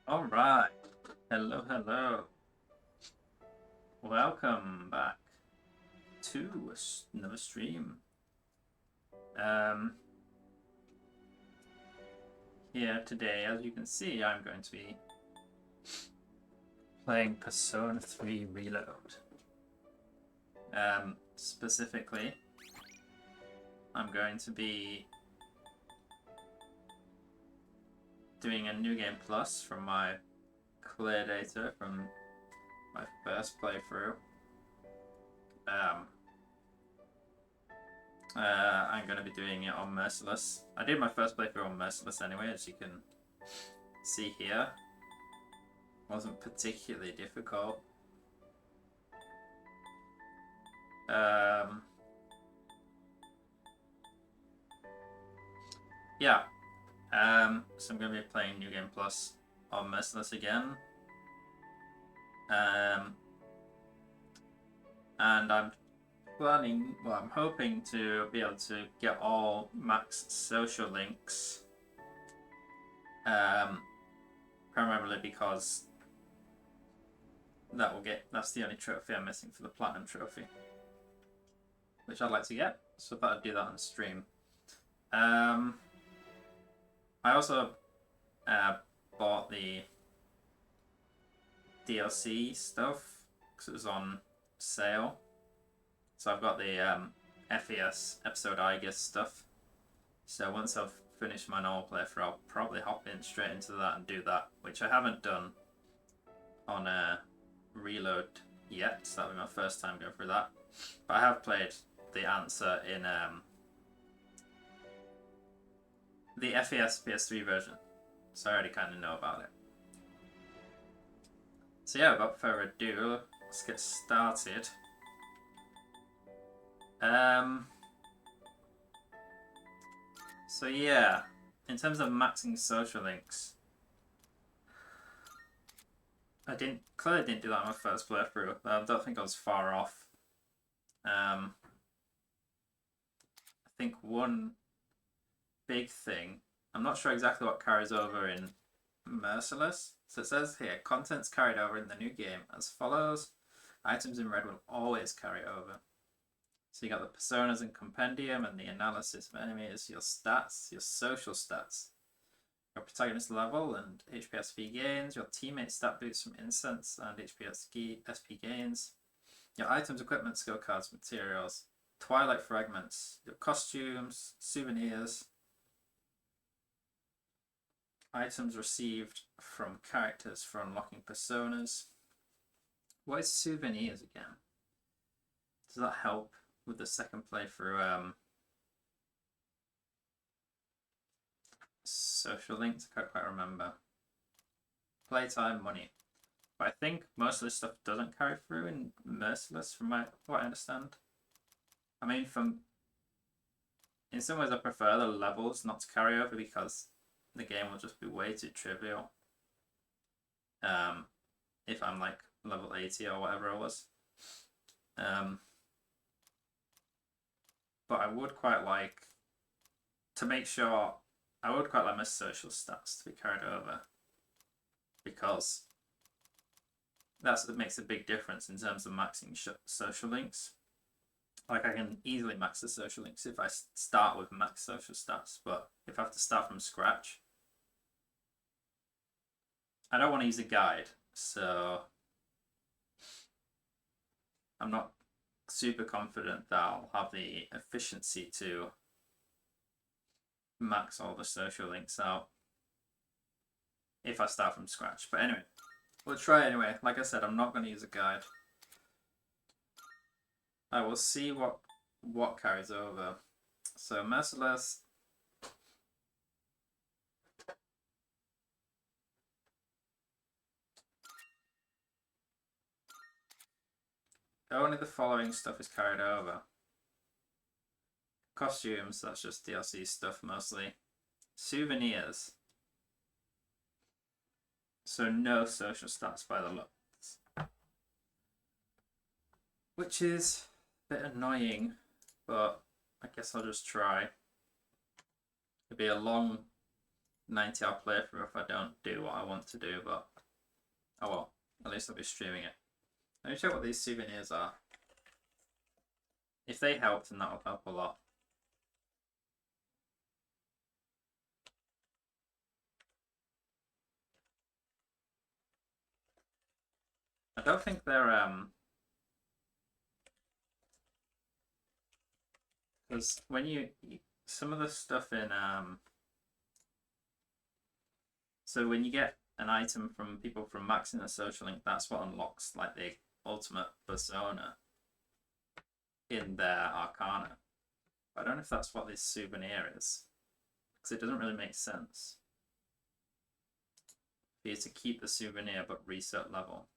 All right. Hello, hello. Welcome back to another stream. Um, Here today, as you can see, I'm going to be playing Persona 3 Reload. Specifically, I'm going to be doing a New Game Plus from my clear data from my first playthrough. I'm going to be doing it on Merciless. I did my first playthrough on Merciless anyway, as you can see here. Wasn't particularly difficult. Yeah. So I'm going to be playing New Game Plus on Merciless again. And I'm I'm hoping to be able to get all max social links. Primarily because that's the only trophy I'm missing for the Platinum Trophy, which I'd like to get. So I thought I'd do that on stream. I also bought the DLC stuff because it was on sale. So I've got the FES episode I guess stuff. So once I've finished my normal playthrough, I'll probably hop in straight into that and do that, which I haven't done on a Reload yet. So that'll be my first time going through that. But I have played the answer in the FES PS3 version, so I already kind of know about it. So yeah, without further ado, let's get started. So yeah, in terms of maxing social links, I clearly didn't do that on my first playthrough. I don't think I was far off. I think one big thing, I'm not sure exactly what carries over in Merciless. So it says here, contents carried over in the new game as follows. Items in red will always carry over. So you got the personas and compendium and the analysis of enemies, your stats, your social stats, your protagonist level and HPSP gains, your teammate stat boosts from incense and HPSP gains, your items, equipment, skill cards, materials, twilight fragments, your costumes, souvenirs, items received from characters for unlocking personas. What is souvenirs again? Does that help with the second playthrough? Social links, I can't quite remember. Playtime, money. But I think most of this stuff doesn't carry through in Merciless, from what I understand. I mean, in some ways I prefer the levels not to carry over because the game will just be way too trivial. If I'm like level 80 or whatever I was. But I would quite like to make sure I would quite like my social stats to be carried over because that makes a big difference in terms of maxing social links. Like I can easily max the social links if I start with max social stats, but if I have to start from scratch, I don't want to use a guide, so I'm not super confident that I'll have the efficiency to max all the social links out if I start from scratch. But anyway, we'll try anyway. Like I said, I'm not going to use a guide. I will see what carries over. So Merciless. Only the following stuff is carried over. Costumes, that's just DLC stuff mostly. Souvenirs. So no social stats by the looks. Which is a bit annoying, but I guess I'll just try. It'll be a long 90-hour playthrough if I don't do what I want to do, but oh well, at least I'll be streaming it. Let me check what these souvenirs are. If they help, then that'll help a lot. I don't think they're because when you some of the stuff in so when you get an item from people from maxing the social link, that's what unlocks like the ultimate persona in their arcana. But I don't know if that's what this souvenir is, because it doesn't really make sense for you to keep the souvenir but reset level.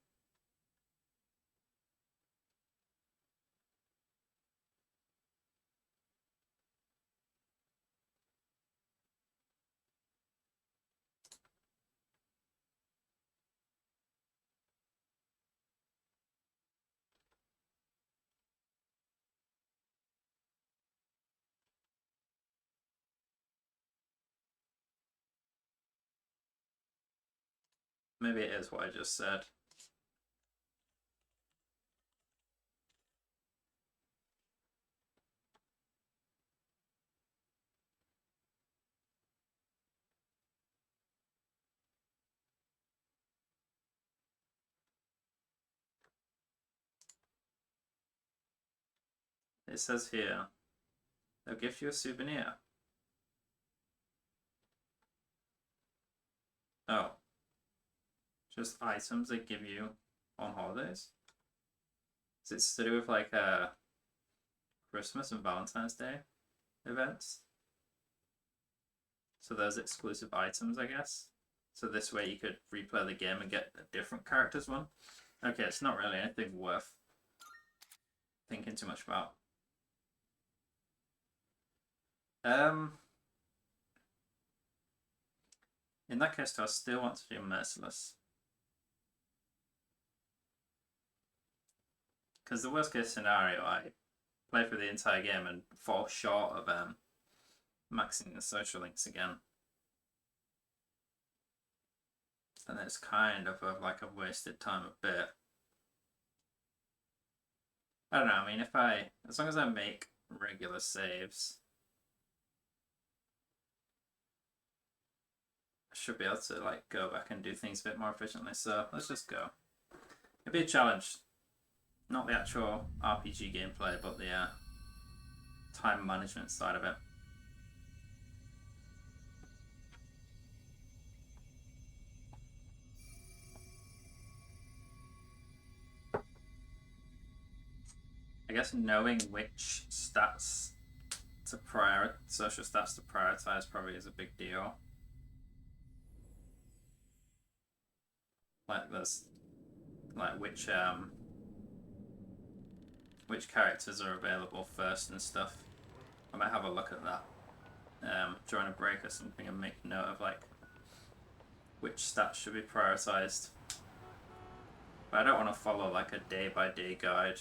Maybe it is what I just said. It says here, they'll gift you a souvenir. Oh. Just items they give you on holidays? Is it to do with like Christmas and Valentine's Day events? So there's exclusive items, I guess. So this way you could replay the game and get a different character's one. Okay, it's not really anything worth thinking too much about. In that case, I still want to do Merciless. Because the worst case scenario, I play through the entire game and fall short of maxing the social links again. And it's kind of like a wasted time a bit. I don't know, I mean, as long as I make regular saves, I should be able to like go back and do things a bit more efficiently. So let's just go. It'd be a challenge. Not the actual RPG gameplay, but the time management side of it. I guess knowing which stats to social stats to prioritize probably is a big deal. Like there's like which characters are available first and stuff. I might have a look at that during a break or something and make note of like which stats should be prioritized. But I don't want to follow like a day-by-day guide,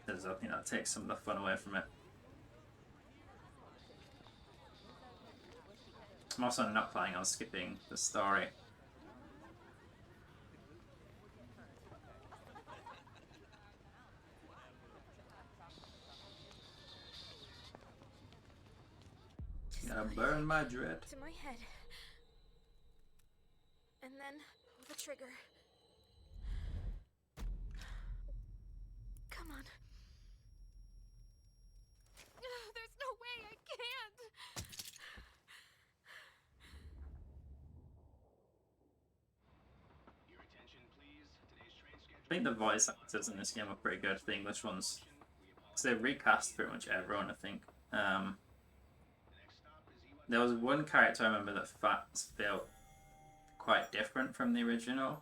because I think that takes some of the fun away from it. I'm also not planning on skipping the story. Gotta burn my dread. To my head. And then the trigger. Come on. There's no way I can't. Your attention, please. Today's train schedule. I think the voice actors in this game are pretty good, the English ones. Because they recast pretty much everyone, I think. There was one character I remember that felt quite different from the original.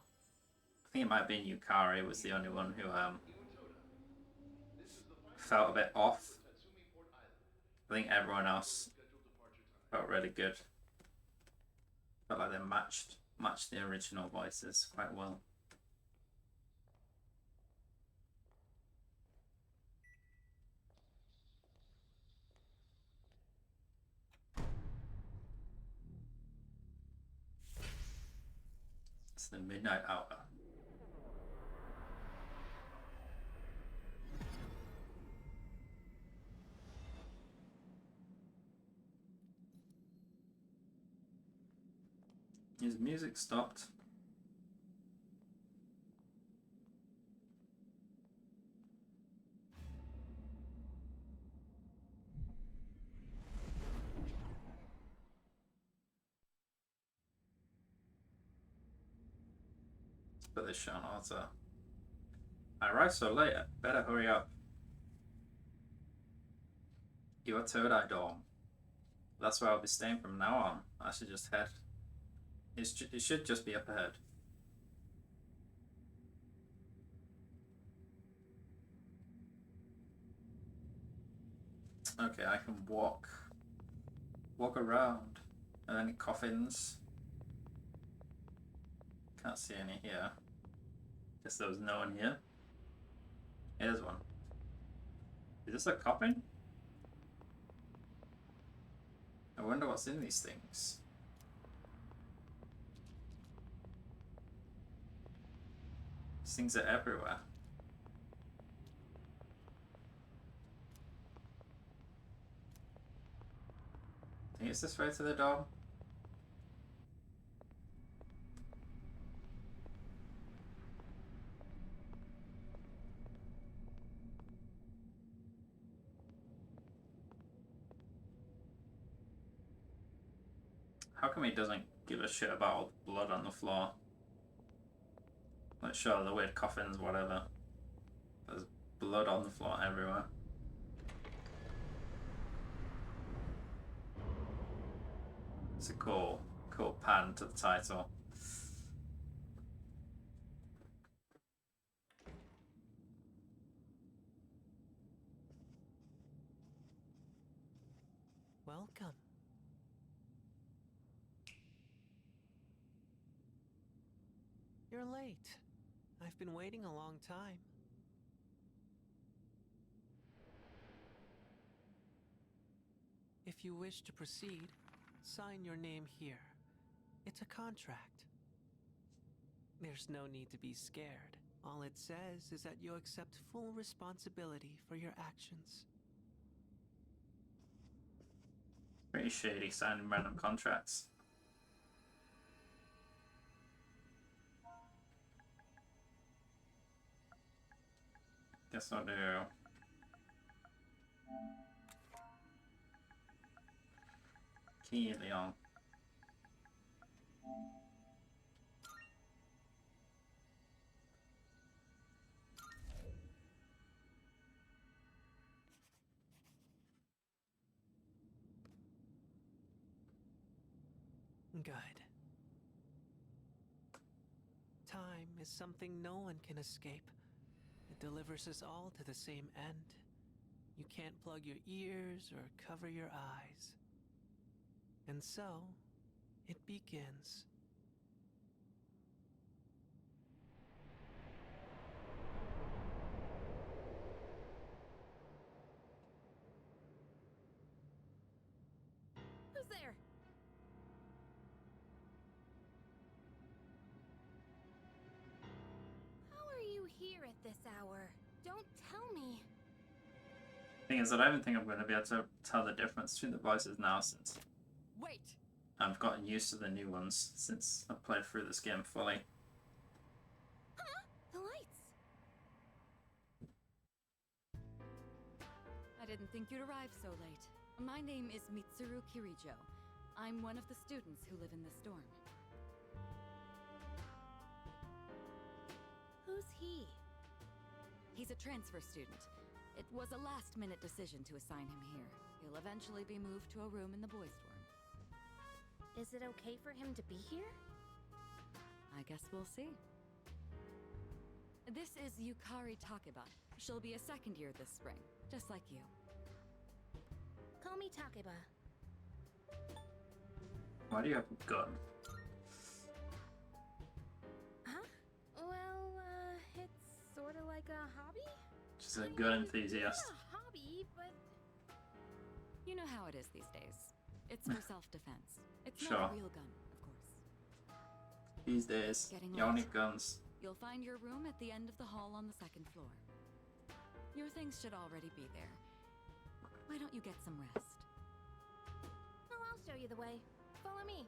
I think it might be Yukari was the only one who felt a bit off. I think everyone else felt really good. Felt like they matched the original voices quite well. the midnight hour. His music stopped. Let's put this shit on auto. I arrived so late, I better hurry up. Your Todai dorm. That's where I'll be staying from now on. I should just head. It should just be up ahead. Okay, I can walk around. Are there any coffins? Can't see any here. Guess there was no one here. Here's one. Is this a coffin? I wonder what's in these things. These things are everywhere. I think it's this way to the door. How come he doesn't give a shit about all the blood on the floor? Like, sure, the weird coffins, whatever. There's blood on the floor everywhere. It's a cool pan to the title. Welcome. You're late. I've been waiting a long time. If you wish to proceed, sign your name here. It's a contract. There's no need to be scared. All it says is that you accept full responsibility for your actions. Pretty shady signing random contracts. Guess I'll do. Key Leon. Good. Time is something no one can escape. It delivers us all to the same end. You can't plug your ears or cover your eyes. And so, it begins. Who's there? How are you here at this hour? Don't tell me. Thing is, I don't even think I'm going to be able to tell the difference between the voices now, since Wait. I've gotten used to the new ones since I've played through this game fully. Huh? The lights. I didn't think you'd arrive so late. My name is Mitsuru Kirijo. I'm one of the students who live in this dorm. Who's he? He's a transfer student. It was a last-minute decision to assign him here. He'll eventually be moved to a room in the boys' dorm. Is it okay for him to be here? I guess we'll see. This is Yukari Takeba. She'll be a second year this spring, just like you. Call me Takeba. Why do you have a gun? Huh? Well, it's sort of like a hobby? She's a gun enthusiast. Not a hobby, but... You know how it is these days. It's for self-defense. It's Sure. not a real gun, of course. these days. Getting You all late. need guns. You'll find your room at the end of the hall on the second floor. Your things should already be there. Why don't you get some rest? Oh, I'll show you the way. Follow me.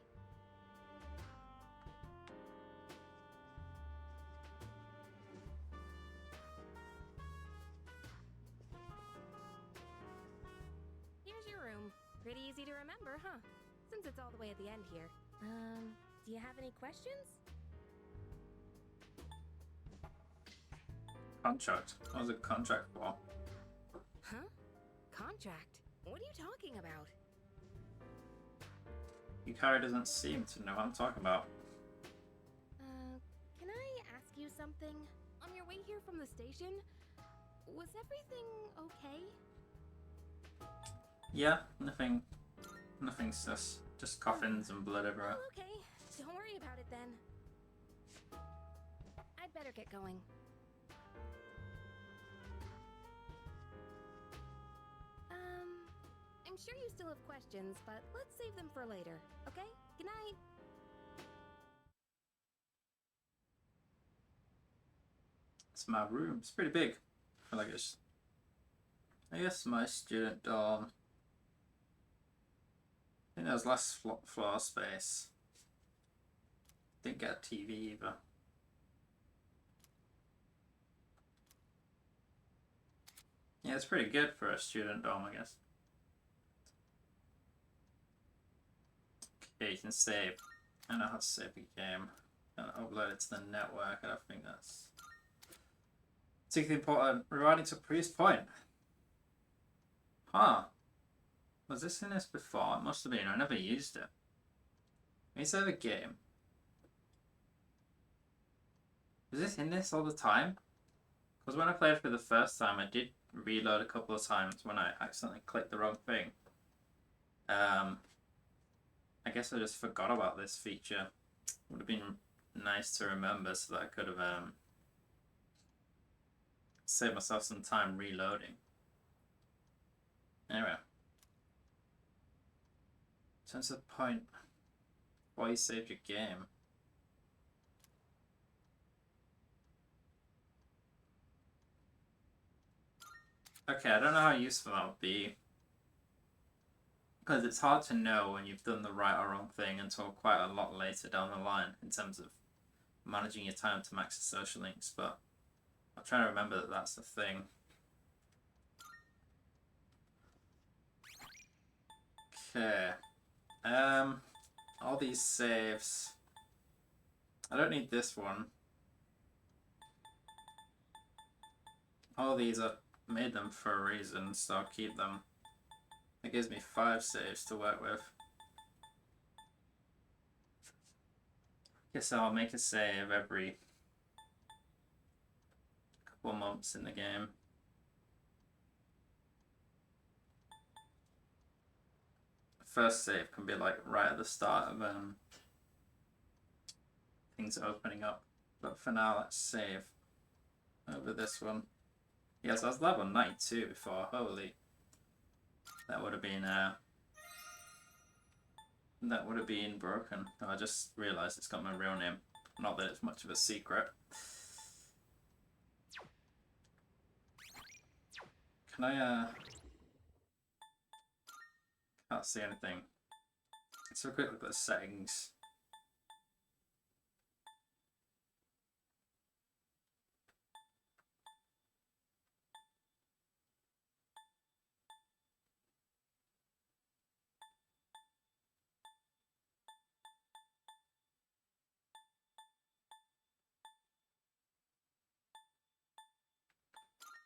Here's your room. Pretty easy to remember, huh? Since it's all the way at the end here. Do you have any questions? Contract. What was a contract for? Huh? Contract? What are you talking about? Yukari doesn't seem to know what I'm talking about. Can I ask you something? On your way here from the station, was everything okay? Yeah, nothing sus. Just coffins and blood everywhere. Oh, okay. Don't worry about it then. I'd better get going. I'm sure you still have questions, but let's save them for later, okay? Good night. It's my room. It's pretty big. I feel like it's, I guess, my student dorm. I think that was less floor space. Didn't get a TV either. Yeah, it's pretty good for a student dorm, I guess. Okay, you can save. I know how to save a game and upload it to the network. I don't think that's particularly important. Rewinding to a previous point. Huh. Was this in this before? It must have been. I never used it. Let me save a game. Was this in this all the time? Because when I played for the first time, I did reload a couple of times when I accidentally clicked the wrong thing. I guess I just forgot about this feature. Would have been nice to remember so that I could have saved myself some time reloading. Anyway. So that's the point. Why you saved your game. Okay, I don't know how useful that would be. Because it's hard to know when you've done the right or wrong thing until quite a lot later down the line in terms of managing your time to max the social links, but I'm trying to remember that that's the thing. Okay. All these saves. I don't need this one. All these, I made them for a reason, so I'll keep them. It gives me 5 saves to work with. Guess I'll make a save every couple of months in the game. First save can be like right at the start of things opening up. But for now, let's save over this one. Yes, I was level 92 before. Holy. That would have been broken. I just realised it's got my real name. Not that it's much of a secret. Can I can't see anything. Let's have a quick look at the settings.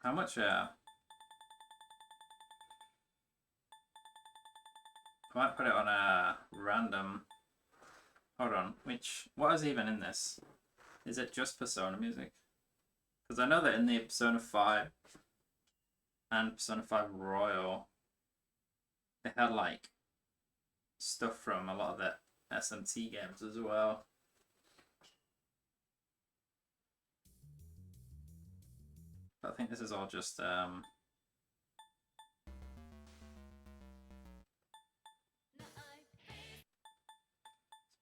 How much, I might put it on a random, hold on, what is even in this? Is it just Persona music? Because I know that in the Persona 5 and Persona 5 Royal, they had like stuff from a lot of the SMT games as well. But I think this is all just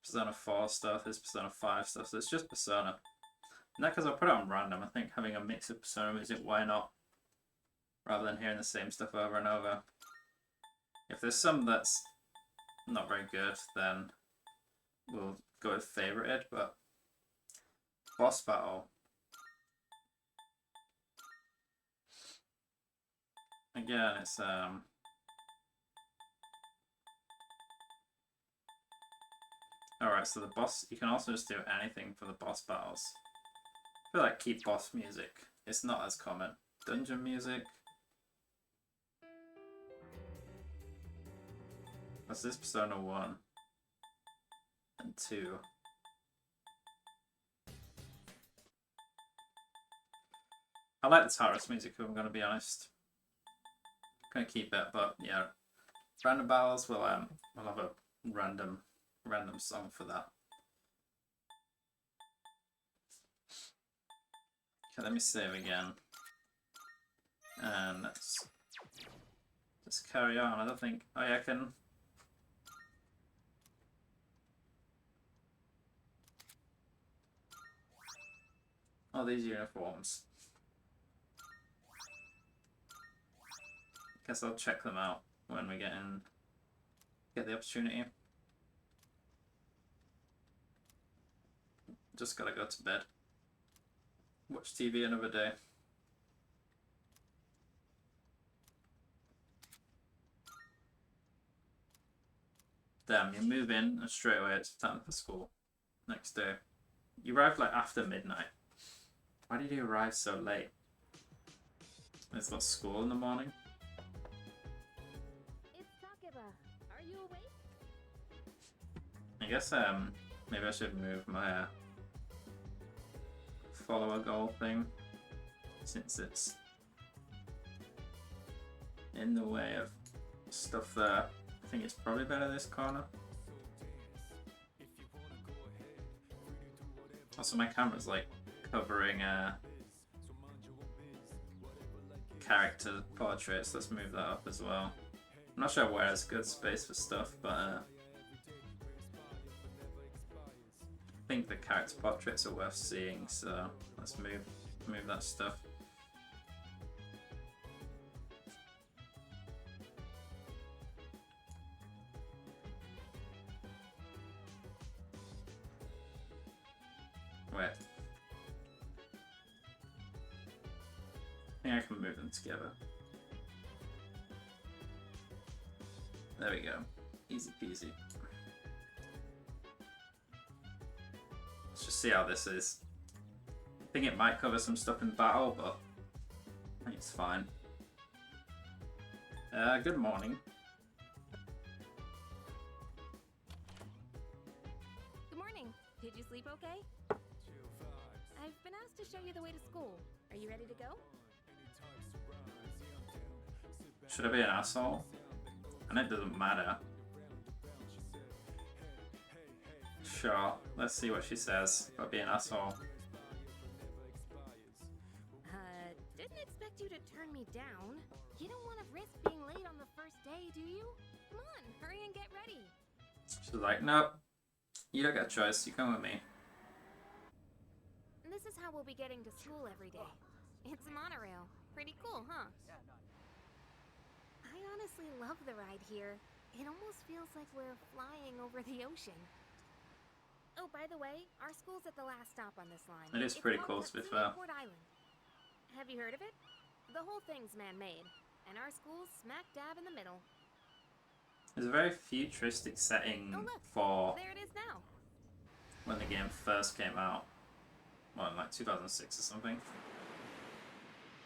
Persona 4 stuff, there's Persona 5 stuff, so it's just Persona. And that because I'll put it on random, I think having a mix of Persona music, why not? Rather than hearing the same stuff over and over. If there's some that's not very good, then we'll go with favorited, but boss battle. Again, it's alright, so the boss, you can also just do anything for the boss battles. I feel like keep boss music. It's not as common. Dungeon music. What's this? Persona 1 and 2. I like the Taurus music, if I'm going to be honest. I'm going to keep it, but yeah. Random battles, we'll have a random song for that. Okay, let me save again. And let's just carry on. I don't think... Oh yeah, I can... Oh, these uniforms. Guess I'll check them out when we get the opportunity. Just gotta go to bed. Watch TV another day. Damn, you move in and straight away it's time for school. Next day. You arrived like after midnight. Why did you arrive so late? It's not school in the morning. It's Takeba. Are you awake? I guess maybe I should move my follower goal thing, since it's in the way of stuff there. I think it's probably better this corner. Also, my camera's like covering character portraits. Let's move that up as well. I'm not sure where there's good space for stuff, but I think the character portraits are worth seeing, so let's move that stuff. Wait. I think I can move them together. There we go. Easy peasy. Let's just see how this is. I think it might cover some stuff in battle, but I think it's fine. Good morning. Good morning. Did you sleep okay? I've been asked to show you the way to school. Are you ready to go? Should I be an asshole? And it doesn't matter. Sure, let's see what she says about being an asshole. Didn't expect you to turn me down. You don't want to risk being late on the first day, do you? Come on, hurry and get ready. She's like, nope, you don't get a choice, you come with me. This is how we'll be getting to school every day. It's a monorail. Pretty cool, huh? I honestly love the ride here. It almost feels like we're flying over the ocean. Oh, by the way, our school's at the last stop on this line. It is pretty cool, to be fair. Port Island. Have you heard of it? The whole thing's man-made, and our school's smack dab in the middle. It's a very futuristic setting Oh, look, for there it is now. when the game first came out. Well, in like 2006 or something.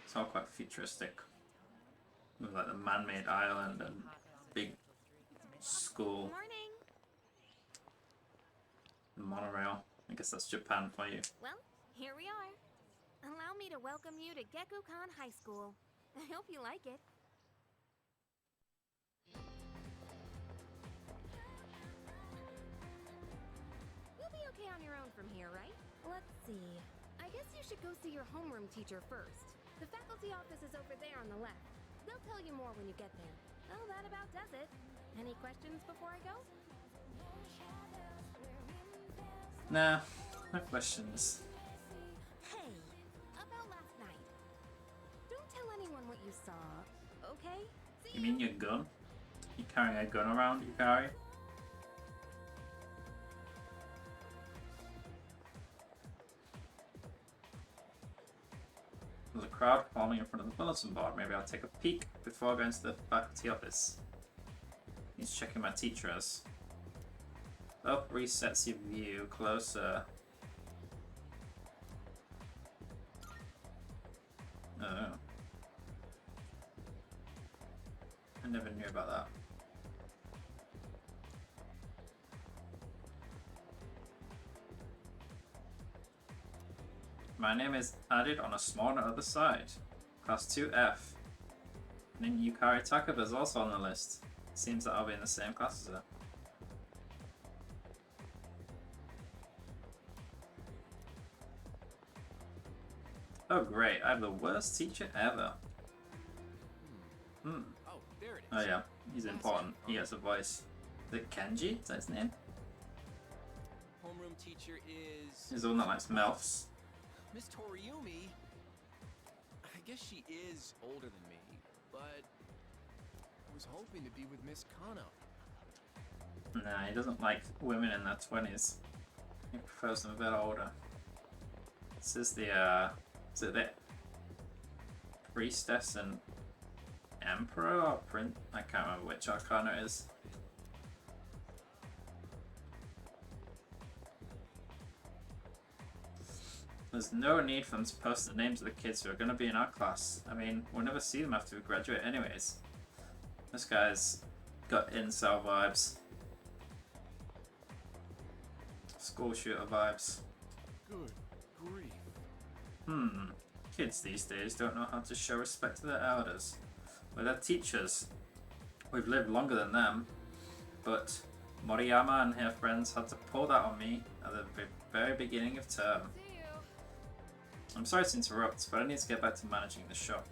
It's all quite futuristic. With like the man-made island and big school. Good morning. Monorail. I guess that's Japan for you. Well, here we are. Allow me to welcome you to Gekkoukan High School. I hope you like it. You'll be okay on your own from here, right? Let's see. I guess you should go see your homeroom teacher first. The faculty office is over there on the left. They'll tell you more when you get there. Well, that about does it. Any questions before I go? Nah, no questions. Hey, about last night. Don't tell anyone what you saw, okay? You mean your gun? You carrying a gun around, Yukari? There's a crowd forming in front of the bulletin board. Maybe I'll take a peek before going to the faculty office. He's checking my teachers. Up resets your view closer. Oh. I never knew about that. My name is added on a small note at the side. Class 2F. And then Yukari Takaba is also on the list. Seems that I'll be in the same class as her. Oh great, I have the worst teacher ever. Hmm. Oh, there it is. Oh yeah, he's important. He gets a voice. Is it Kenji? Is that his name? Homeroom teacher is He's the one that likes MILFs. Miss Toriumi. I guess she is older than me, but I was hoping to be with Miss Kano. Nah, he doesn't like women in their 20s. He prefers them a bit older. This is the, is it the priestess and emperor or prince? I can't remember which arcana it is. There's no need for them to post the names of the kids who are going to be in our class. I mean, we'll never see them after we graduate anyways. This guy's got incel vibes. School shooter vibes. Good grief. Kids these days don't know how to show respect to their elders. We're their teachers. We've lived longer than them. But Moriyama and her friends had to pull that on me at the very beginning of term. I'm sorry to interrupt, but I need to get back to managing the shop.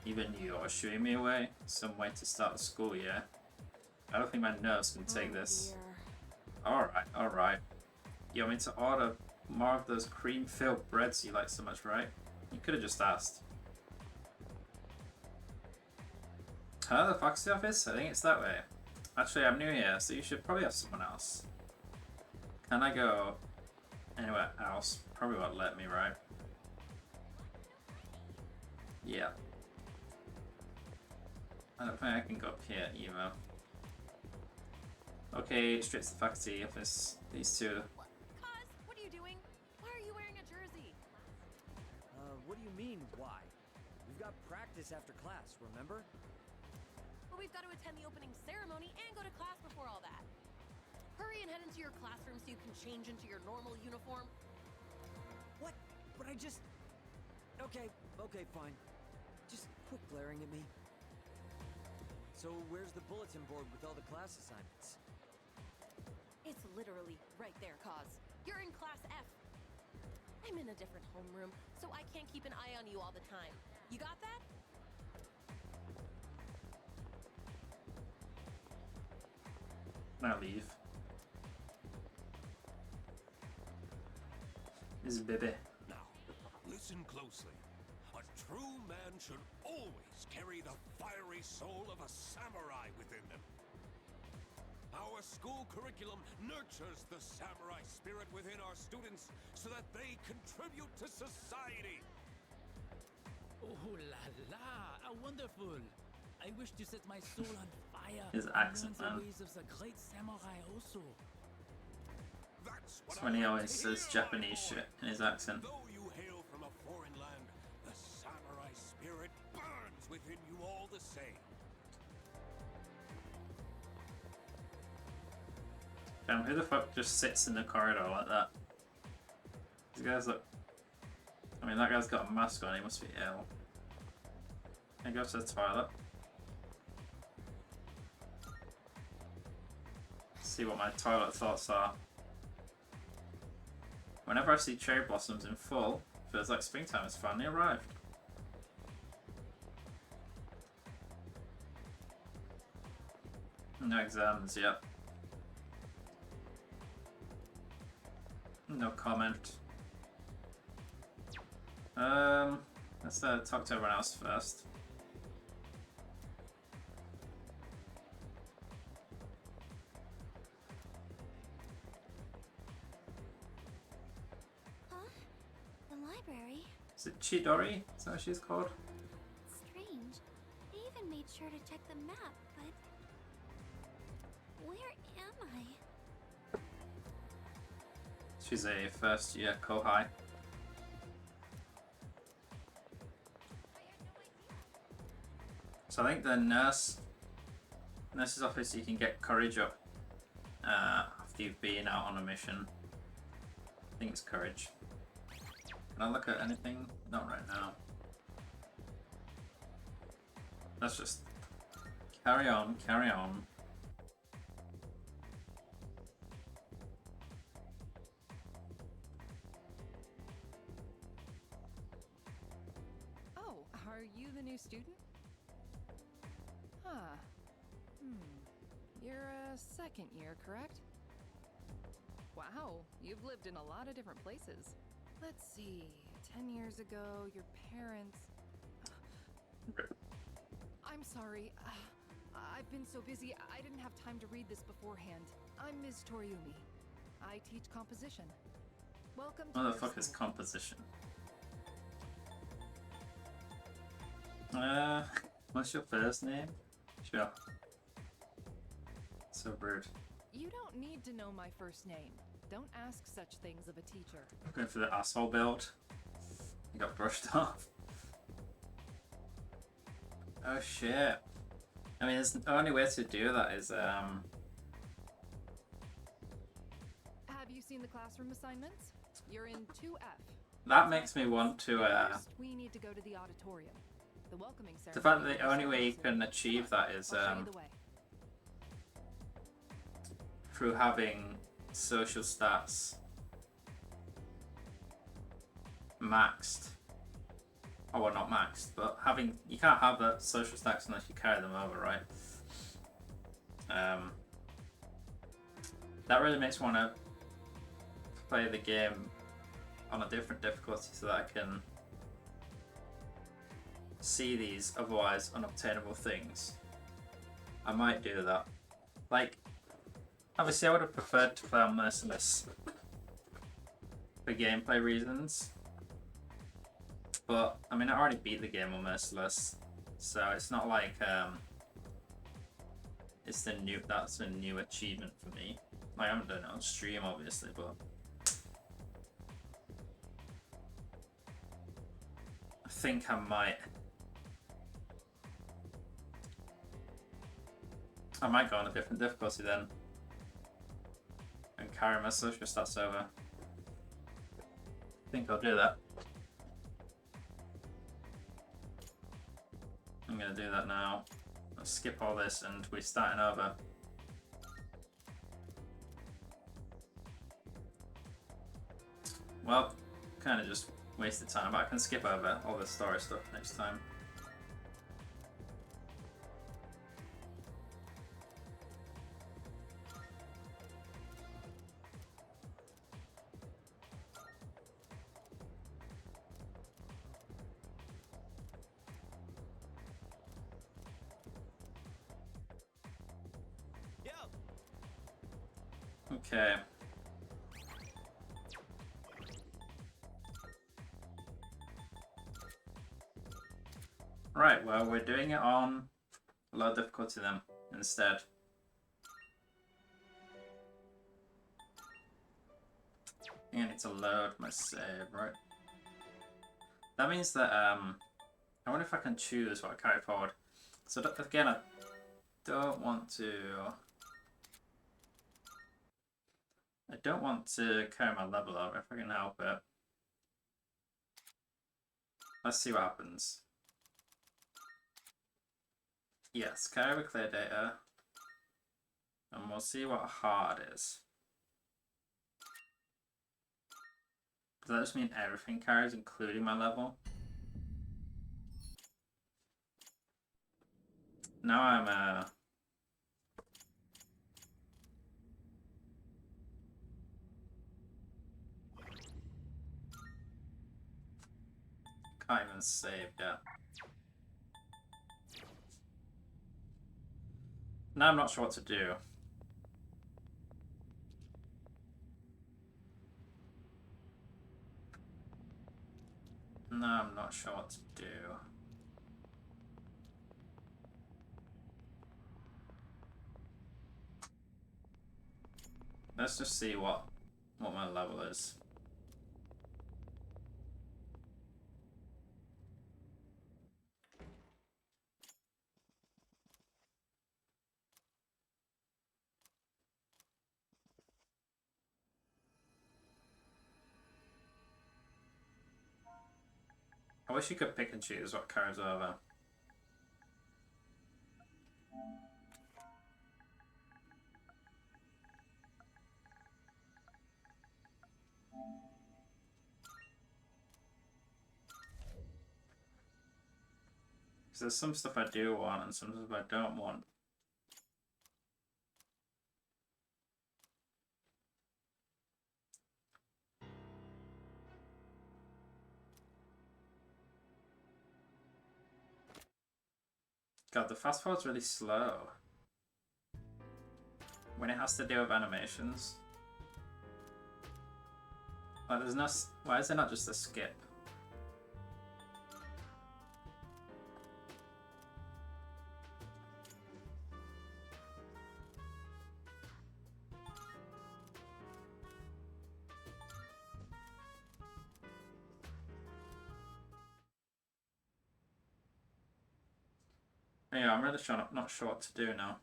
Even you are shooing me away? Some way to start the school year. I don't think my nerves can take this. Alright. You want me to order more of those cream-filled breads you like so much, right? You could have just asked. Huh? The faculty office? I think it's that way. Actually, I'm new here, so you should probably have someone else. Can I go anywhere else? Probably won't let me, right? Yeah. I don't think I can go up here either. Okay, straight to the faculty office. These two. Cuz, what are you doing? Why are you wearing a jersey? What do you mean, why? We've got practice after class, remember? But we've got to attend the opening ceremony and go to class before all that. Hurry and head into your classroom so you can change into your normal uniform. What? But I just... Okay, fine. Just quit glaring at me. So where's the bulletin board with all the class assignments? It's literally right there, Cause. You're in class F. I'm in a different homeroom, so I can't keep an eye on you all the time. You got that? Now leave. This is Bebe. Now, listen closely. A true man should always carry the fiery soul of a samurai within them. Our school curriculum nurtures the samurai spirit within our students so that they contribute to society. Oh la la, how wonderful! I wish to set my soul on fire. His and accent, learn man. the ways of the great samurai also. That's what It's when he I like always to says hear, my Japanese boy. shit in his accent. Though you hail from a foreign land, the samurai spirit burns within you all the same. Damn, who the fuck just sits in the corridor like that? These guys look... I mean, that guy's got a mask on, he must be ill. Can I go to the toilet? See what my toilet thoughts are. Whenever I see cherry blossoms in full, it feels like springtime has finally arrived. No exams yet. No comment. Let's talk to everyone else first. Huh? The library? Is it Chidori? Is that what she's called? Strange. I even made sure to check the map, but... where am I? She's a first year Kohai. So I think the nurse's office, you can get courage up after you've been out on a mission. I think it's courage. Can I look at anything? Not right now. Let's just carry on, carry on. Oh, are you the new student? Huh. You're a second year, correct? Wow, you've lived in a lot of different places. Let's see, 10 years ago, your parents... I'm sorry, I've been so busy, I didn't have time to read this beforehand. I'm Ms. Toriumi. I teach composition. Welcome to What the your fuck is school. composition? What's your first name? Sure. So rude. You don't need to know my first name. Don't ask such things of a teacher. Going for the asshole build. You got brushed off. Oh shit. I mean, the only way to do that is Have you seen the classroom assignments? You're in 2F. that makes me want to First, we need to go to the auditorium. The welcoming ceremony. the fact that the only way you can achieve that is I'll show you the way. through having social stats maxed. Oh, well, not maxed, but having, you can't have the social stats unless you carry them over, right? That really makes me want to play the game on a different difficulty so that I can see these otherwise unobtainable things. I might do that. Like, obviously I would have preferred to play on Merciless for gameplay reasons. But, I mean, I already beat the game on Merciless, so it's not like, that's a new achievement for me. Like, I haven't done it on stream, obviously, but I think I might go on a different difficulty then and carry my social stats over. I think I'll do that. I'm gonna do that now. Let's skip all this and we're starting over. Well, kind of just wasted time, but I can skip over all the story stuff next time. Okay. Right, well, we're doing it on low difficulty then, instead. I think I need to load my save, right? That means that, I wonder if I can choose what I carry forward. So, again, I don't want to carry my level over if I can help it. Let's see what happens. Yes, carry with clear data. And we'll see what hard is. Does that just mean everything carries, including my level? Now I'm Can't even save yet. Now I'm not sure what to do. No, I'm not sure what to do. Let's just see what my level is. I wish you could pick and choose what carries over. Because there's some stuff I do want and some stuff I don't want. God, the fast forward's really slow. When it has to do with animations. Like, there's no... Why is there not just a skip? Yeah, I'm really not sure what to do now.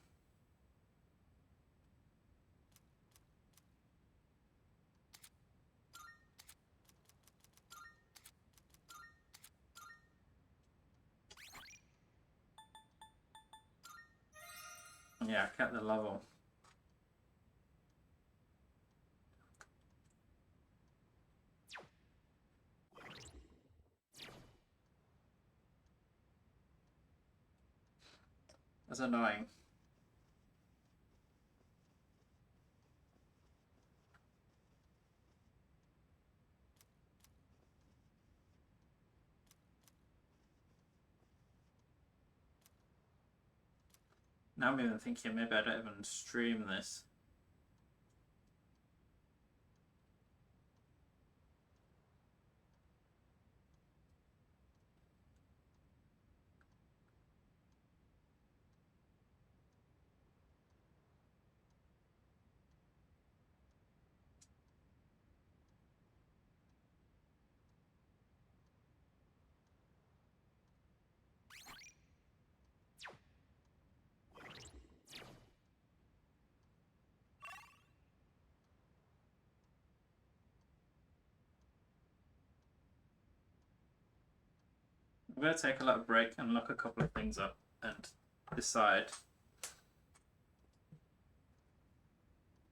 Yeah, I kept the level. That's annoying. Now I'm even thinking maybe I don't even stream this. I'm going to take a little break and look a couple of things up and decide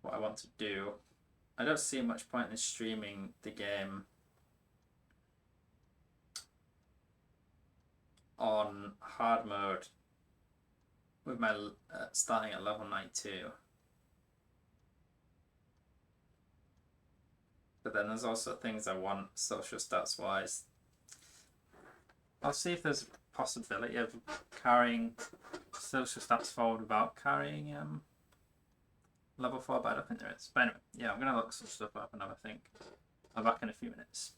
what I want to do. I don't see much point in streaming the game on hard mode with my starting at level 92. But then there's also things I want social stats wise. I'll see if there's a possibility of carrying social stats forward without carrying level 4, but I don't think there is. But anyway, yeah, I'm going to look some stuff up and have a think. I'll be back in a few minutes.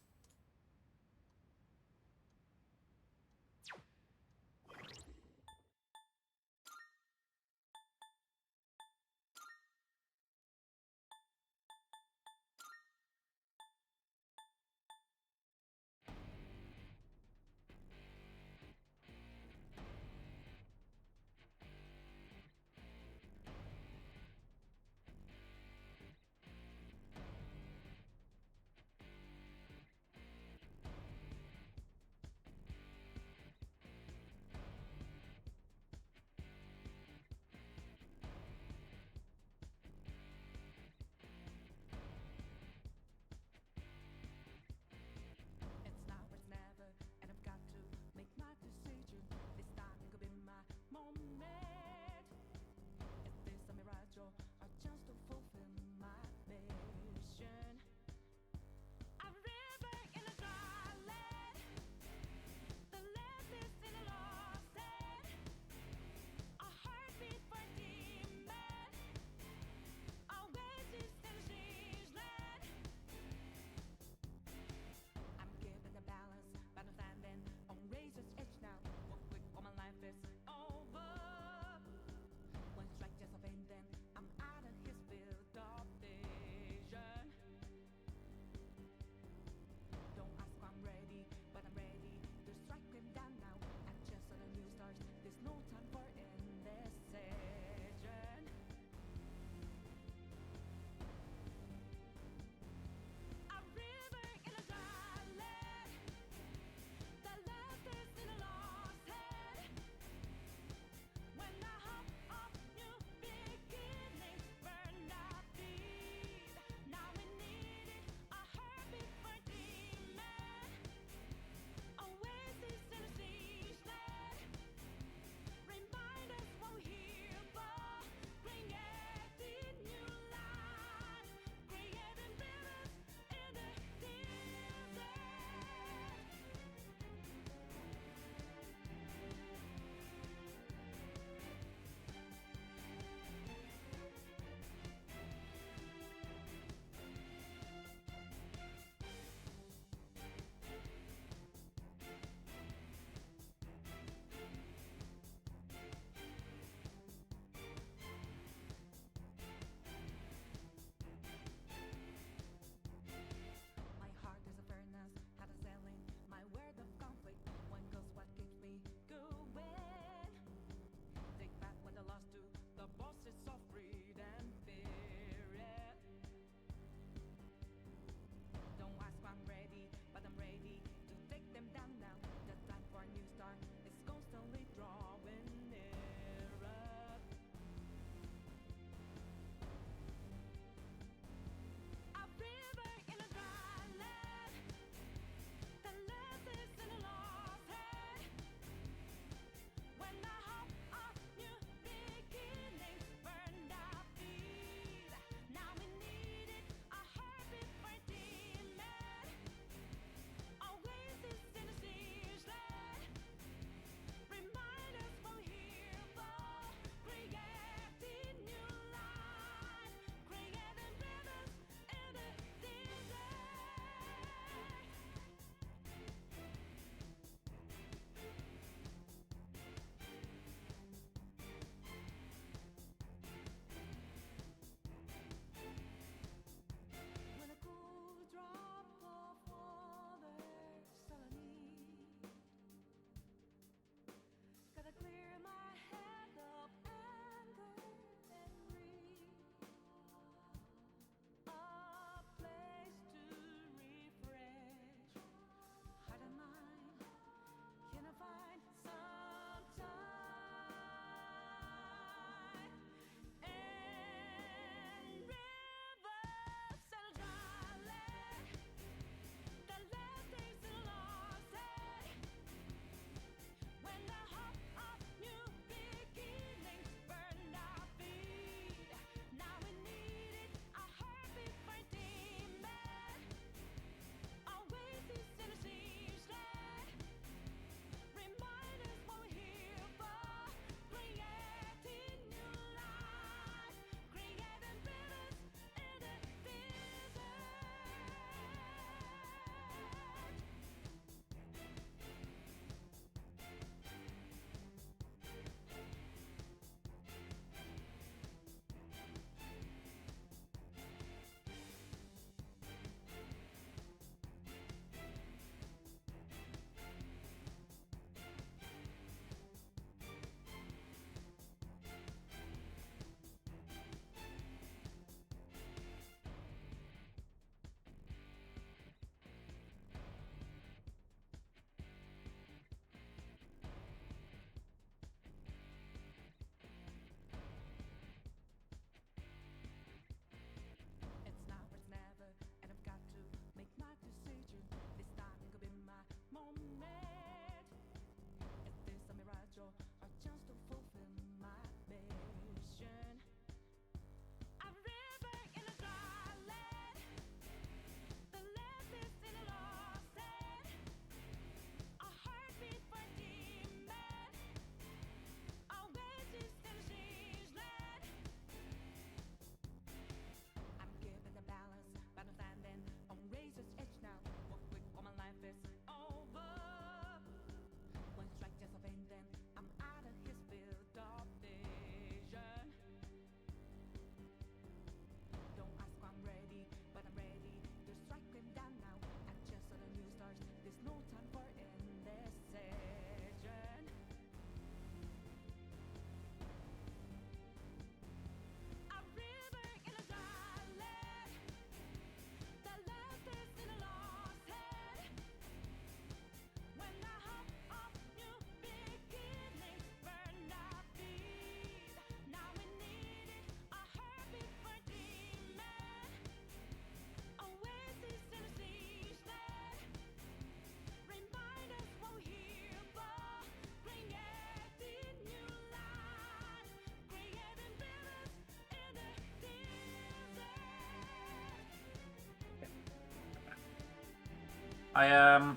I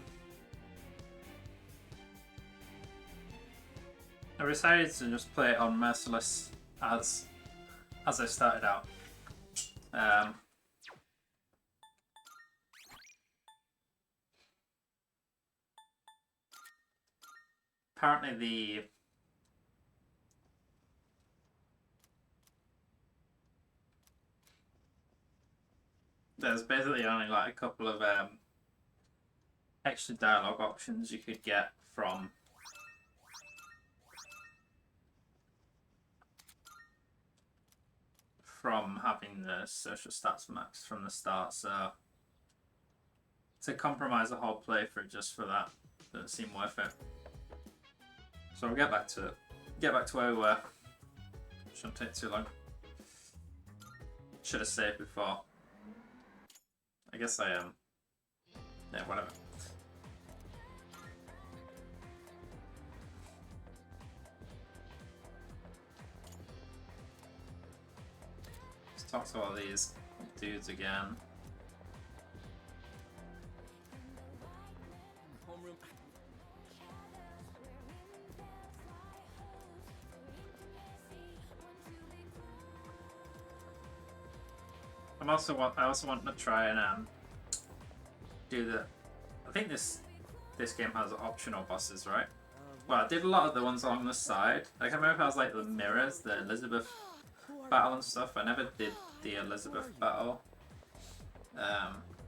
decided to just play it on Merciless as I started out. Apparently there's basically only like a couple of extra dialogue options you could get from having the social stats max from the start, so to compromise the whole playthrough just for that doesn't seem worth it. So we'll get back to where we were. Shouldn't take too long. Should have saved before. I guess I am. Yeah, whatever. Let's talk to all these dudes again. Homeroom. I also want to try and do the. I think this game has optional bosses, right? Well, I did a lot of the ones along the side. Like I remember if I was like the mirrors, the Elizabeth battle and stuff. I never did the Elizabeth battle.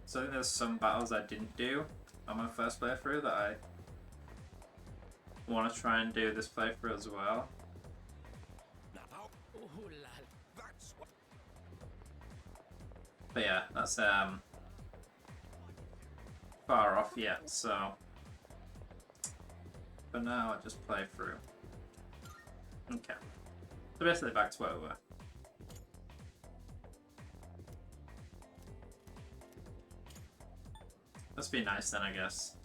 So I think there's some battles I didn't do on my first playthrough that I want to try and do this playthrough as well. But yeah, that's far off yet, so for now I'll just play through. Okay. So basically back to where we were. Must be nice then, I guess.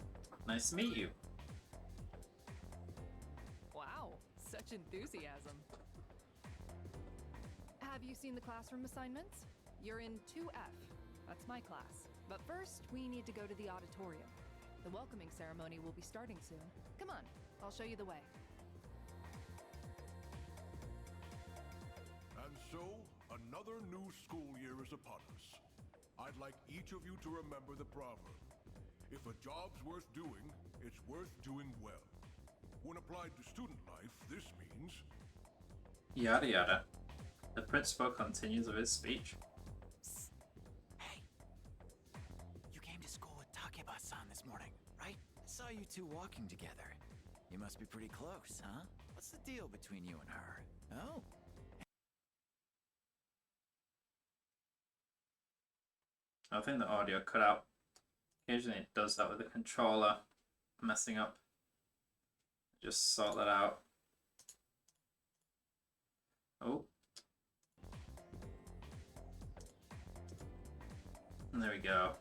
Nice to meet you. Wow, such enthusiasm. Have you seen the classroom assignments? You're in 2F. That's my class. But first, we need to go to the auditorium. The welcoming ceremony will be starting soon. Come on, I'll show you the way. And so, another new school year is upon us. I'd like each of you to remember the proverb. If a job's worth doing, it's worth doing well. When applied to student life, this means... Yada yada. The principal continues with his speech. Psst. Hey! You came to school with Takeba-san this morning, right? I saw you two walking together. You must be pretty close, huh? What's the deal between you and her? Oh? I think the audio cut out. Occasionally it does that with the controller messing up. Just sort that out. Oh. And there we go.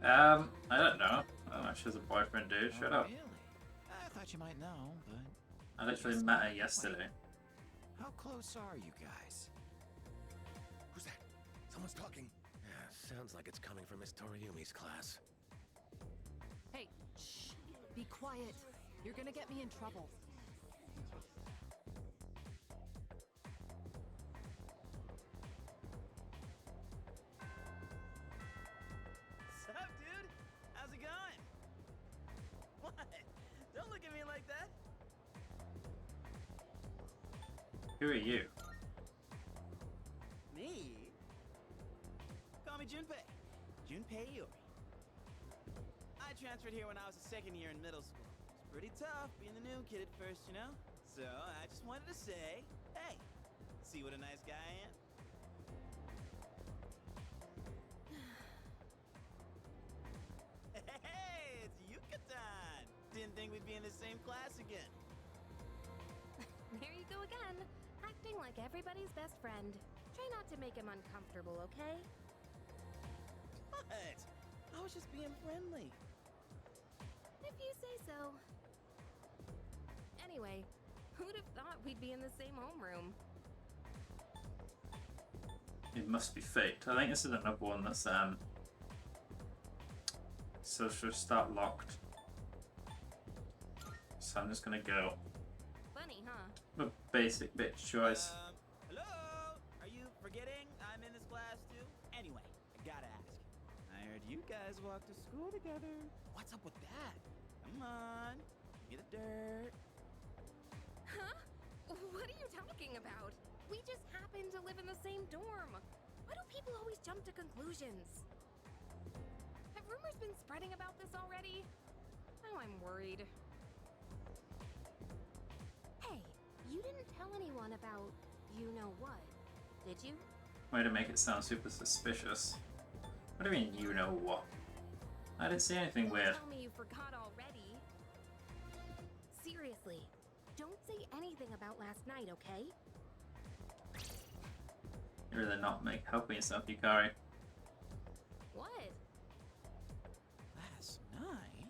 I don't know. I don't know if she's a boyfriend, dude. Shut up. Really? I thought you might know, but... I literally met her yesterday. How close are you guys? Who's that? Someone's talking. Yeah, sounds like it's coming from Miss Toriumi's class. Hey, shh! Be quiet. You're gonna get me in trouble. Sup, dude? How's it going? What? Don't look at me like that. Who are you? Me? Call me Junpei. Junpei Iori. I transferred here when I was a second year in middle school. It's pretty tough being the new kid at first, you know? So I just wanted to say, hey, see what a nice guy I am? Hey, it's Yucatan! Didn't think we'd be in the same class again. There you go again. Acting like everybody's best friend. Try not to make him uncomfortable, okay? What? I was just being friendly. If you say so. Anyway, who'd have thought we'd be in the same homeroom? It must be fate. I think this is another one that's Social start locked. So I'm just gonna go Funny, huh? a basic bitch choice. Hello? Are you forgetting I'm in this class too? Anyway, I gotta ask. I heard you guys walk to school together. What's up with that? Come on, give me the dirt. Huh? What are you talking about? We just happen to live in the same dorm. Why do people always jump to conclusions? Have rumors been spreading about this already? Oh, I'm worried. Hey, you didn't tell anyone about you-know-what, did you? Way to make it sound super suspicious. What do you mean, you know what? I didn't see anything weird. Tell me you forgot already. Seriously, don't say anything about last night, okay? You're really not helping yourself, Yukari. What? Last night?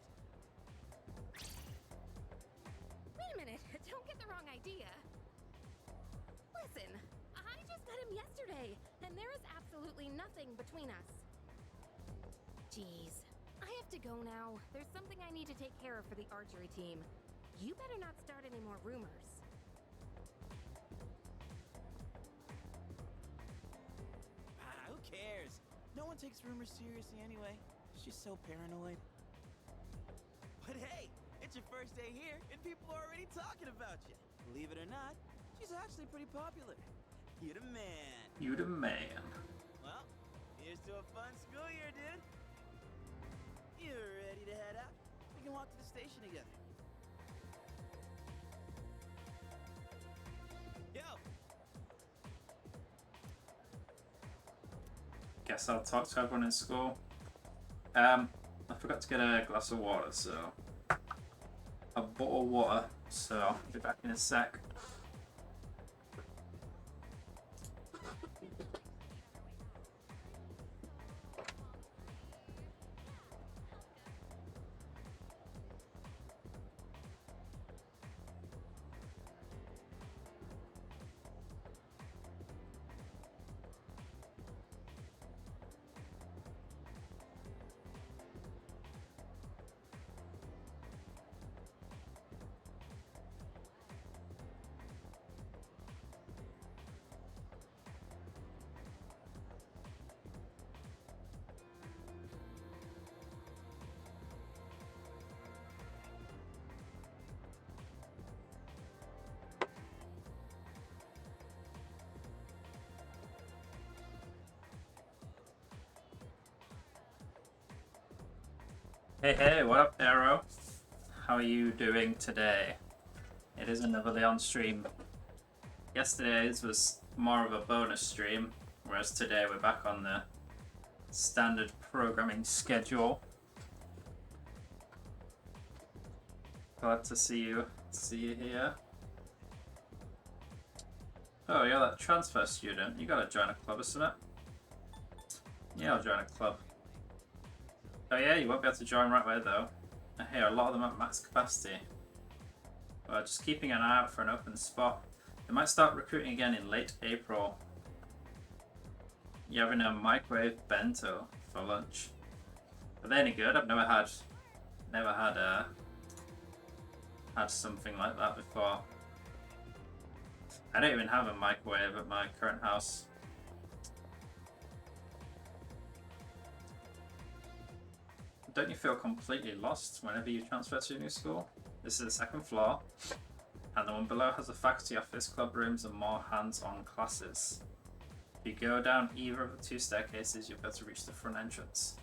Wait a minute, don't get the wrong idea. Listen, I just met him yesterday, and there is absolutely nothing between us. Jeez, I have to go now. There's something I need to take care of for the archery team. You better not start any more rumors. Who cares? No one takes rumors seriously anyway. She's so paranoid. But hey, it's your first day here, and people are already talking about you. Believe it or not, she's actually pretty popular. You the man. You the man. Well, here's to a fun school year, dude. You ready to head out? We can walk to the station together. Yo! Guess I'll talk to everyone in school. I forgot to get a glass of water, so a bottle of water. So I'll be back in a sec. Hey, what up, Arrow? How are you doing today? It is another Leon stream. Yesterday's was more of a bonus stream, whereas today we're back on the standard programming schedule. Glad to see you here. Oh, you're that transfer student. You gotta join a club or something. Yeah, I'll join a club. Oh yeah, you won't be able to join right away though. I hear a lot of them at max capacity. Just keeping an eye out for an open spot. They might start recruiting again in late April. You having a microwave bento for lunch? Are they any good? I've never had something like that before. I don't even have a microwave at my current house. Don't you feel completely lost whenever you transfer to a new school? This is the second floor, and the one below has a faculty office, club rooms, and more hands-on classes. If you go down either of the two staircases, you'll be able to reach the front entrance.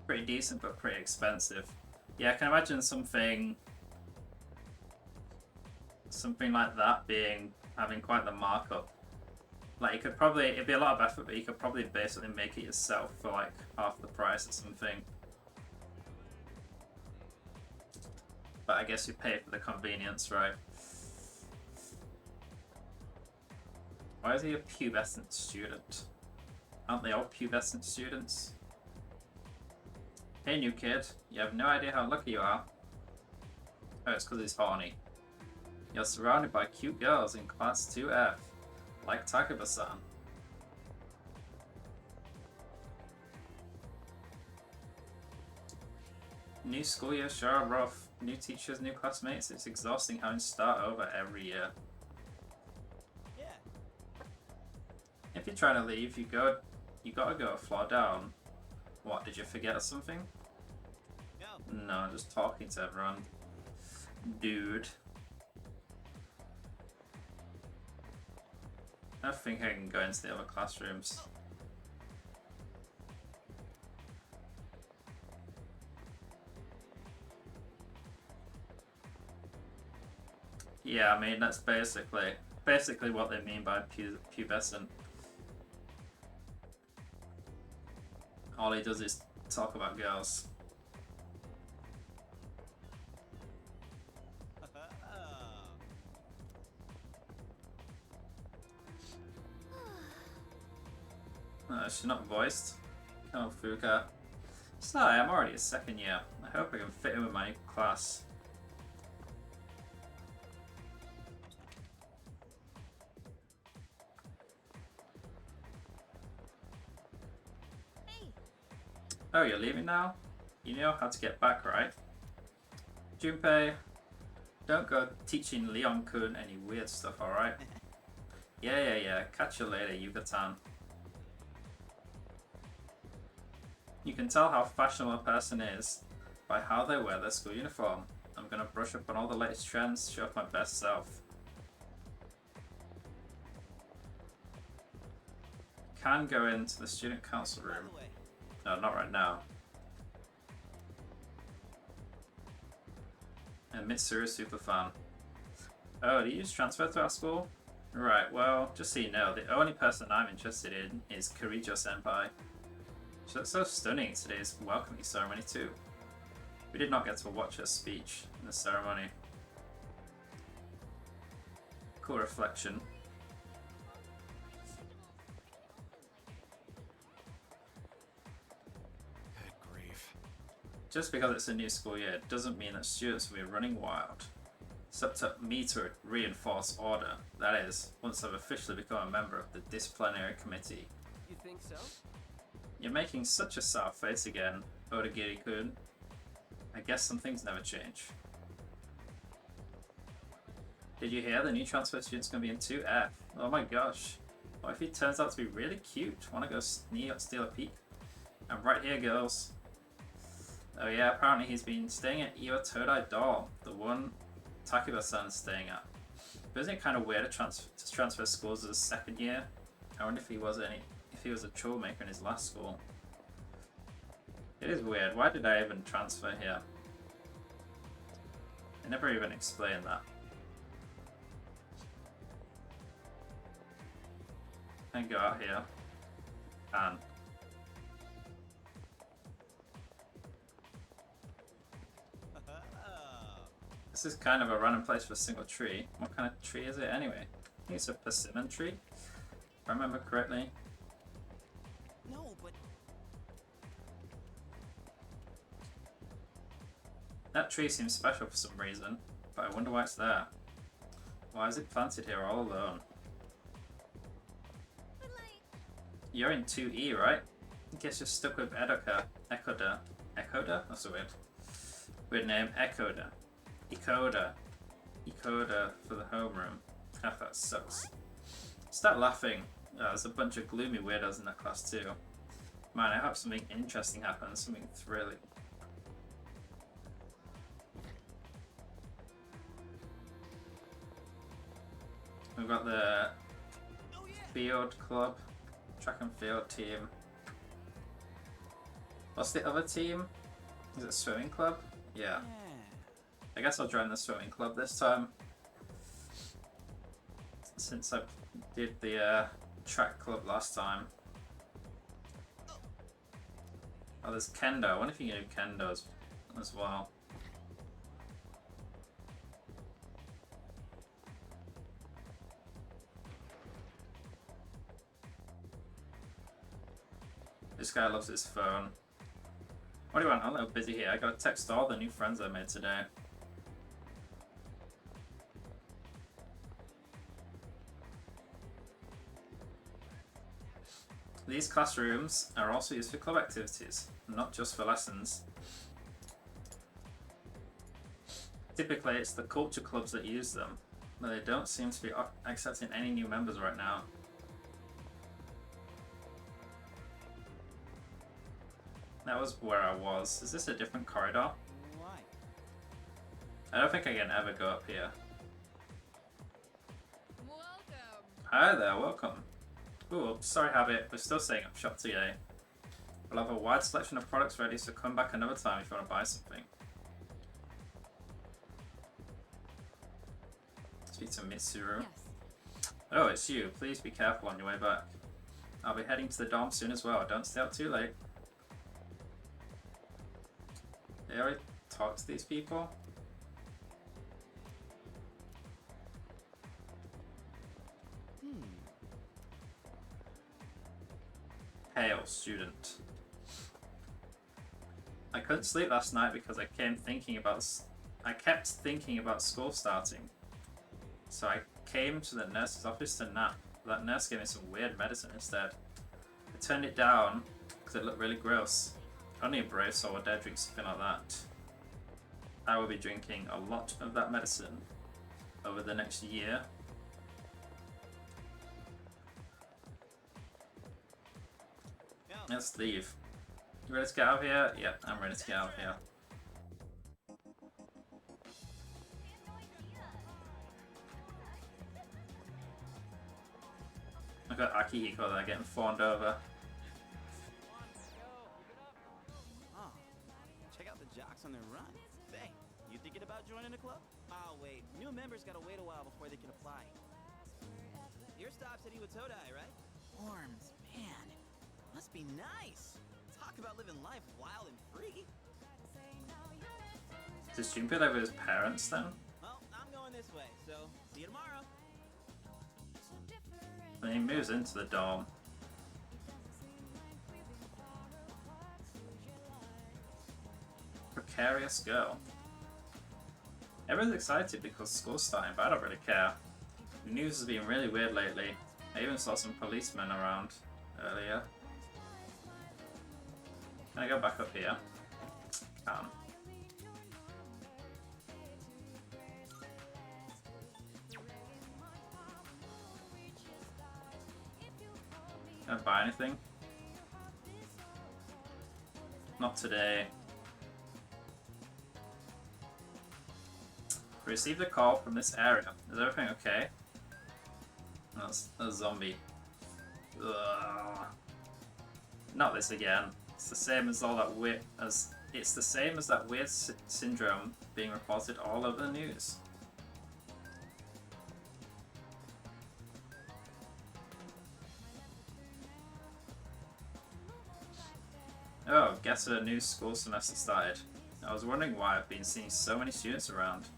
Pretty decent, but pretty expensive. Yeah, I can imagine something like that having quite the markup. Like, it'd be a lot of effort, but you could probably basically make it yourself for like half the price or something. But I guess you pay for the convenience, right? Why is he a pubescent student? Aren't they all pubescent students? Hey new kid, you have no idea how lucky you are. Oh, it's because he's horny. You're surrounded by cute girls in class 2F. Like Takaba-san. New school year sure are rough. New teachers, new classmates. It's exhausting having to start over every year. Yeah. If you're trying to leave, you gotta go a floor down. What, did you forget something? No. No, just talking to everyone. Dude. I think I can go into the other classrooms. Yeah, I mean that's basically what they mean by pubescent. All he does is talk about girls. She's not voiced. Oh, Fuka. Sorry, I'm already a second year. I hope I can fit in with my class. Hey, Oh, you're leaving now? You know how to get back, right? Junpei, don't go teaching Leon-kun any weird stuff, alright? Yeah. Catch you later, Yucatan. You can tell how fashionable a person is by how they wear their school uniform. I'm gonna brush up on all the latest trends, show off my best self. Can go into the student council By room. the way, No, not right now. And Mitsuru's super fan. Oh, do you just transfer to our school? Right, well, just so you know, the only person I'm interested in is Kirijo-senpai. She looks so stunning in today's welcoming ceremony too. We did not get to watch her speech in the ceremony. Cool reflection. Good grief. Just because it's a new school year doesn't mean that students will be running wild. It's up to me to reinforce order. That is, once I've officially become a member of the disciplinary committee. You think so? You're making such a sour face again, Odagiri-kun. I guess some things never change. Did you hear the new transfer student's gonna be in 2F? Oh my gosh. What if he turns out to be really cute? Wanna go steal a peek? I'm right here, girls. Oh yeah, apparently he's been staying at Iwa Todai dorm, the one Takuba-san's staying at. But isn't it kind of weird to transfer schools as a second year? I wonder if he was a troublemaker in his last school. It is weird. Why did I even transfer here? I never even explained that. I go out here and this is kind of a random place for a single tree. What kind of tree is it anyway? I think it's a persimmon tree, if I remember correctly. No, but That tree seems special for some reason, but I wonder why it's there. Why is it planted here all alone? but like, You're in 2E, right? I guess you're stuck with Ekoda. That's a weird name. Ekoda for the homeroom. Ah, that sucks. Start laughing. There's a bunch of gloomy weirdos in that class too. Man, I hope something interesting happens, something thrilling. We've got the field club, track and field team. What's the other team? Is it swimming club? Yeah. I guess I'll join the swimming club this time. Since I did the track club last time. Oh, there's kendo. I wonder if you can do kendo as well. This guy loves his phone. What do you want? I'm a little busy here. I gotta text all the new friends I made today. These classrooms are also used for club activities, not just for lessons. Typically, it's the culture clubs that use them, but they don't seem to be accepting any new members right now. That was where I was. Is this a different corridor? Why? I don't think I can ever go up here. Welcome. Hi there, welcome. Ooh, sorry Habit, we're still setting up shop today. We'll have a wide selection of products ready, so come back another time if you want to buy something. Speak to Mitsuru. Yes. Oh, it's you. Please be careful on your way back. I'll be heading to the dorm soon as well. Don't stay out too late. They already talked to these people? Hail, student. I couldn't sleep last night because I kept thinking about school starting. So I came to the nurse's office to nap. That nurse gave me some weird medicine instead. I turned it down because it looked really gross. Only a brave soul would dare drink something like that. I will be drinking a lot of that medicine over the next year. Let's leave. You ready to get out of here? Yep, I'm ready to get out of here. I've got Akihiko there getting fawned over. Oh, check out the jocks on their run. Hey, you thinking about joining the club? Oh wait, new members gotta wait a while before they can apply. Your stop's at Iwatodai, right? Worms, man. Must be nice. Talk about living life wild and free. Does Junpei live with his parents then? Well, I'm going this way, so see you tomorrow. Then he moves into the dorm. Precarious girl. Everyone's excited because school's starting, but I don't really care. The news has been really weird lately. I even saw some policemen around earlier. Can I go back up here? Can. Can I buy anything? Not today. We received a call from this area. Is everything okay? No, that's a zombie. Ugh. Not this again. It's the same as all that weird it's the same as that weird syndrome being reported all over the news. Oh, guess a new school semester started. I was wondering why I've been seeing so many students around.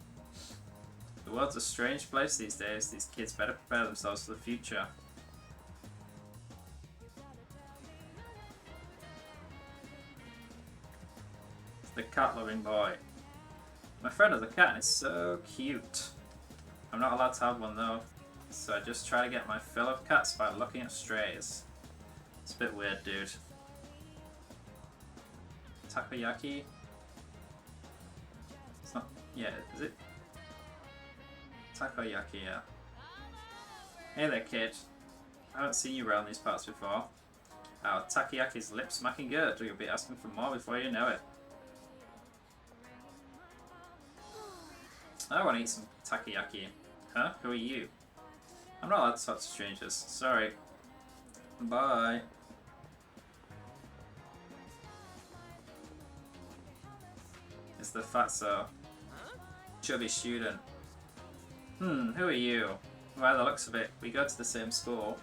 The world's a strange place these days. These kids better prepare themselves for the future. The cat-loving boy. My friend has a cat and it's so cute. I'm not allowed to have one though, so I just try to get my fill of cats by looking at strays. It's a bit weird, dude. Takoyaki? It's not... yeah, is it? Takoyaki, yeah. Hey there, kid. I haven't seen you around these parts before. Oh, takoyaki's lip-smacking good. You'll be asking for more before you know it. I want to eat some takoyaki. Huh? Who are you? I'm not allowed to talk to strangers. Sorry. Bye. It's the fatso. Chubby student. Who are you? By the looks of it, we go to the same school.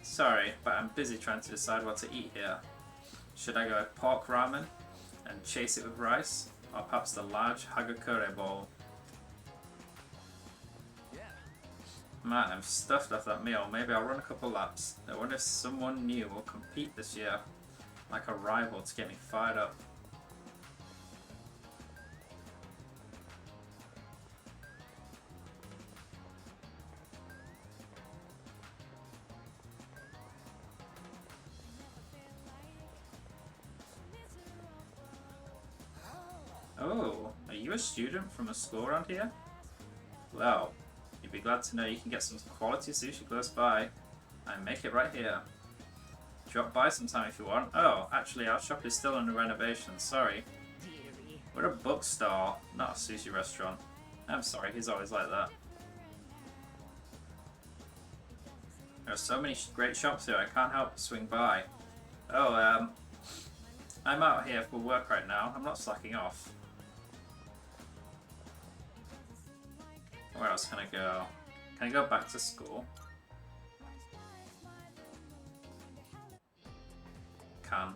Sorry, but I'm busy trying to decide what to eat here. Should I go with pork ramen and chase it with rice? Or perhaps the large hagakure bowl? Man, I'm stuffed after that meal. Maybe I'll run a couple laps. I wonder if someone new will compete this year. Like a rival to get me fired up. you a student from a school around here? Well, you'd be glad to know you can get some quality sushi close by. I make it right here. Drop by sometime if you want. Oh, actually our shop is still under renovation, sorry. We're a bookstore, not a sushi restaurant. I'm sorry, he's always like that. There are so many great shops here, I can't help but swing by. Oh, I'm out here for work right now. I'm not slacking off. Where else can I go? Can I go back to school? Can.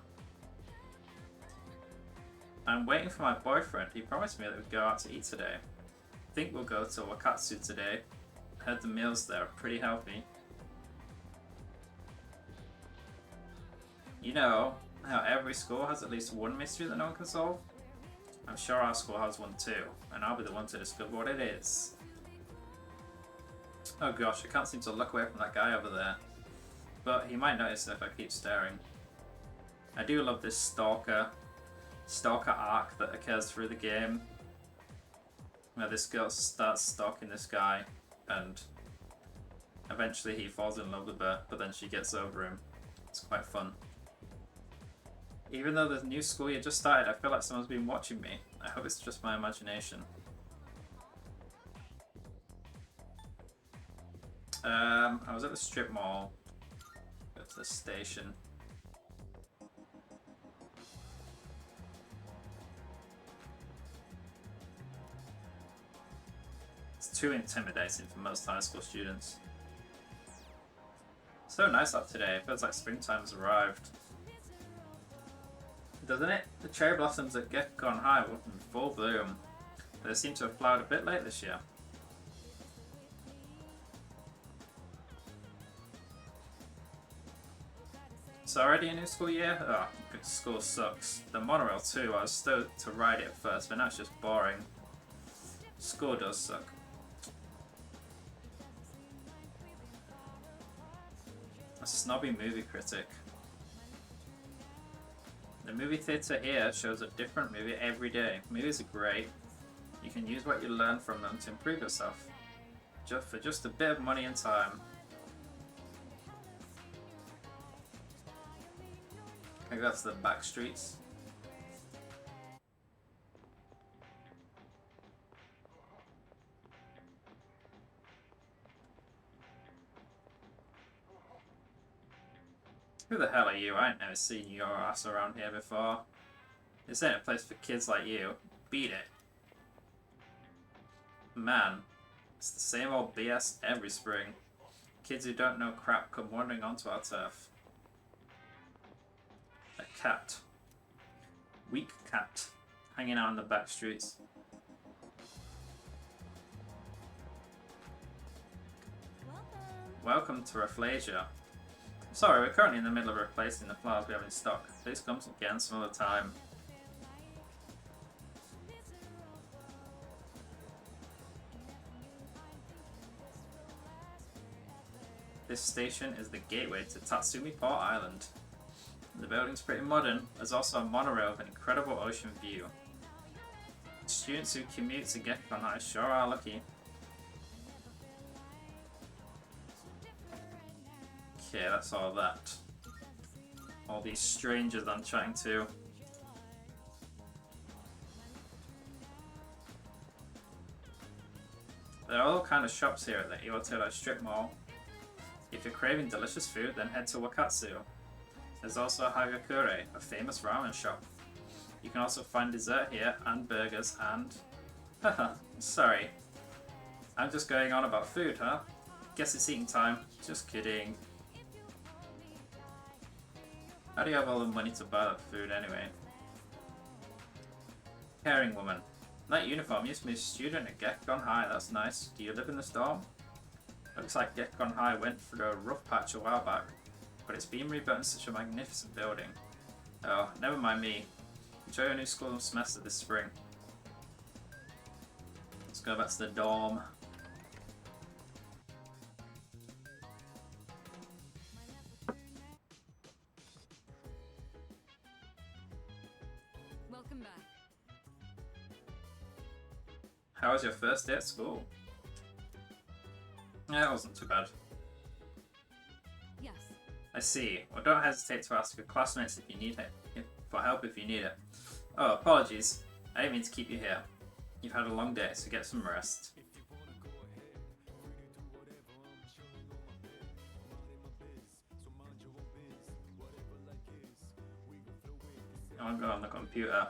I'm waiting for my boyfriend. He promised me that we'd go out to eat today. I think we'll go to Wakatsu today. I heard the meals there are pretty healthy. You know how every school has at least one mystery that no one can solve? I'm sure our school has one too, and I'll be the one to discover what it is. Oh gosh, I can't seem to look away from that guy over there. But he might notice if I keep staring. I do love this stalker arc that occurs through the game. Where this girl starts stalking this guy and eventually he falls in love with her, but then she gets over him. It's quite fun. Even though the new school year just started, I feel like someone's been watching me. I hope it's just my imagination. I was at the strip mall. Go to the station. It's too intimidating for most high school students. So nice out today. It feels like springtime's arrived. Doesn't it? The cherry blossoms at Gekon High were in full bloom, but they seem to have flowered a bit late this year. It's already a new school year? Oh, school sucks. The monorail too, I was stoked to ride it at first, but now it's just boring. School does suck. A snobby movie critic. The movie theatre here shows a different movie every day. Movies are great. You can use what you learn from them to improve yourself. For just a bit of money and time. I think that's the back streets. Who the hell are you? I ain't never seen your ass around here before. This ain't a place for kids like you. Beat it. Man, it's the same old BS every spring. Kids who don't know crap come wandering onto our turf. A cat. Weak cat. Hanging out in the back streets. Welcome to Rafflesia. Sorry, we're currently in the middle of replacing the flowers we have in stock. Please come again some other time. This station is the gateway to Tatsumi Port Island. The building's pretty modern. There's also a monorail with an incredible ocean view. Students who commute to Gekon High sure are lucky. Okay, that's all that. All these strangers I'm chatting to. There are all kind of shops here at the Iwatero Strip Mall. If you're craving delicious food, then head to Wakatsu. There's also Hagakure, a famous ramen shop. You can also find dessert here, and burgers, and... Haha, sorry. I'm just going on about food, huh? Guess it's eating time. Just kidding. How do you have all the money to buy that food anyway? Caring woman. That uniform used to be a student at Gekon High, that's nice. Do you live in the storm? Looks like Gekon High went through a rough patch a while back, but it's been rebuilt in such a magnificent building. Oh, never mind me. Enjoy your new school semester this spring. Let's go back to the dorm. Welcome back. How was your first day at school? Yeah, it wasn't too bad. Yes. I see. Well, don't hesitate to ask your classmates if you need it, for help if you need it. Oh, apologies. I didn't mean to keep you here. You've had a long day, so get some rest. I'll go on the computer.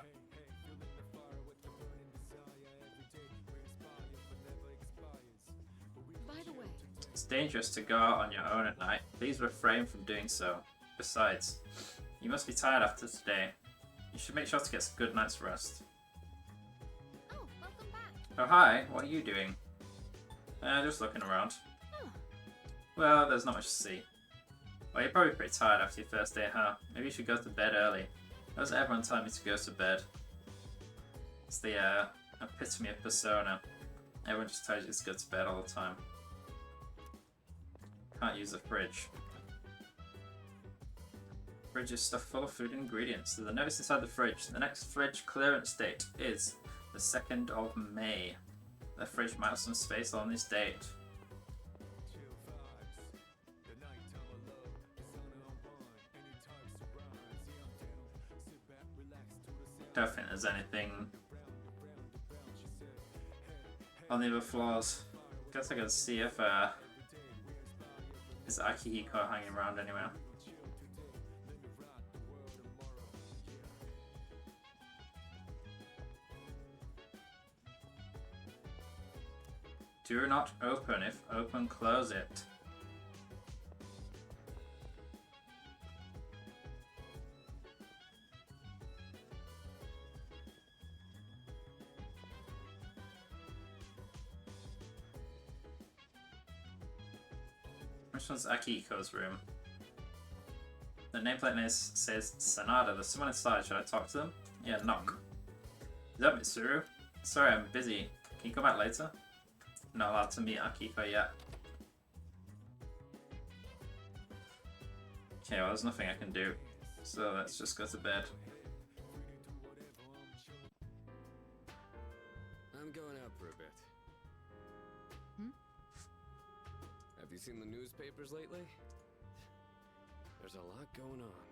By the way, It's dangerous to go out on your own at night. Please refrain from doing so. Besides, you must be tired after today. You should make sure to get a good night's rest. Oh, welcome back. Oh hi, what are you doing? Just looking around. Huh. Well, there's not much to see. Well, you're probably pretty tired after your first day, huh? Maybe you should go to bed early. Does everyone tell me to go to bed? It's the epitome of persona. Everyone just tells you to go to bed all the time. Can't use the fridge. Fridge is stuffed full of food and ingredients. There's a notice inside the fridge. The next fridge clearance date is the 2nd of May. The fridge might have some space on this date. Don't think there's anything on the other floors. Guess I can see if is Akihiko hanging around anywhere. Do not open. If open, close it. Which one's Akihiko's room? The nameplate says Sanada. There's someone inside. Should I talk to them? Yeah, knock. Is that Mitsuru? Sorry, I'm busy. Can you come back later? Not allowed to meet Akihiko yet. Okay, well there's nothing I can do. So let's just go to bed. I'm going out for a bit. Have you seen the newspapers lately? There's a lot going on.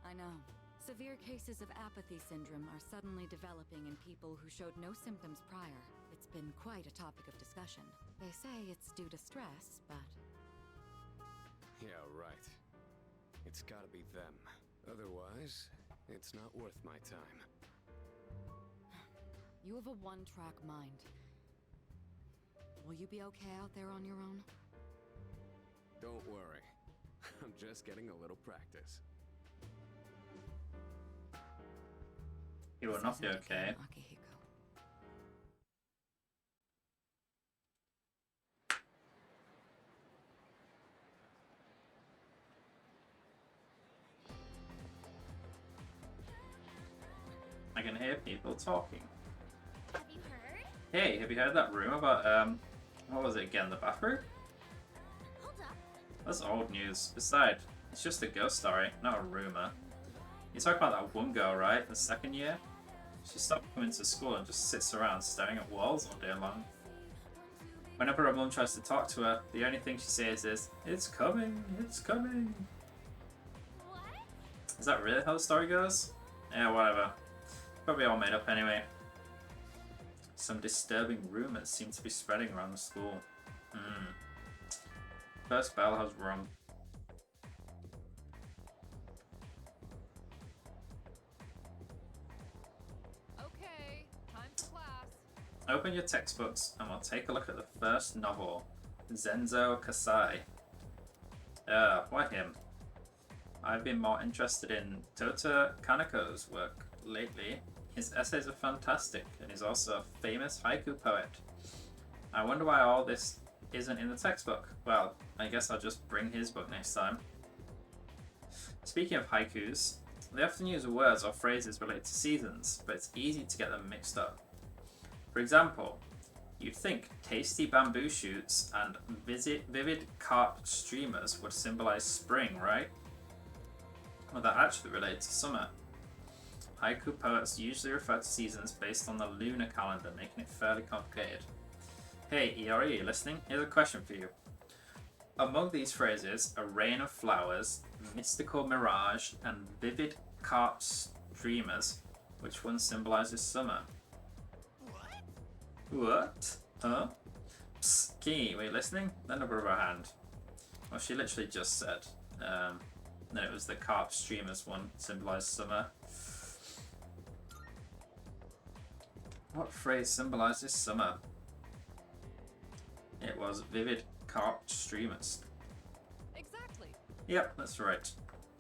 I know. Severe cases of apathy syndrome are suddenly developing in people who showed no symptoms prior. It's been quite a topic of discussion. They say it's due to stress, but... Yeah, right. It's gotta be them. Otherwise, it's not worth my time. You have a one-track mind. Will you be okay out there on your own? Don't worry. I'm just getting a little practice. You will not be okay. Akihiko. I can hear people talking. Have you heard? Hey, have you heard that rumor about, what was it again, the bathroom? Hold up. That's old news. Besides, it's just a ghost story, not a rumor. You talk about that one girl, right? The second year? She stopped coming to school and just sits around staring at walls all day long. Whenever her mum tries to talk to her, the only thing she says is, "It's coming, it's coming." What? Is that really how the story goes? Yeah, whatever. Probably all made up anyway. Some disturbing rumors seem to be spreading around the school. First bell has rung. Okay, time for class. Open your textbooks and we'll take a look at the first novel, Zenzo Kasai. Why him? I've been more interested in Tota Kaneko's work lately. His essays are fantastic and he's also a famous haiku poet. I wonder why all this isn't in the textbook. Well, I guess I'll just bring his book next time. Speaking of haikus, they often use words or phrases related to seasons, but it's easy to get them mixed up. For example, you'd think tasty bamboo shoots and vivid carp streamers would symbolize spring, right? Well, that actually relates to summer. Haiku poets usually refer to seasons based on the lunar calendar, making it fairly complicated. Hey, ERE, you listening? Here's a question for you. Among these phrases, a rain of flowers, mystical mirage, and vivid carp streamers, which one symbolizes summer? What? Huh? Psst, Key, were you listening? Lend a brother a hand. Well, she literally just said that it was the carp streamers one symbolized summer. What phrase symbolizes summer? It was vivid carp streamers. Exactly. Yep, that's right.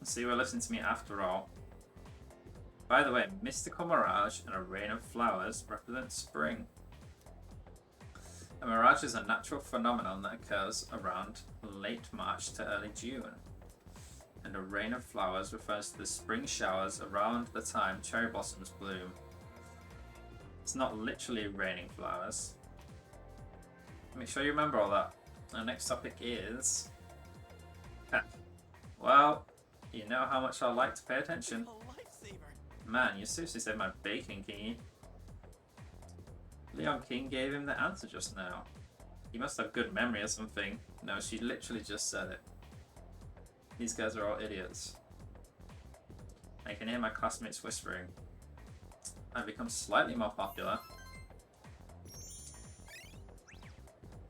So you were listening to me after all. By the way, mystical mirage and a rain of flowers represent spring. A mirage is a natural phenomenon that occurs around late March to early June. And a rain of flowers refers to the spring showers around the time cherry blossoms bloom. It's not literally raining flowers. Make sure you remember all that. Our next topic is... Well, you know how much I like to pay attention. Man, you seriously said my baking key. Leon King gave him the answer just now. He must have good memory or something. No, she literally just said it. These guys are all idiots. I can hear my classmates whispering. I've become slightly more popular.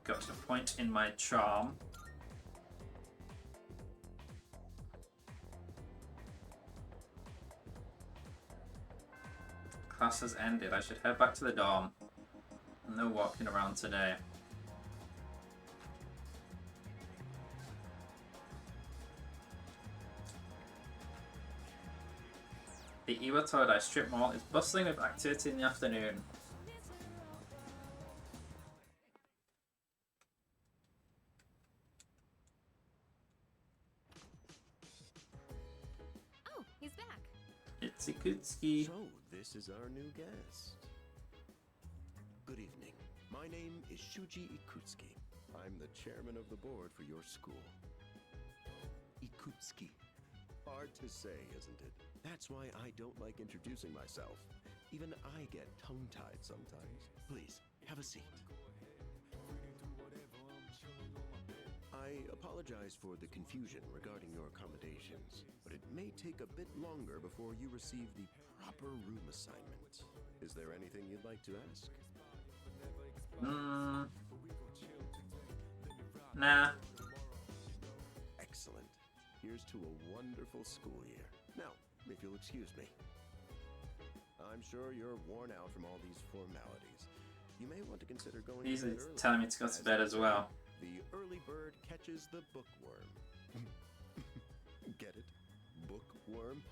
Got to a point in my charm. Class has ended. I should head back to the dorm. No walking around today. The Iwatodai strip mall is bustling with activity in the afternoon. Oh, he's back. It's Ikutsuki. So, this is our new guest. Good evening. My name is Shuji Ikutsuki. I'm the chairman of the board for your school. Ikutsuki. Hard to say, isn't it? That's why I don't like introducing myself. Even I get tongue-tied sometimes. Please, have a seat. I apologize for the confusion regarding your accommodations, but it may take a bit longer before you receive the proper room assignment. Is there anything you'd like to ask? Nah. Excellent. Here's to a wonderful school year. Now, if you'll excuse me. I'm sure you're worn out from all these formalities. You may want to consider going He's to bed early. telling me to go to bed as well. The early bird catches the bookworm. Get it? Bookworm?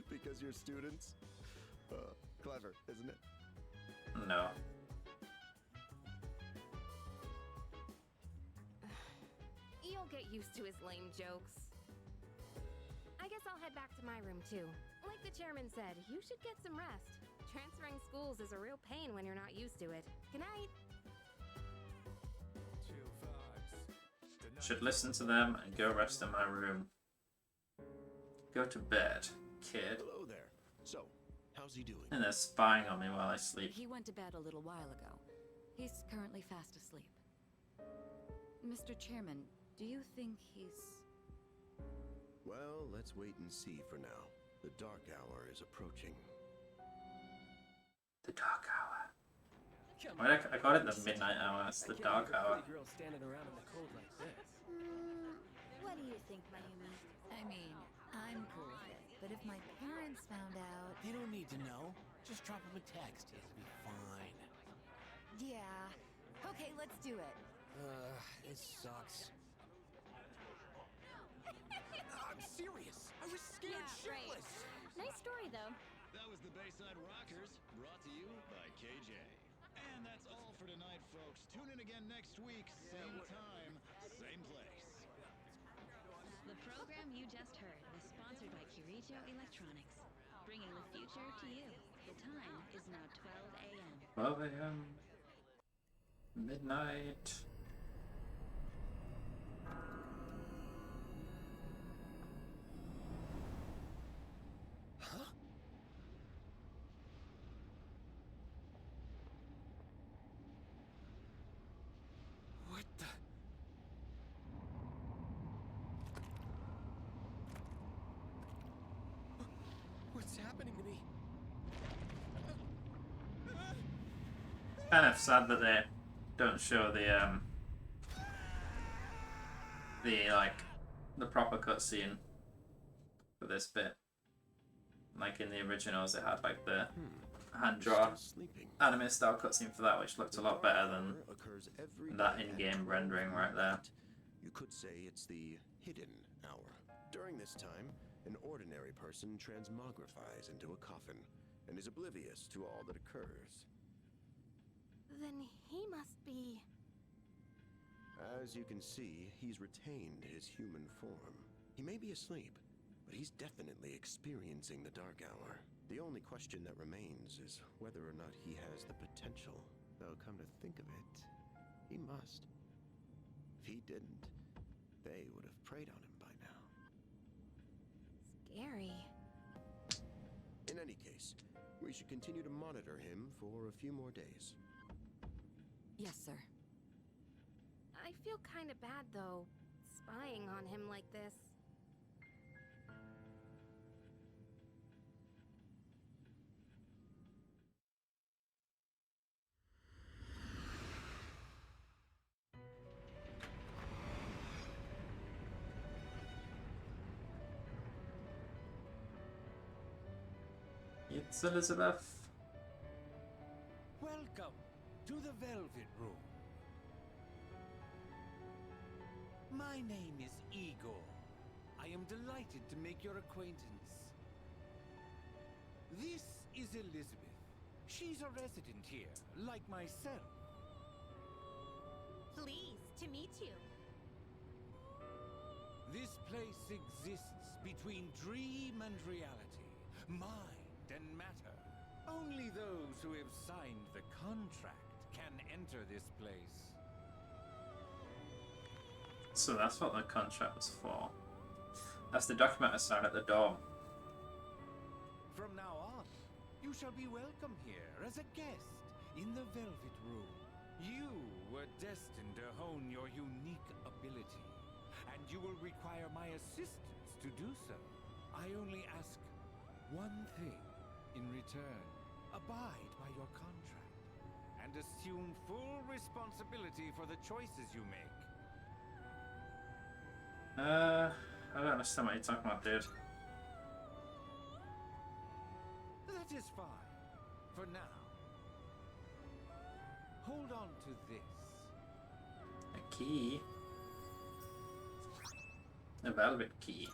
Because you're students? Clever, isn't it? No. You'll get used to his lame jokes. I guess I'll head back to my room too. Like the chairman said, you should get some rest. Transferring schools is a real pain when you're not used to it. Good night. Should listen to them and go rest in my room. Go to bed, kid. Hello there. So, how's he doing? And they're spying on me while I sleep. He went to bed a little while ago. He's currently fast asleep. Mr. Chairman, do you think he's... Well, let's wait and see for now. The dark hour is approaching. The dark hour. Why I got it the midnight hour. It's the dark hour. Girl standing around in the cold like this. What do you think, Mayumi? I mean, I'm cool with it, but if my parents found out... They don't need to know. Just drop him a text. It'll be fine. Yeah. Okay, let's do it. This sucks. I'm serious. I was scared shitless. Nice story though. That was the Bayside Rockers, brought to you by KJ. And that's all for tonight, folks. Tune in again next week, same time, same place. The program you just heard was sponsored by Kirijo Electronics, bringing the future to you. The time is now 12 a.m. 12 a.m. Midnight. Kind of sad that they don't show the proper cutscene for this bit. Like in the originals, it had like the hand-drawn anime style cutscene for that, which looked a lot better than that in-game rendering right there. You could say it's the hidden hour. During this time, an ordinary person transmogrifies into a coffin and is oblivious to all that occurs. Then he must be... As you can see, he's retained his human form. He may be asleep, but he's definitely experiencing the dark hour. The only question that remains is whether or not he has the potential. Though, come to think of it, he must. If he didn't, they would have preyed on him by now. Scary. In any case, we should continue to monitor him for a few more days. Yes, sir. I feel kinda bad, though, spying on him like this. It's Elizabeth. Welcome to the Velvet Room. My name is Igor. I am delighted to make your acquaintance. This is Elizabeth. She's a resident here, like myself. Pleased to meet you. This place exists between dream and reality, mind and matter. Only those who have signed the contract can enter this place. So that's what the contract was for. That's the document I signed at the door. From now on, you shall be welcome here as a guest in the Velvet Room. You were destined to hone your unique ability, and you will require my assistance to do so. I only ask one thing in return. Abide by your contract, and assume full responsibility for the choices you make. I don't understand what you're talking about, dude. That is fine, for now. Hold on to this. A key? A velvet key.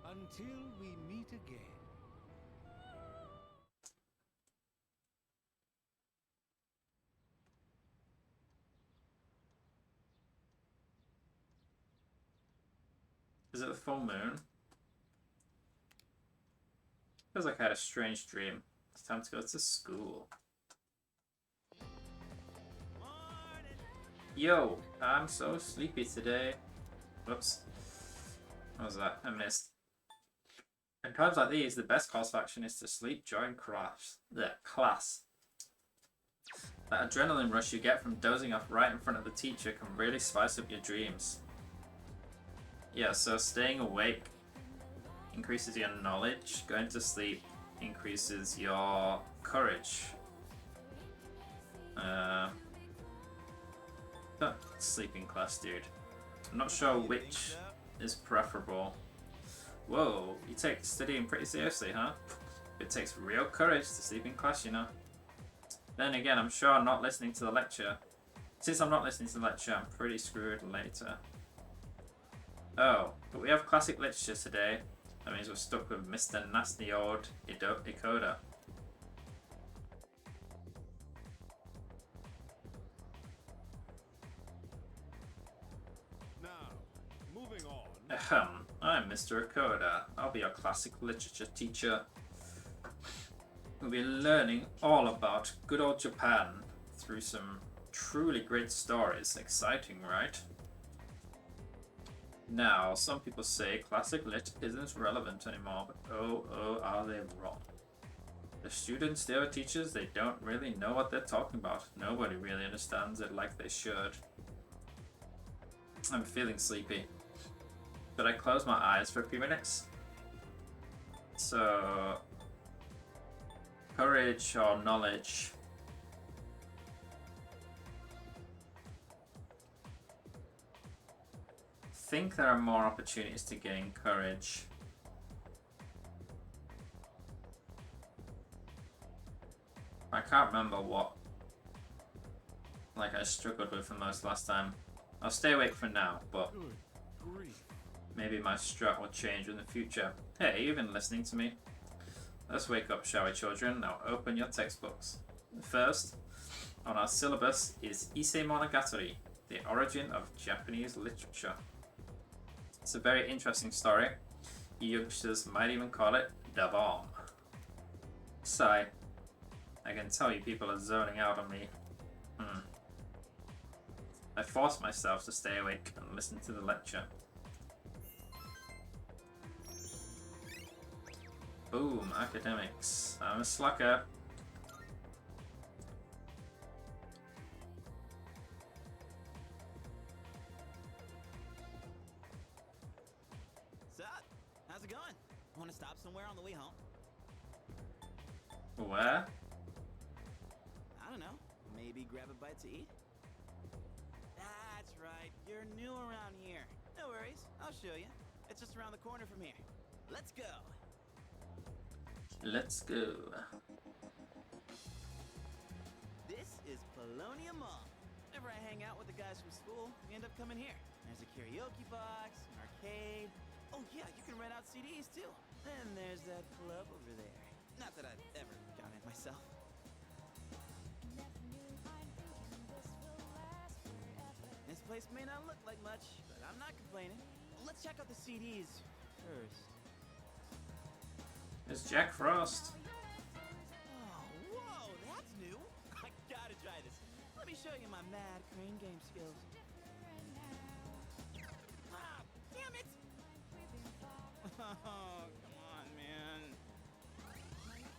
Until we meet again. Is it the full moon? Feels like I had a strange dream. It's time to go to school. Yo, I'm so sleepy today. Whoops. What was that? I missed. In times like these, the best course of action is to sleep during class. That adrenaline rush you get from dozing off right in front of the teacher can really spice up your dreams. Yeah, so staying awake increases your knowledge. Going to sleep increases your courage. Don't sleep in class, dude. I'm not sure which is preferable. Whoa, you take studying pretty seriously, huh? It takes real courage to sleep in class, you know. Then again, I'm sure I'm not listening to the lecture. Since I'm not listening to the lecture, I'm pretty screwed later. Oh, but we have classic literature today. That means we're stuck with Mr. Nasty Old Ikoda. Now, moving on. Ahem, I'm Mr. Ikoda. I'll be your classic literature teacher. We'll be learning all about good old Japan through some truly great stories. Exciting, right? Now, some people say classic lit isn't relevant anymore, but oh, are they wrong. The students, they are teachers, they don't really know what they're talking about. Nobody really understands it like they should. I'm feeling sleepy. But I close my eyes for a few minutes. So, courage or knowledge think there are more opportunities to gain courage. I can't remember what I struggled with the most last time. I'll stay awake for now, but maybe my strat will change in the future. Hey, you've been listening to me. Let's wake up, shall we, children? Now open your textbooks. First on our syllabus is Issei Monogatari, the origin of Japanese literature. It's a very interesting story. You youngsters might even call it da bomb. Sigh. I can tell you people are zoning out on me. I force myself to stay awake and listen to the lecture. Boom, academics. I'm a slacker. Sup? How's it going? Want to stop somewhere on the way home? Where? I don't know. Maybe grab a bite to eat? That's right. You're new around here. No worries. I'll show you. It's just around the corner from here. Let's go. Let's go. This is Polonia Mall. Whenever I hang out with the guys from school, we end up coming here. There's a karaoke box, an arcade. Oh yeah, you can rent out CDs too. And there's that club over there. Not that I've ever gone in myself. This place may not look like much, but I'm not complaining. Let's check out the CDs first. It's Jack Frost. Oh, whoa, that's new. I gotta try this. Let me show you my mad crane game skills. Ah, damn it! Oh, come on, man.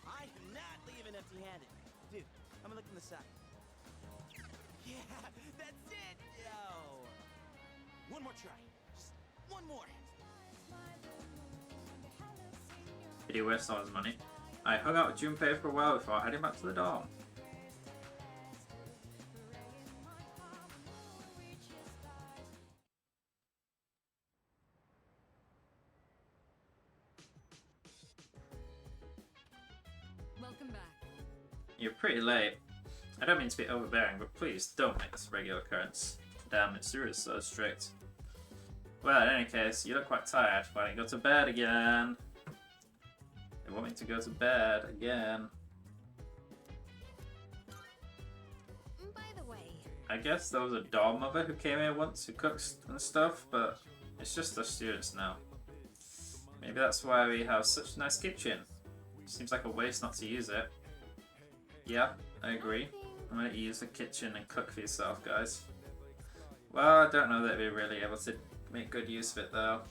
I am not leaving empty-handed. Dude, I'm gonna look from the side. Yeah, that's it, yo! One more try. Just one more. Did he waste all his money? I hung out with Junpei for a while before heading back to the dorm. Welcome back. You're pretty late. I don't mean to be overbearing, but please don't make this a regular occurrence. Damn, Mitsuru is so strict. Well, in any case, you look quite tired. Why don't you go to bed again? They want me to go to bed again. By the way, I guess there was a dorm mother who came here once who cooks and stuff, but it's just the students now. Maybe that's why we have such a nice kitchen. Seems like a waste not to use it. Yeah, I agree. I'm gonna use the kitchen and cook for yourself, guys. Well, I don't know that we're really able to make good use of it though.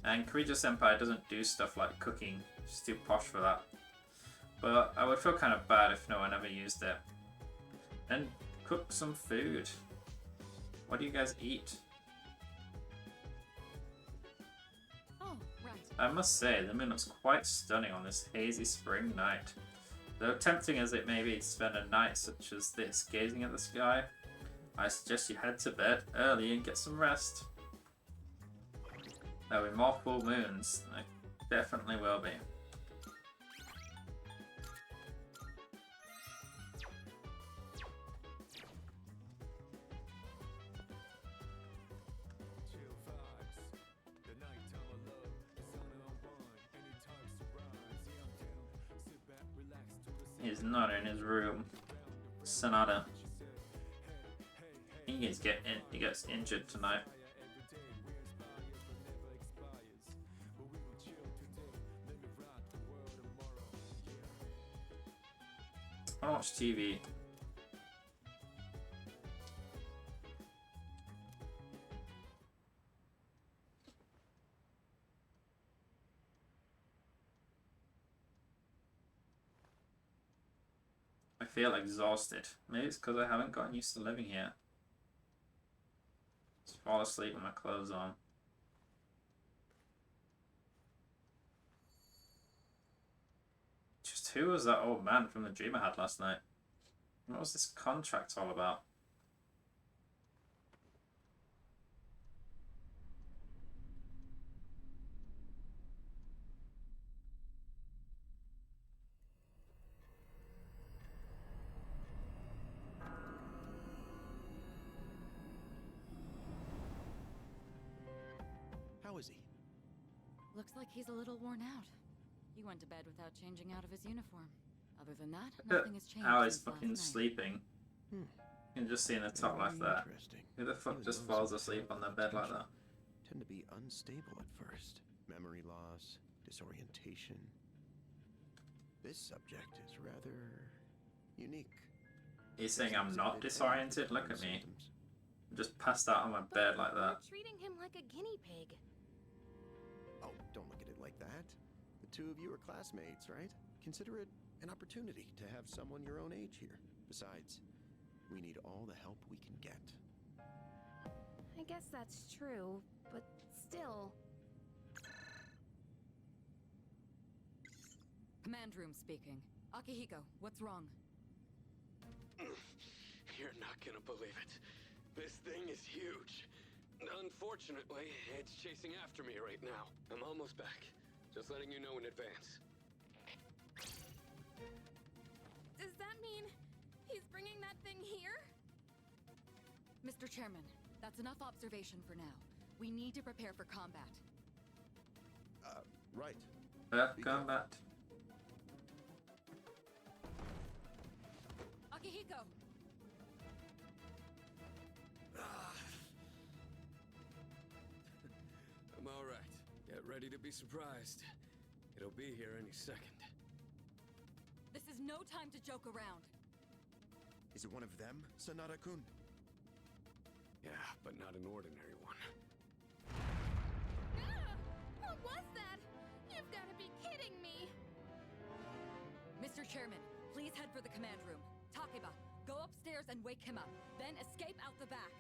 And Kirijo Senpai doesn't do stuff like cooking. She's too posh for that. But I would feel kind of bad if no one ever used it. And cook some food. What do you guys eat? Oh, right. I must say, the moon looks quite stunning on this hazy spring night. Though tempting as it may be to spend a night such as this gazing at the sky, I suggest you head to bed early and get some rest. There'll be more full moons. There definitely will be. He's not in his room. Sonata. He gets injured tonight. I watch TV. I feel exhausted. Maybe it's because I haven't gotten used to living here. Just fall asleep with my clothes on. Just who was that old man from the dream I had last night? What was this contract all about? Looks like he's a little worn out. He went to bed without changing out of his uniform. Other than that, Look nothing has at changed how he's since last fucking night. sleeping. You can just see in the top left there. Who the fuck just falls asleep on their bed like that? Tend to be unstable at first. Memory loss, disorientation. This subject is rather unique. He's saying I'm not disoriented? Look at me. I'm just passed out on my bed like that. We're treating him like a guinea pig. Oh, don't look at it like that. The two of you are classmates, right? Consider it an opportunity to have someone your own age here. Besides, we need all the help we can get. I guess that's true, but still. Command room speaking. Akihiko, what's wrong? You're not gonna believe it. This thing is huge. Unfortunately, it's chasing after me right now. I'm almost back. Just letting you know in advance. Does that mean he's bringing that thing here? Mr. Chairman, that's enough observation for now. We need to prepare for combat. Right. Combat. Akihiko! I'm alright. Get ready to be surprised. It'll be here any second. This is no time to joke around. Is it one of them, Sanada-kun? Yeah, but not an ordinary one. What was that? You've got to be kidding me! Mr. Chairman, please head for the command room. Takeba, go upstairs and wake him up. Then escape out the back.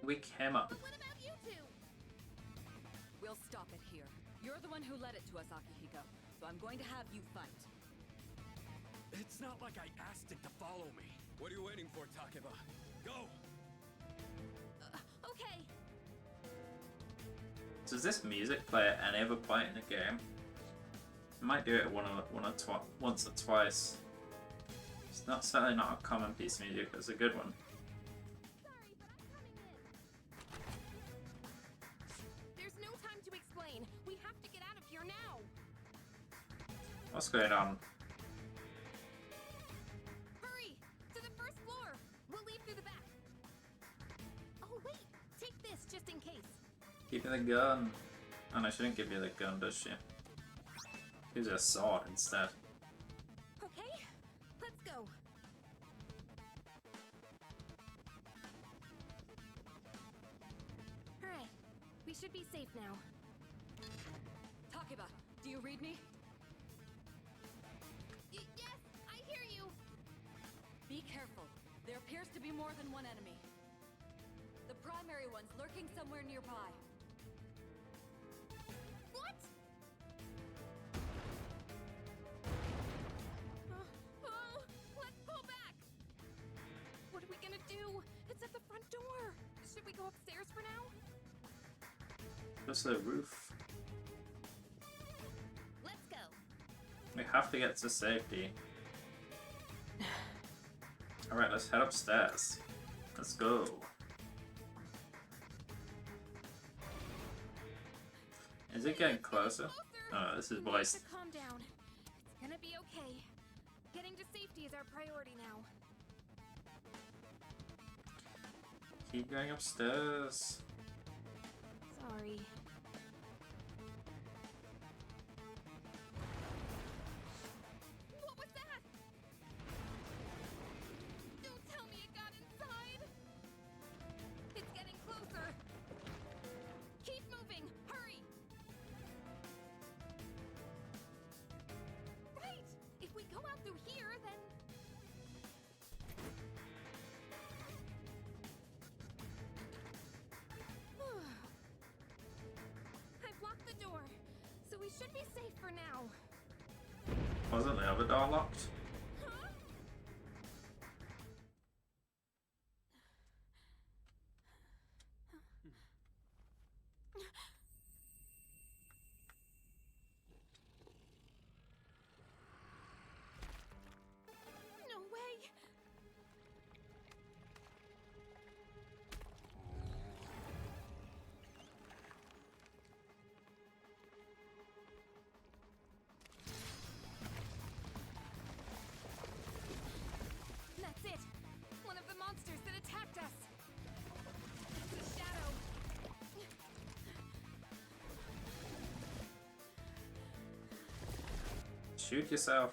Wake him up. But what about you two? We'll stop it here. You're the one who led it to us, Akihiko. So I'm going to have you fight. It's not like I asked it to follow me. What are you waiting for, Takeba? Go! Okay. Does this music play at any other point in the game? I might do it once or twice. It's certainly not a common piece of music, but it's a good one. Sorry, but I'm coming in. There's no time to explain. We have to get out of here now. What's going on? Hurry! To the first floor! We'll leave through the back. Oh, wait! Take this just in case. Give me the gun. Oh no, she didn't give you the gun, does she? Gives you a sword instead. Okay, let's go. Alright, we should be safe now. Takeba, do you read me? Yes, I hear you! Be careful. There appears to be more than one enemy. The primary one's lurking somewhere nearby. What? Oh, let's pull back! What are we gonna do? It's at the front door! Should we go upstairs for now? Just the roof. Let's go! We have to get to safety. Alright, let's head upstairs. Let's go. Is it getting closer? Oh, this is We voice. need to calm down. It's gonna be okay. Getting to safety is our priority now. Keep going upstairs. Sorry. What was that? Don't tell me it got inside. It's getting closer. Keep moving. Hurry. Right. If we go out through here, then... I've locked the door, so we should be safe for now. Wasn't the other door locked? Huh? No way! protect us. It's a shadow. Shoot yourself.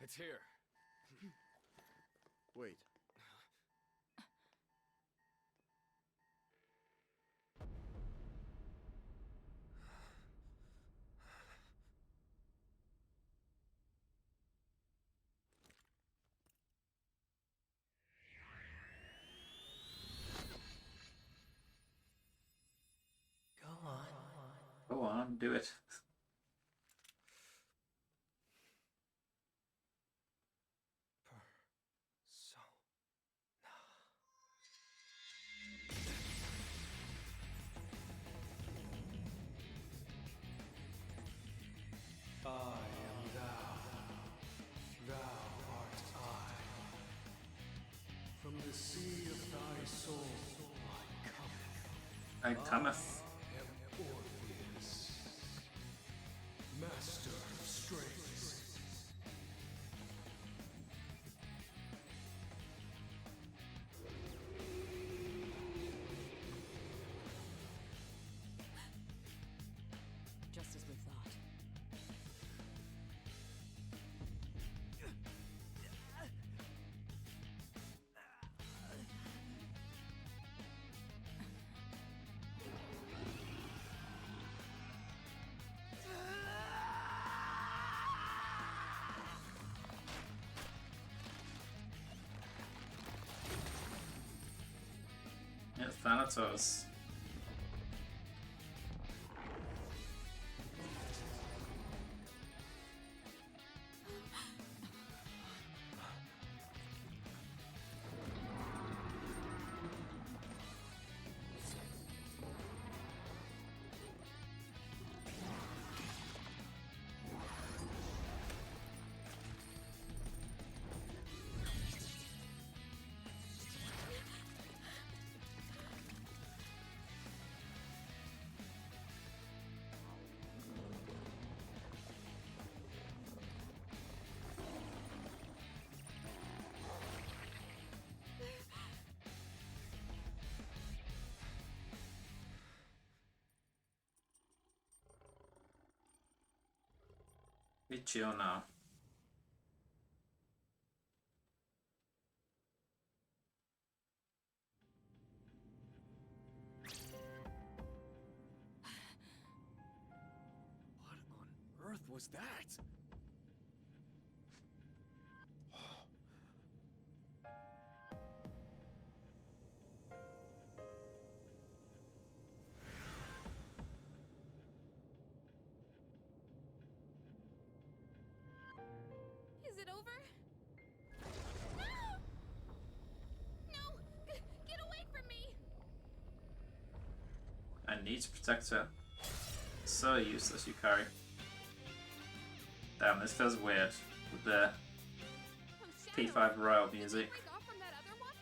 It's here. Wait. Go on. Go on, do it. I am thou. Thou art I. From the sea of thy soul I cometh. I cometh. I am Orpheus, master of strings. Just as we thought. It's Thanatos. Be chill now. What on earth was that? Is it over? No! No! Get away from me! I need to protect her. So useless, Yukari. Damn, this feels weird with the P5R music. Break off from that other one?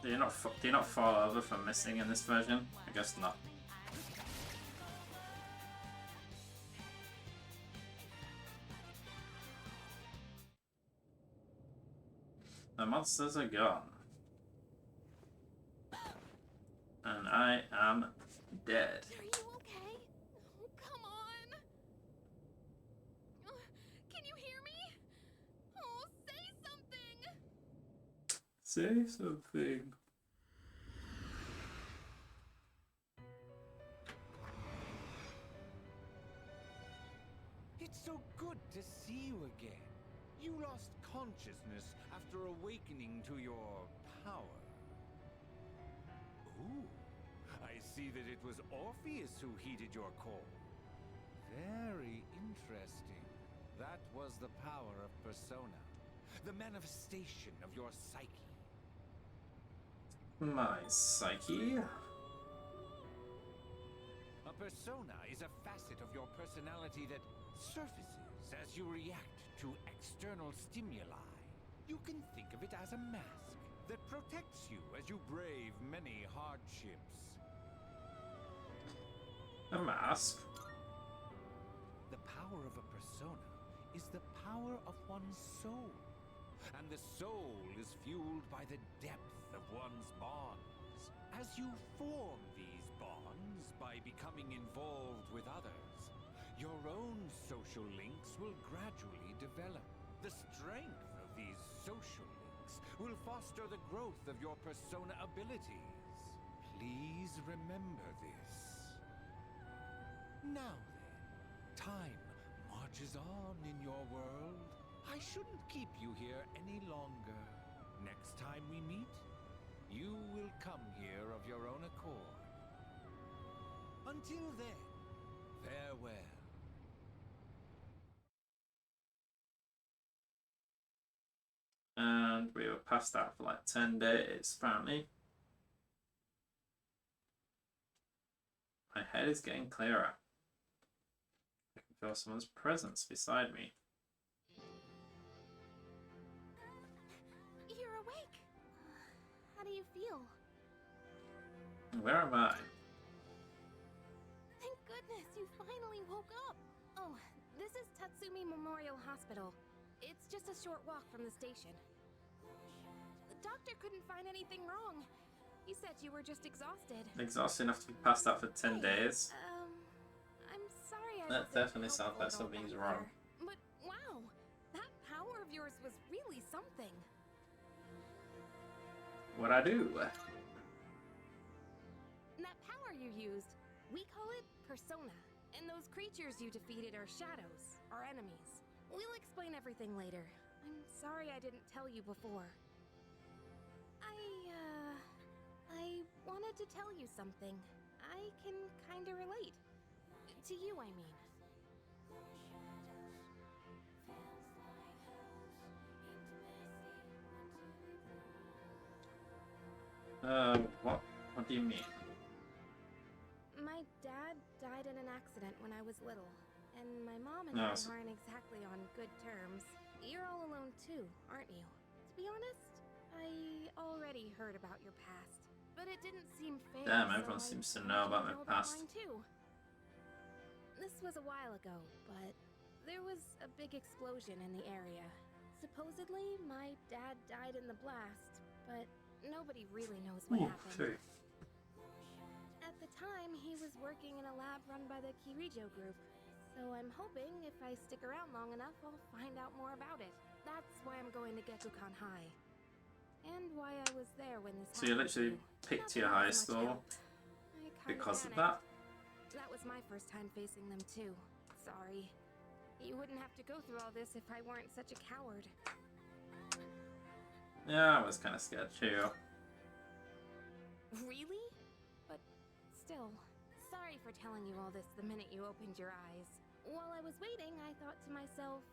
Do you not fall over for missing in this version? I guess not. The monsters are gone. And I am dead. Are you okay? Oh, come on! Can you hear me? Oh, say something! Say something. It It's so good to see you again. You lost consciousness after awakening to your power. Ooh, I see that it was Orpheus who heeded your call. Very interesting. That was the power of persona, the manifestation of your psyche. My psyche? A persona is a facet of your personality that surfaces as you react to external stimuli. You can think of it as a mask that protects you as you brave many hardships. A mask? The power of a persona is the power of one's soul. And the soul is fueled by the depth of one's bonds. As you form these bonds by becoming involved with others, your own social links will gradually develop. The strength of these social links will foster the growth of your persona abilities. Please remember this. Now then, time marches on in your world. I shouldn't keep you here any longer. Next time we meet, you will come here of your own accord. Until then, farewell. And we were past that for like 10 days, apparently. My head is getting clearer. I can feel someone's presence beside me. You're awake. How do you feel? Where am I? Thank goodness you finally woke up. Oh, this is Tatsumi Memorial Hospital. It's just a short walk from the station. The doctor couldn't find anything wrong. He said you were just exhausted. Exhausted enough to be passed out for 10 days? I'm sorry I That definitely sounds like something's wrong. But wow, that power of yours was really something. What'd I do? That power you used, we call it persona. And those creatures you defeated are shadows, our enemies. We'll explain everything later. I'm sorry I didn't tell you before. I wanted to tell you something. I can kinda relate. To you, I mean. What do you mean? My dad died in an accident when I was little, and my mom and I aren't exactly on good terms. You're all alone too, aren't you? To be honest, I already heard about your past, but it didn't seem fair. Damn, everyone seems to know about my past. Mine too. This was a while ago, but there was a big explosion in the area. Supposedly, my dad died in the blast, but nobody really knows what happened. Okay. At the time, he was working in a lab run by the Kirijo group, so I'm hoping if I stick around long enough, I'll find out more about it. That's why I'm going to Gekukan High. And why I was there when this happened. So you literally picked your high school because of that? That was my first time facing them too. Sorry. You wouldn't have to go through all this if I weren't such a coward. Yeah, I was kind of scared too. Really? But still, sorry for telling you all this the minute you opened your eyes. While I was waiting, I thought to myself,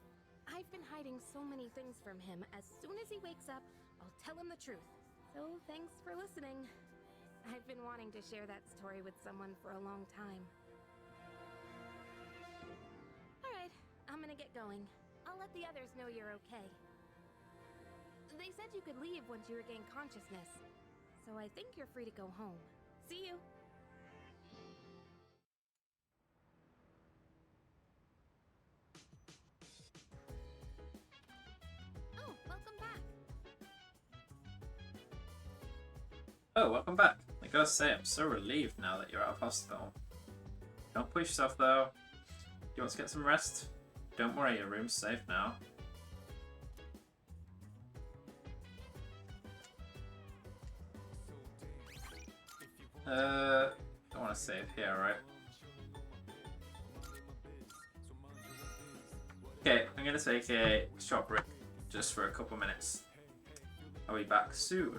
I've been hiding so many things from him. As soon as he wakes up, I'll tell him the truth. So thanks for listening. I've been wanting to share that story with someone for a long time. Alright, I'm gonna get going. I'll let the others know you're okay. They said you could leave once you regain consciousness, so I think you're free to go home. See you! Oh, welcome back! Oh, welcome back. I gotta say, I'm so relieved now that you're out of hospital. Don't push yourself though. You want to get some rest? Don't worry, your room's safe now. Don't want to save here, right? Okay, I'm gonna take a short break just for a couple minutes. I'll be back soon.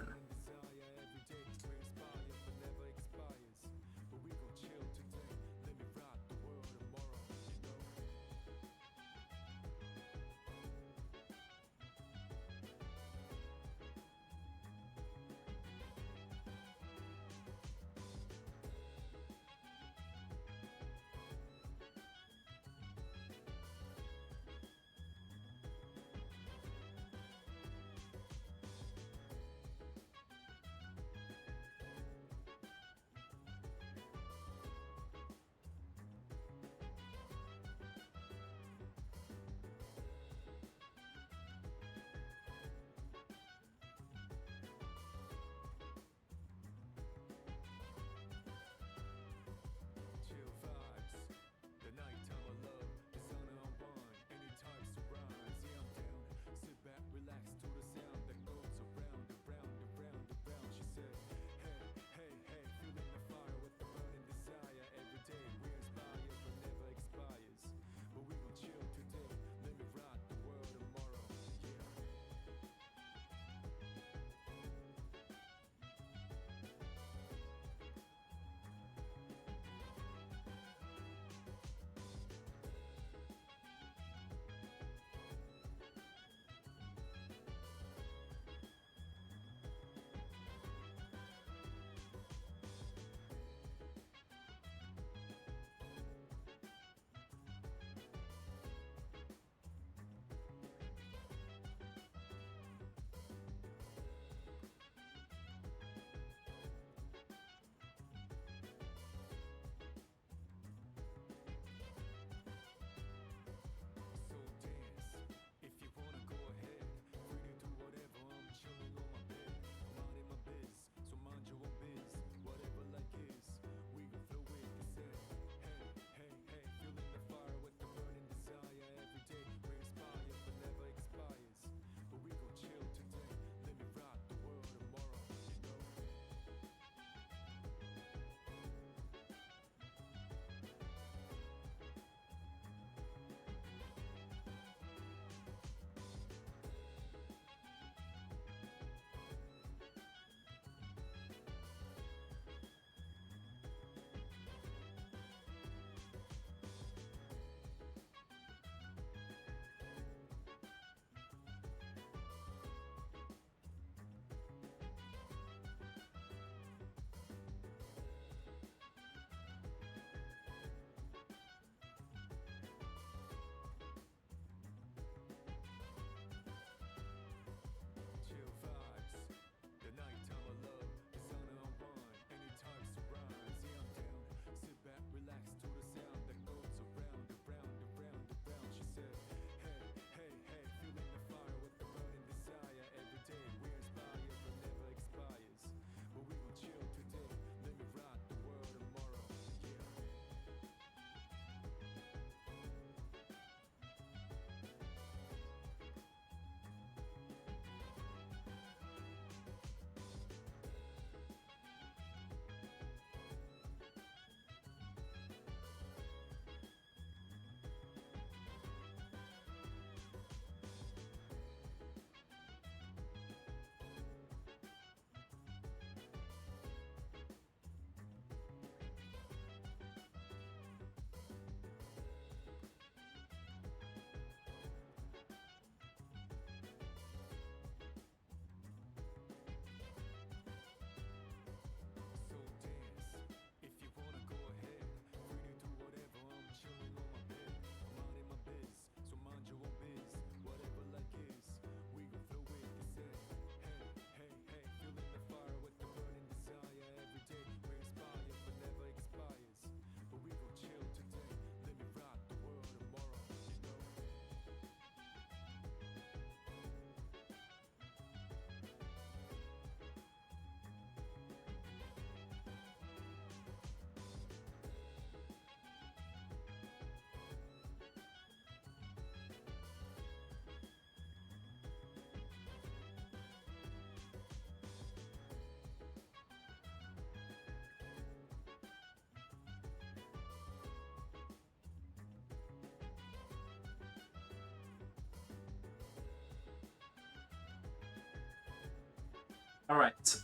Alright.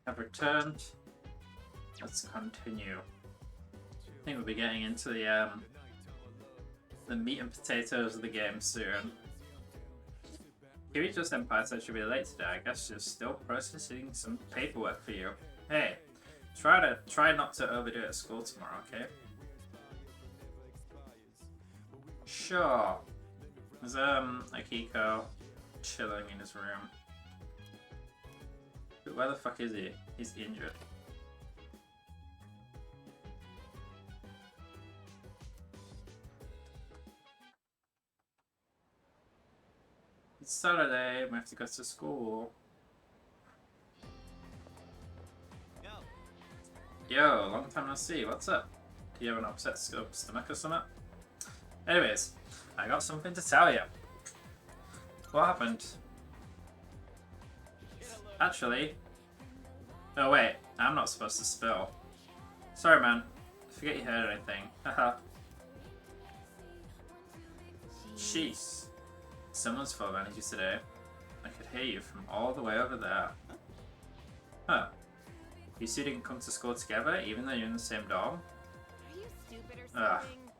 Have returned. Let's continue. I think we'll be getting into the meat and potatoes of the game soon. Kirito's Empire said she'll be late today. I guess she's still processing some paperwork for you. Hey, try not to overdo it at school tomorrow, okay? Sure. There's Akiko chilling in his room. But where the fuck is he? He's injured. It's Saturday, we have to go to school. Yo, long time no see, what's up? Do you have an upset stomach or something? Anyways, I got something to tell you. What happened? Actually... Oh wait, I'm not supposed to spill. Sorry man, forget you heard anything. Haha. Jeez. Someone's full of energy today. I could hear you from all the way over there. Huh. You two didn't come to school together, even though you're in the same dorm? Are you stupid or something?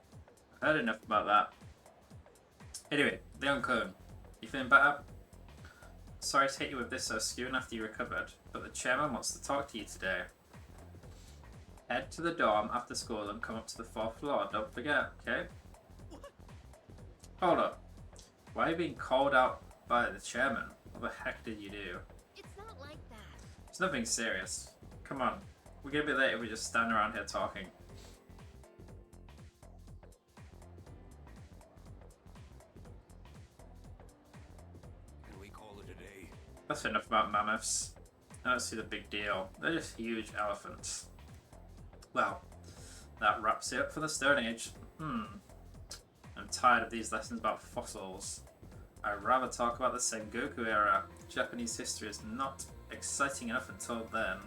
I heard enough about that. Anyway, Leon Cohn, you feeling better? Sorry to hit you with this so soon after you recovered, but the chairman wants to talk to you today. Head to the dorm after school and come up to the 4th floor, don't forget, okay? Hold up. Why are you being called out by the chairman? What the heck did you do? It's not like that. It's nothing serious. Come on. We're gonna be late if we just stand around here talking. Can we call it a day? That's enough about mammoths. I don't see the big deal. They're just huge elephants. Well, that wraps it up for the Stone Age. I'm tired of these lessons about fossils. I'd rather talk about the Sengoku era. Japanese history is not exciting enough until then.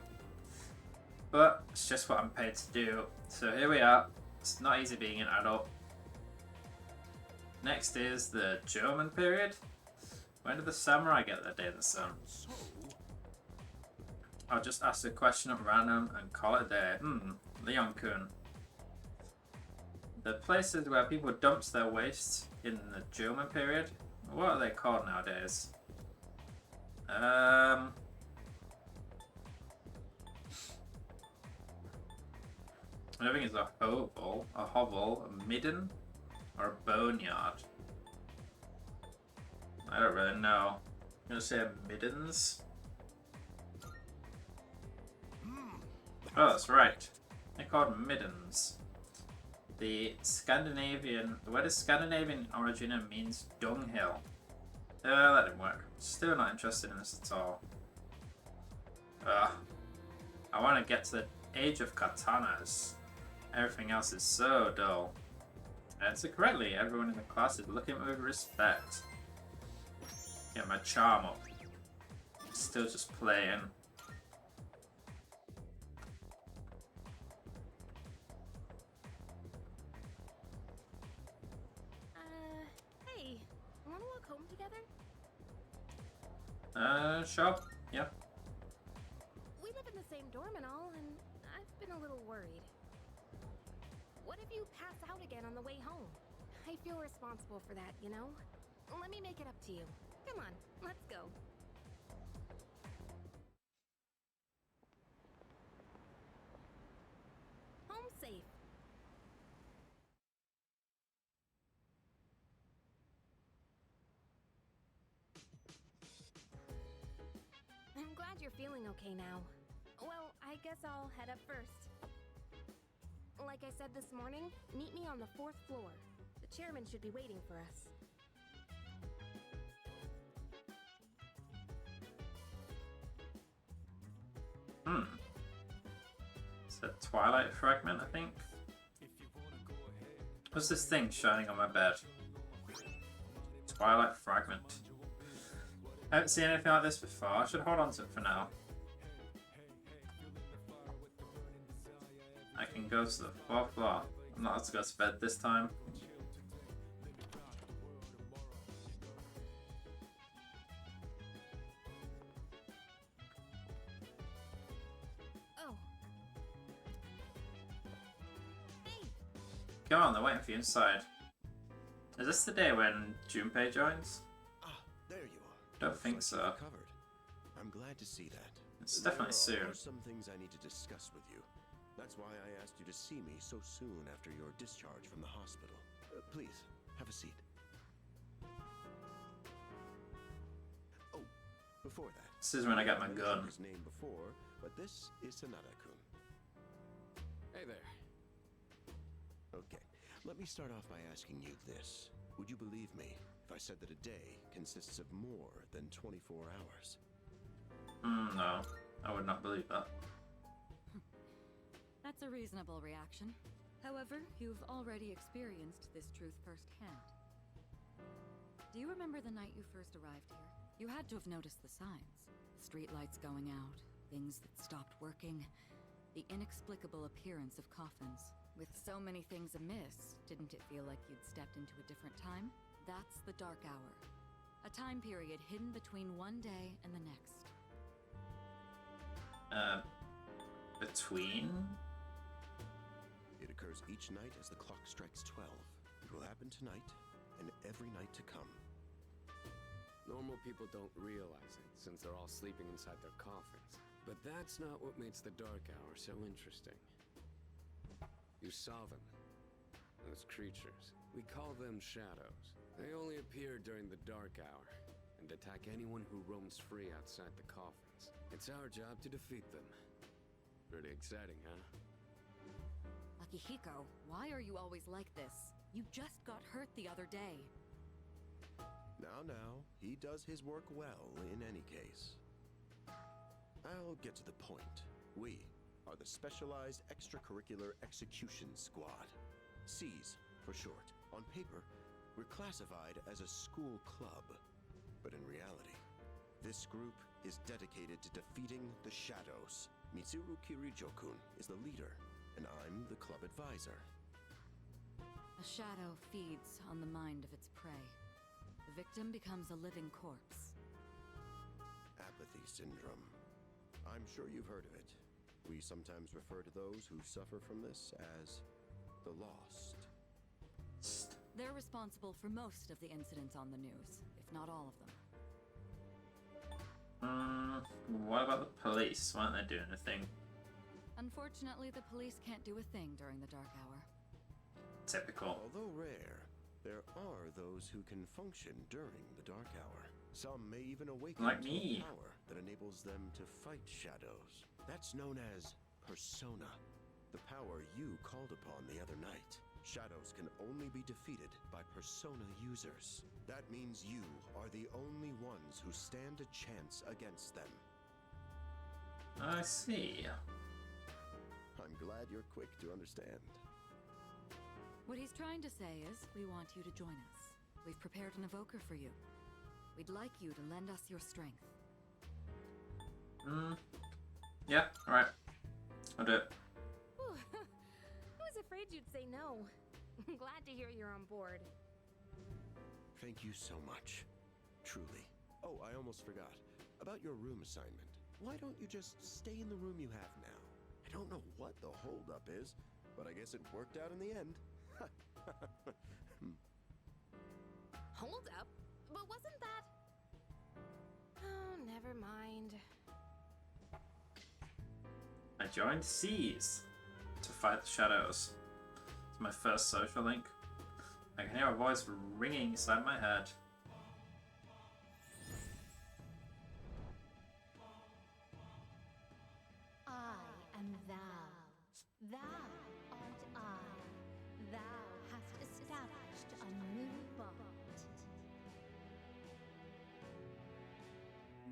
But it's just what I'm paid to do. So here we are. It's not easy being an adult. Next is the German period. When did the samurai get their day in the sun? I'll just ask a question at random and call it a day. Leon-kun. The places where people dumped their waste in the German period, what are they called nowadays? I don't think it's a hovel, a midden, or a boneyard. I don't really know. I'm gonna say middens. Oh, that's right. They're called middens. The word is Scandinavian origin and means dunghill. That didn't work. Still not interested in this at all. I want to get to the age of katanas. Everything else is so dull. Answer correctly. Everyone in the class is looking at me with respect. Get my charm up. Still just playing. Hey, wanna walk home together? Sure. Yeah. We live in the same dorm and all, and I've been a little worried. What if you pass out again on the way home? I feel responsible for that, you know? Let me make it up to you. Come on, let's go. Home safe. I'm glad you're feeling okay now. Well, I guess I'll head up first. Like I said this morning, meet me on the 4th floor. The chairman should be waiting for us. It's a Twilight fragment, I think. What's this thing shining on my bed? Twilight fragment. I haven't seen anything like this before. I should hold on to it for now. I can go to the 4th floor. I'm not allowed to go to bed this time. Come on, they're waiting for you inside. Is this the day when Junpei joins? Ah, there you are. Don't think so. Recovered. I'm glad to see that. It's definitely soon. There are some things I need to discuss with you. That's why I asked you to see me so soon after your discharge from the hospital. Please, have a seat. Oh, before that. This is when I get my gun. His name before, but this is Sanada-kun. Hey there. Okay, let me start off by asking you this. Would you believe me if I said that a day consists of more than 24 hours? No, I would not believe that. That's a reasonable reaction. However, you've already experienced this truth firsthand. Do you remember the night you first arrived here? You had to have noticed the signs. Streetlights going out, things that stopped working, the inexplicable appearance of coffins. With so many things amiss, didn't it feel like you'd stepped into a different time? That's the Dark Hour. A time period hidden between one day and the next. Between? It occurs each night as the clock strikes 12. It will happen tonight and every night to come. Normal people don't realize it, since they're all sleeping inside their coffins. But that's not what makes the Dark Hour so interesting. You saw them. Those creatures. We call them shadows. They only appear during the Dark Hour, and attack anyone who roams free outside the coffins. It's our job to defeat them. Pretty exciting, huh? Akihiko, why are you always like this? You just got hurt the other day. Now, he does his work well in any case. I'll get to the point. We are the Specialized Extracurricular Execution Squad. SEAS for short. On paper, we're classified as a school club. But in reality, this group is dedicated to defeating the shadows. Mitsuru Kirijo-kun is the leader, and I'm the club advisor. A shadow feeds on the mind of its prey. The victim becomes a living corpse. Apathy syndrome. I'm sure you've heard of it. We sometimes refer to those who suffer from this as the lost. They're responsible for most of the incidents on the news, if not all of them. What about the police? Why aren't they doing anything? Unfortunately, the police can't do a thing during the Dark Hour. Typical. Although rare, there are those who can function during the Dark Hour. Some may even awaken Like to me. a power that enables them to fight shadows. That's known as persona. The power you called upon the other night. Shadows can only be defeated by persona users. That means you are the only ones who stand a chance against them. I see. I'm glad you're quick to understand. What he's trying to say is, we want you to join us. We've prepared an evoker for you. We'd like you to lend us your strength. Yeah, alright. I'll do it. Whew. I was afraid you'd say no. I'm glad to hear you're on board. Thank you so much. Truly. Oh, I almost forgot. About your room assignment. Why don't you just stay in the room you have now? I don't know what the holdup is, but I guess it worked out in the end. Hold up? But wasn't that... Oh, never mind. I joined SEAS to fight the shadows. It's my first social link. I can hear a voice ringing inside my head. I am thou. Thou art I. Thou hast established a new bond.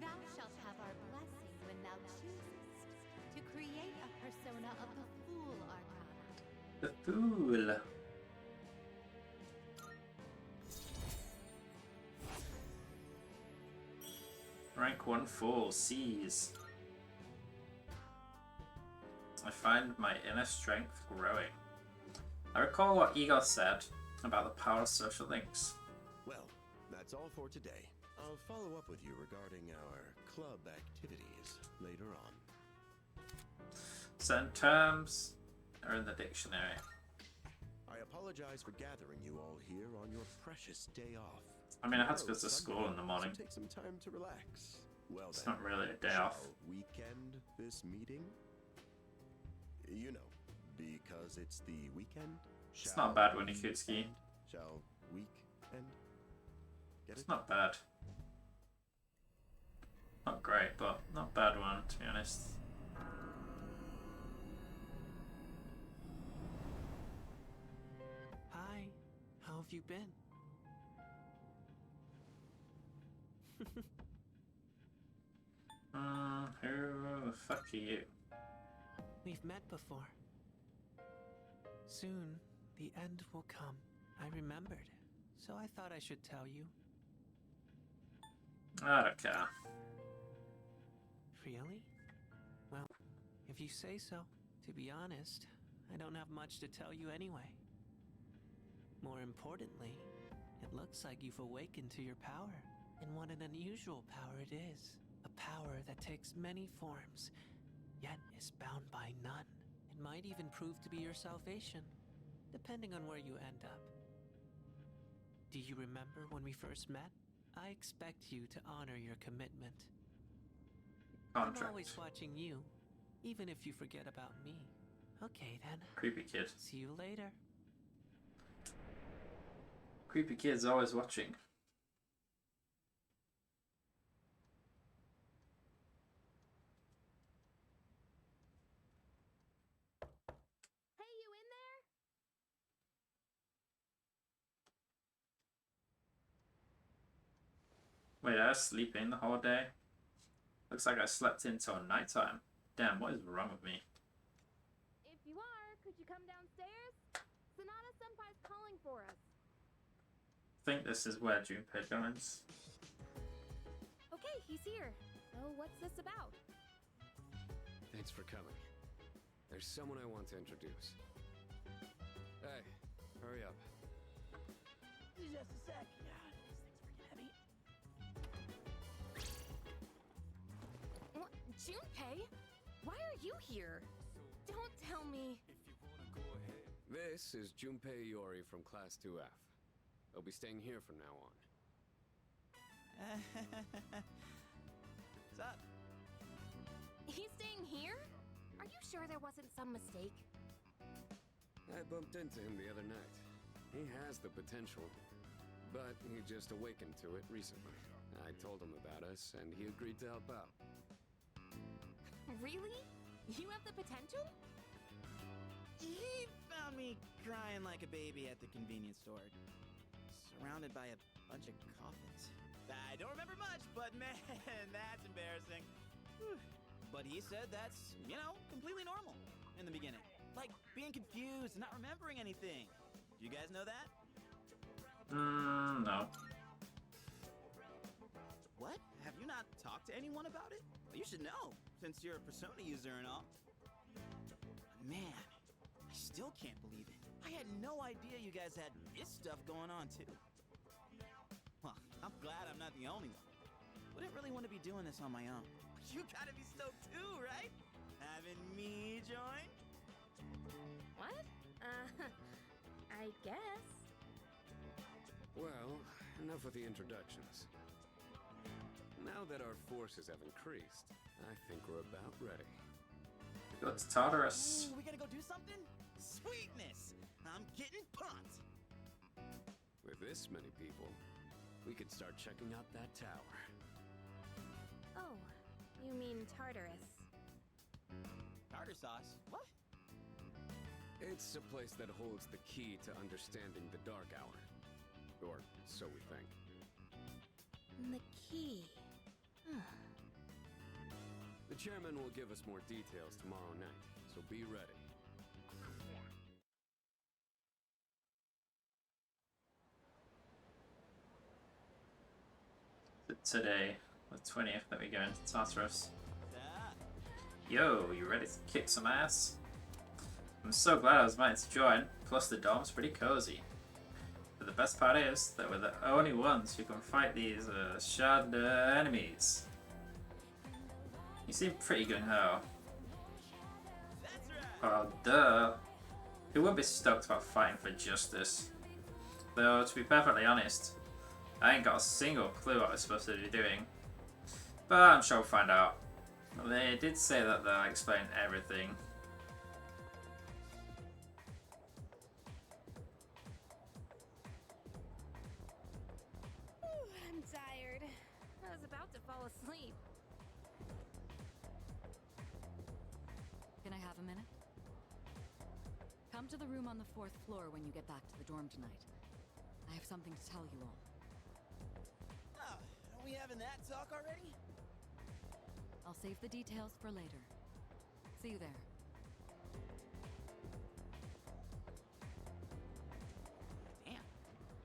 Thou shalt have our blessing when thou choosest to create a persona of the Fool Arcana. The Fool. Rank 1 Fool, SEAS. I find my inner strength growing. I recall what Igor said about the power of social links. Well, that's all for today. I'll follow up with you regarding our club activities later on. Certain terms are in the dictionary. I apologize. apologize for gathering you all here on your precious day off. I mean, I had to go Tomorrow to is school Sunday, in the morning. So take some time to relax. Well, It's then, not really a day shall off. weekend this meeting? You know, because it's the weekend. It's not bad when you could ski. Shall weekend? Get It's it? not bad. Not great, but not bad one, to be honest. Hi, how have you been? Who the fuck are you? We've met before. Soon, the end will come. I remembered, so I thought I should tell you. I don't care. Really? Well, if you say so. To be honest, I don't have much to tell you anyway. More importantly, it looks like you've awakened to your power. And what an unusual power it is. A power that takes many forms, yet is bound by none. It might even prove to be your salvation, depending on where you end up. Do you remember when we first met? I expect you to honor your commitment. I'm always watching you, even if you forget about me. Okay then. Creepy kid. See you later. Creepy kid's always watching. Hey, you in there? Wait, I was sleeping the whole day? Looks like I slept until nighttime. Damn, what is wrong with me? If you are, could you come downstairs? Sonata Senpai's calling for us. I think this is where Junpei joins. Okay, he's here. So what's this about? Thanks for coming. There's someone I want to introduce. Hey, hurry up. Just a sec. Yeah, these things freaking heavy. What? Junpei? Why are you here? Don't tell me. This is Junpei Iori from Class 2F. He'll be staying here from now on. What's up? He's staying here? Are you sure there wasn't some mistake? I bumped into him the other night. He has the potential, but he just awakened to it recently. I told him about us, and he agreed to help out. Really? You have the potential? He found me crying like a baby at the convenience store, surrounded by a bunch of coffins. I don't remember much, but man, that's embarrassing. Whew. But he said that's, completely normal in the beginning. Like being confused and not remembering anything. Do you guys know that? No. What? Have you not talked to anyone about it? Well, you should know, since you're a Persona user and all. Man, I still can't believe it. I had no idea you guys had this stuff going on, too. Well, I'm glad I'm not the only one. Wouldn't really want to be doing this on my own. You gotta be stoked too, right? Having me join? What? I guess. Well, enough with the introductions. Now that our forces have increased, I think we're about ready. Go to Tartarus. Ooh, we gotta go do something? Sweetness! I'm getting pumped! With this many people, we could start checking out that tower. Oh, you mean Tartarus. Tartar sauce? What? It's a place that holds the key to understanding the Dark Hour. Or so we think. The key. The chairman will give us more details tomorrow night, so be ready. Today, the 20th, that we go into Tartarus. Yo, you ready to kick some ass? I'm so glad I was invited to join, plus the dorm's pretty cozy. But the best part is that we're the only ones who can fight these shard enemies. You seem pretty gung-ho. Oh, duh. He would be stoked about fighting for justice. Though, to be perfectly honest, I ain't got a single clue what we're supposed to be doing. But I'm sure we'll find out. They did say that they'll explain everything. I'm tired. I was about to fall asleep. Can I have a minute? Come to the room on the 4th floor when you get back to the dorm tonight. I have something to tell you all. Oh, are we having that talk already? I'll save the details for later. See you there. Damn,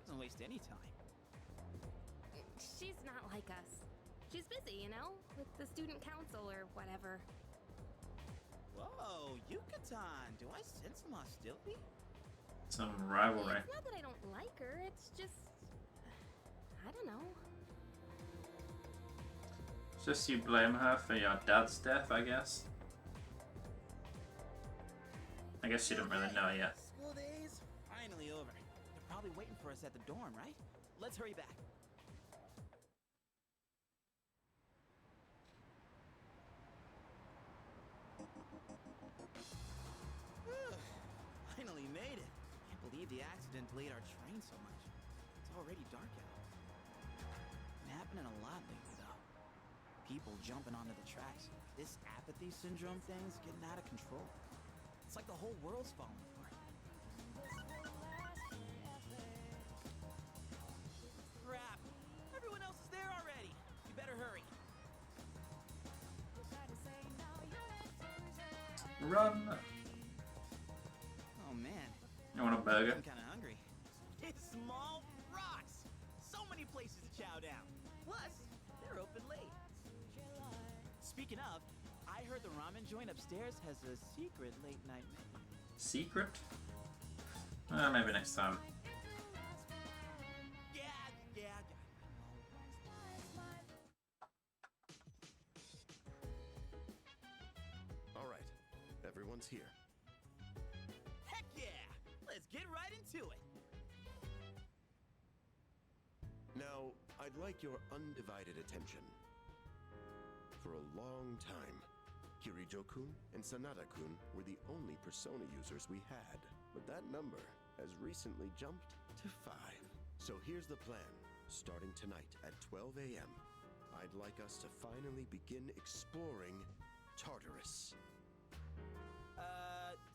doesn't waste any time. She's not like us. She's busy, you know, with the student council or whatever. Whoa, Yucatan, do I sense some hostility? Some rivalry. It's not that I don't like her, it's just... I don't know. Just you blame her for your dad's death, I guess. I guess she didn't really know yet. School days finally over. They're probably waiting for us at the dorm, right? Let's hurry back. Finally made it. Can't believe the accident delayed our train so much. It's already dark out. Been happening a lot lately, though. People jumping onto the tracks. This apathy syndrome thing's getting out of control. It's like the whole world's falling apart. Crap! Everyone else is there already. You better hurry. Run! Oh man. You want a burger? I'm kind of hungry. It's small rocks. So many places to chow down. Plus, they're open late. Speaking of, I heard the ramen joint upstairs has a secret late night menu. Secret? Maybe next time. Yeah. All right, everyone's here. Heck yeah! Let's get right into it. Now, I'd like your undivided attention. For a long time, Kirijo-kun and Sanada-kun were the only Persona users we had, but that number has recently jumped to 5. So here's the plan. Starting tonight at 12 a.m., I'd like us to finally begin exploring Tartarus.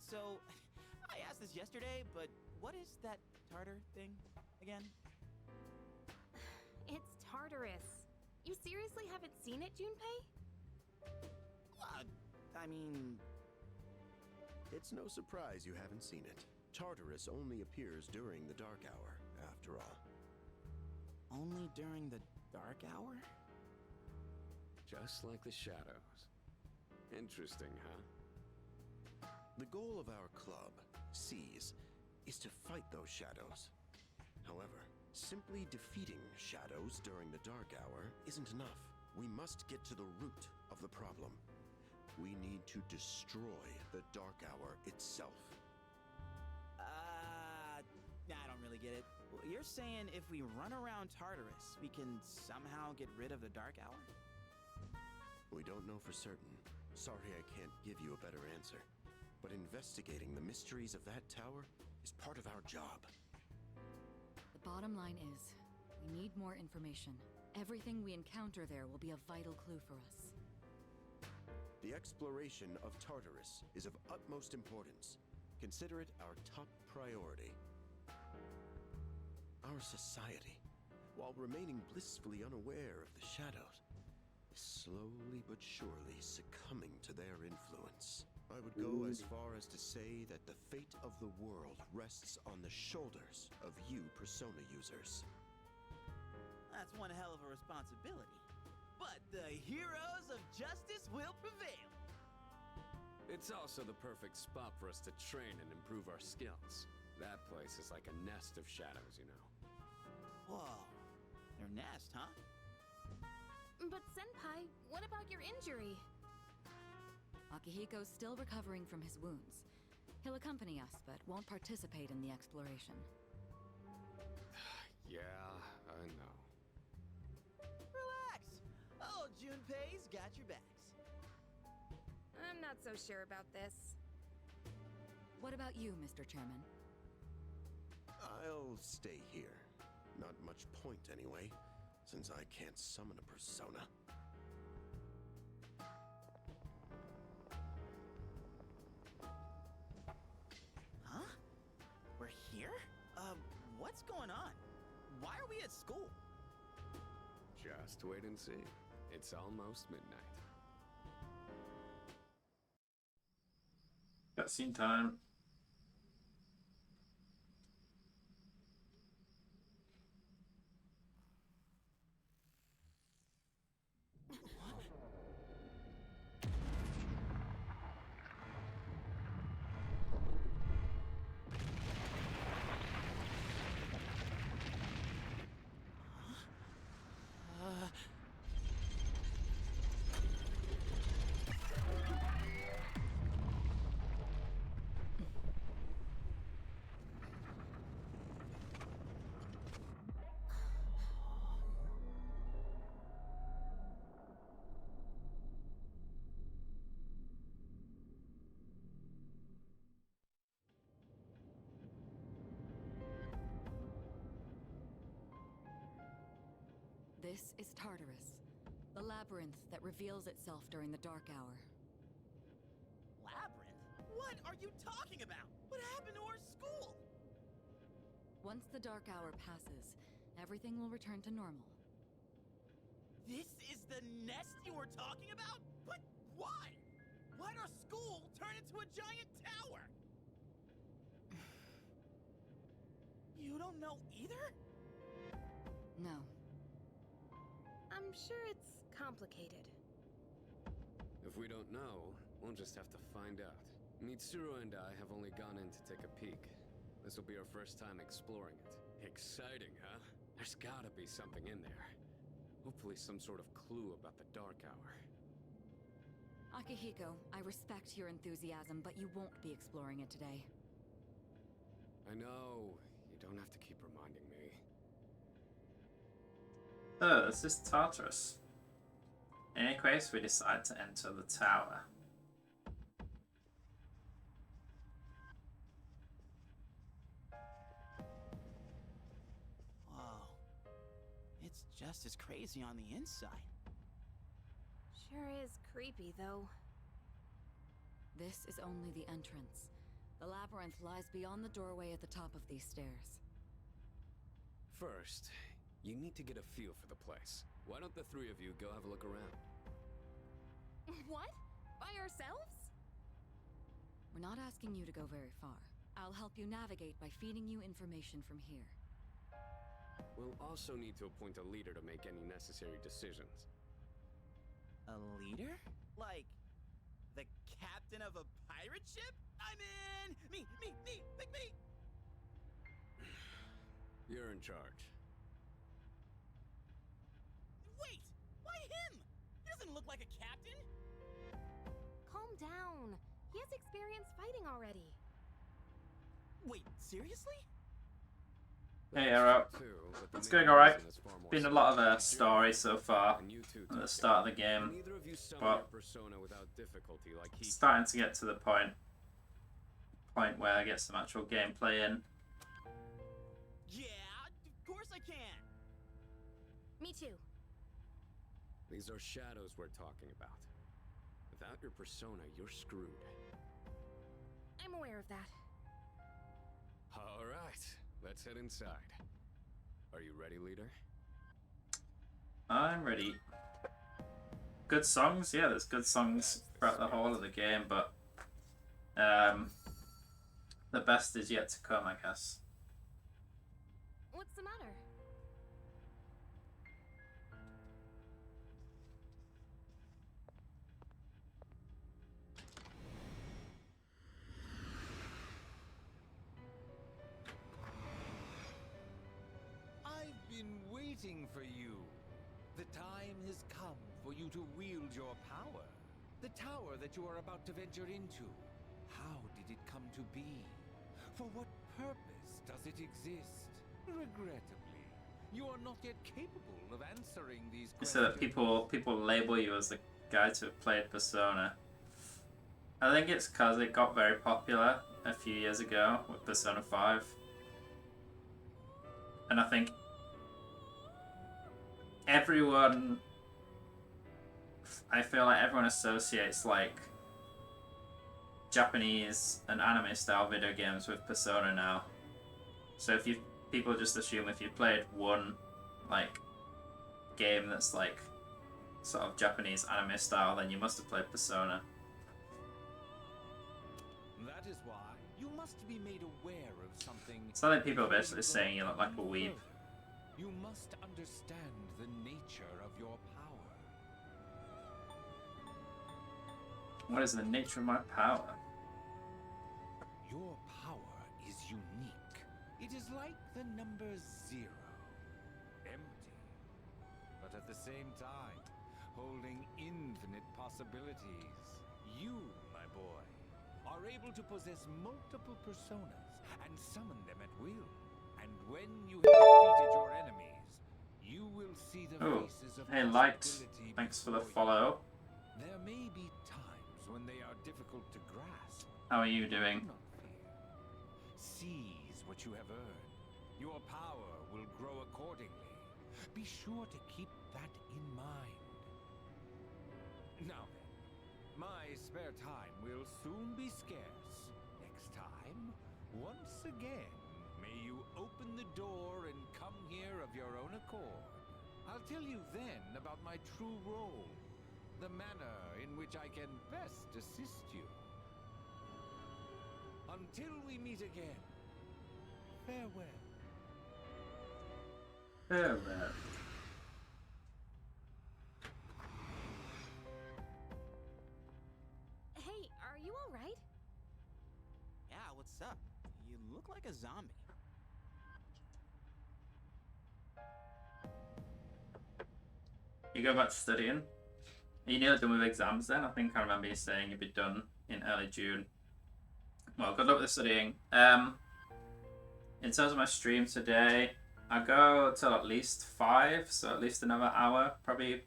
So, I asked this yesterday, but what is that tartar thing again? It's Tartarus. You seriously haven't seen it, Junpei? I mean... It's no surprise you haven't seen it. Tartarus only appears during the dark hour, after all. Only during the dark hour? Just like the shadows. Interesting, huh? The goal of our club, Seize, is to fight those shadows. However, simply defeating shadows during the dark hour isn't enough. We must get to the root of the problem. We need to destroy the dark hour itself. I don't really get it. You're saying if we run around Tartarus, we can somehow get rid of the dark hour? We don't know for certain. Sorry I can't give you a better answer. But investigating the mysteries of that tower is part of our job. The bottom line is, we need more information. Everything we encounter there will be a vital clue for us. The exploration of Tartarus is of utmost importance. Consider it our top priority. Our society, while remaining blissfully unaware of the shadows, is slowly but surely succumbing to their influence. I would go as far as to say that the fate of the world rests on the shoulders of you Persona users. That's one hell of a responsibility. But the heroes of justice will prevail. It's also the perfect spot for us to train and improve our skills. That place is like a nest of shadows, you know. Whoa, their nest, huh? But Senpai, what about your injury? Akihiko's still recovering from his wounds. He'll accompany us, but won't participate in the exploration. Yeah, I know. Relax. Oh, Junpei's got your backs. I'm not so sure about this. What about you, Mr. Chairman? I'll stay here. Not much point anyway, since I can't summon a persona. Huh? We're here? What's going on? Why are we at school? Just wait and see. It's almost midnight. Cutscene time. This is Tartarus, the labyrinth that reveals itself during the dark hour. Labyrinth? What are you talking about? What happened to our school? Once the dark hour passes, everything will return to normal. This is the nest you were talking about? But why? Why'd our school turn into a giant tower? You don't know either? No. I'm sure it's complicated. If we don't know, we'll just have to find out. Mitsuru and I have only gone in to take a peek. This will be our first time exploring it. Exciting, huh? There's gotta be something in there. Hopefully some sort of clue about the dark hour. Akihiko, I respect your enthusiasm, but you won't be exploring it today. I know. You don't have to keep reminding me. Oh, this is Tartarus. In any case, we decide to enter the tower. Whoa. It's just as crazy on the inside. Sure is creepy, though. This is only the entrance. The labyrinth lies beyond the doorway at the top of these stairs. First, you need to get a feel for the place. Why don't the three of you go have a look around? What? By ourselves? We're not asking you to go very far. I'll help you navigate by feeding you information from here. We'll also need to appoint a leader to make any necessary decisions. A leader? Like, the captain of a pirate ship? I'm in! Me! Pick me! You're in charge. Wait! Why him? He doesn't look like a captain! Calm down. He has experience fighting already. Wait, seriously? Hey, Arrow. It's going alright. Been a lot of story so far at the start of the game, but it's starting to get to the point where I get some actual gameplay in. Yeah, of course I can! Me too. These are shadows we're talking about. Without your persona, you're screwed. I'm aware of that. Alright, let's head inside. Are you ready, leader? I'm ready. Good songs? Yeah, there's good songs throughout the whole of the game, but the best is yet to come, I guess. What's the matter? I've been waiting for you. The time has come for you to wield your power. The tower that you are about to venture into. How did did it come to be? For what purpose does it exist? Regrettably, you are not yet capable of answering these questions. So that people label you as the guy to have played Persona. I think it's because it got very popular a few years ago with Persona 5. And I think everyone... I feel like everyone associates like Japanese and anime style video games with Persona now. So if you people just assume if you played one like game that's like sort of Japanese anime style, then you must have played Persona. That is why you must be made aware of something. So I think people are basically saying you look like a weeb. You must understand the nature of your power. What is the nature of my power? Your power is unique. It is like the number 0. Empty. But at the same time, holding infinite possibilities. You, my boy, are able to possess multiple personas and summon them at will. And when you have defeated your enemies, you will see the faces of hey Light, possibility thanks for the before you. follow. There may be times when they are difficult to grasp. How are you doing? Do not fear. Seize what you have earned. Your power will grow accordingly. Be sure to keep that in mind. Now then, my spare time will soon be scarce. Next time, once again, may you open the door and come here of your own accord. I'll tell you then about my true role, the manner in which I can best assist you. Until we meet again, farewell. Farewell. Hey, are you alright? Yeah, what's up? You look like a zombie. You go back to studying? Are you nearly done with exams then? I think I remember you saying you'd be done in early June. Well, good luck with the studying. In terms of my stream today, I go till at least 5, so at least another hour. Probably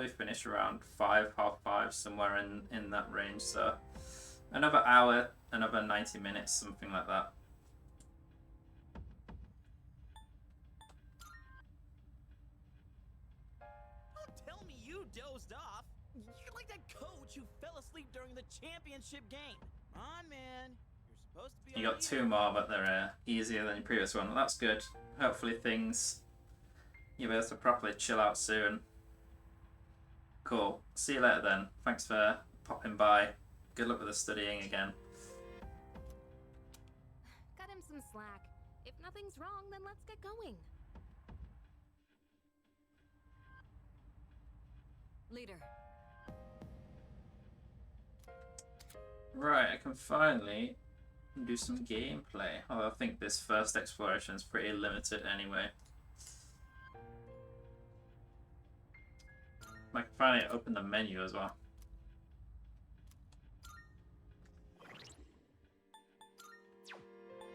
finish around 5, half 5, somewhere in that range. So another hour, another 90 minutes, something like that. Don't tell me you dozed off. You're like that coach who fell asleep during the championship game. Come on, man. You're supposed to be. You got 2 more, but they're easier than your previous one. Well, that's good. Hopefully you'll be able to properly chill out soon. Cool. See you later then. Thanks for popping by. Good luck with the studying again. Cut him some slack. If nothing's wrong, then let's get going. Leader. Right, I can finally do some gameplay. Although I think this first exploration is pretty limited anyway. I can finally open the menu as well.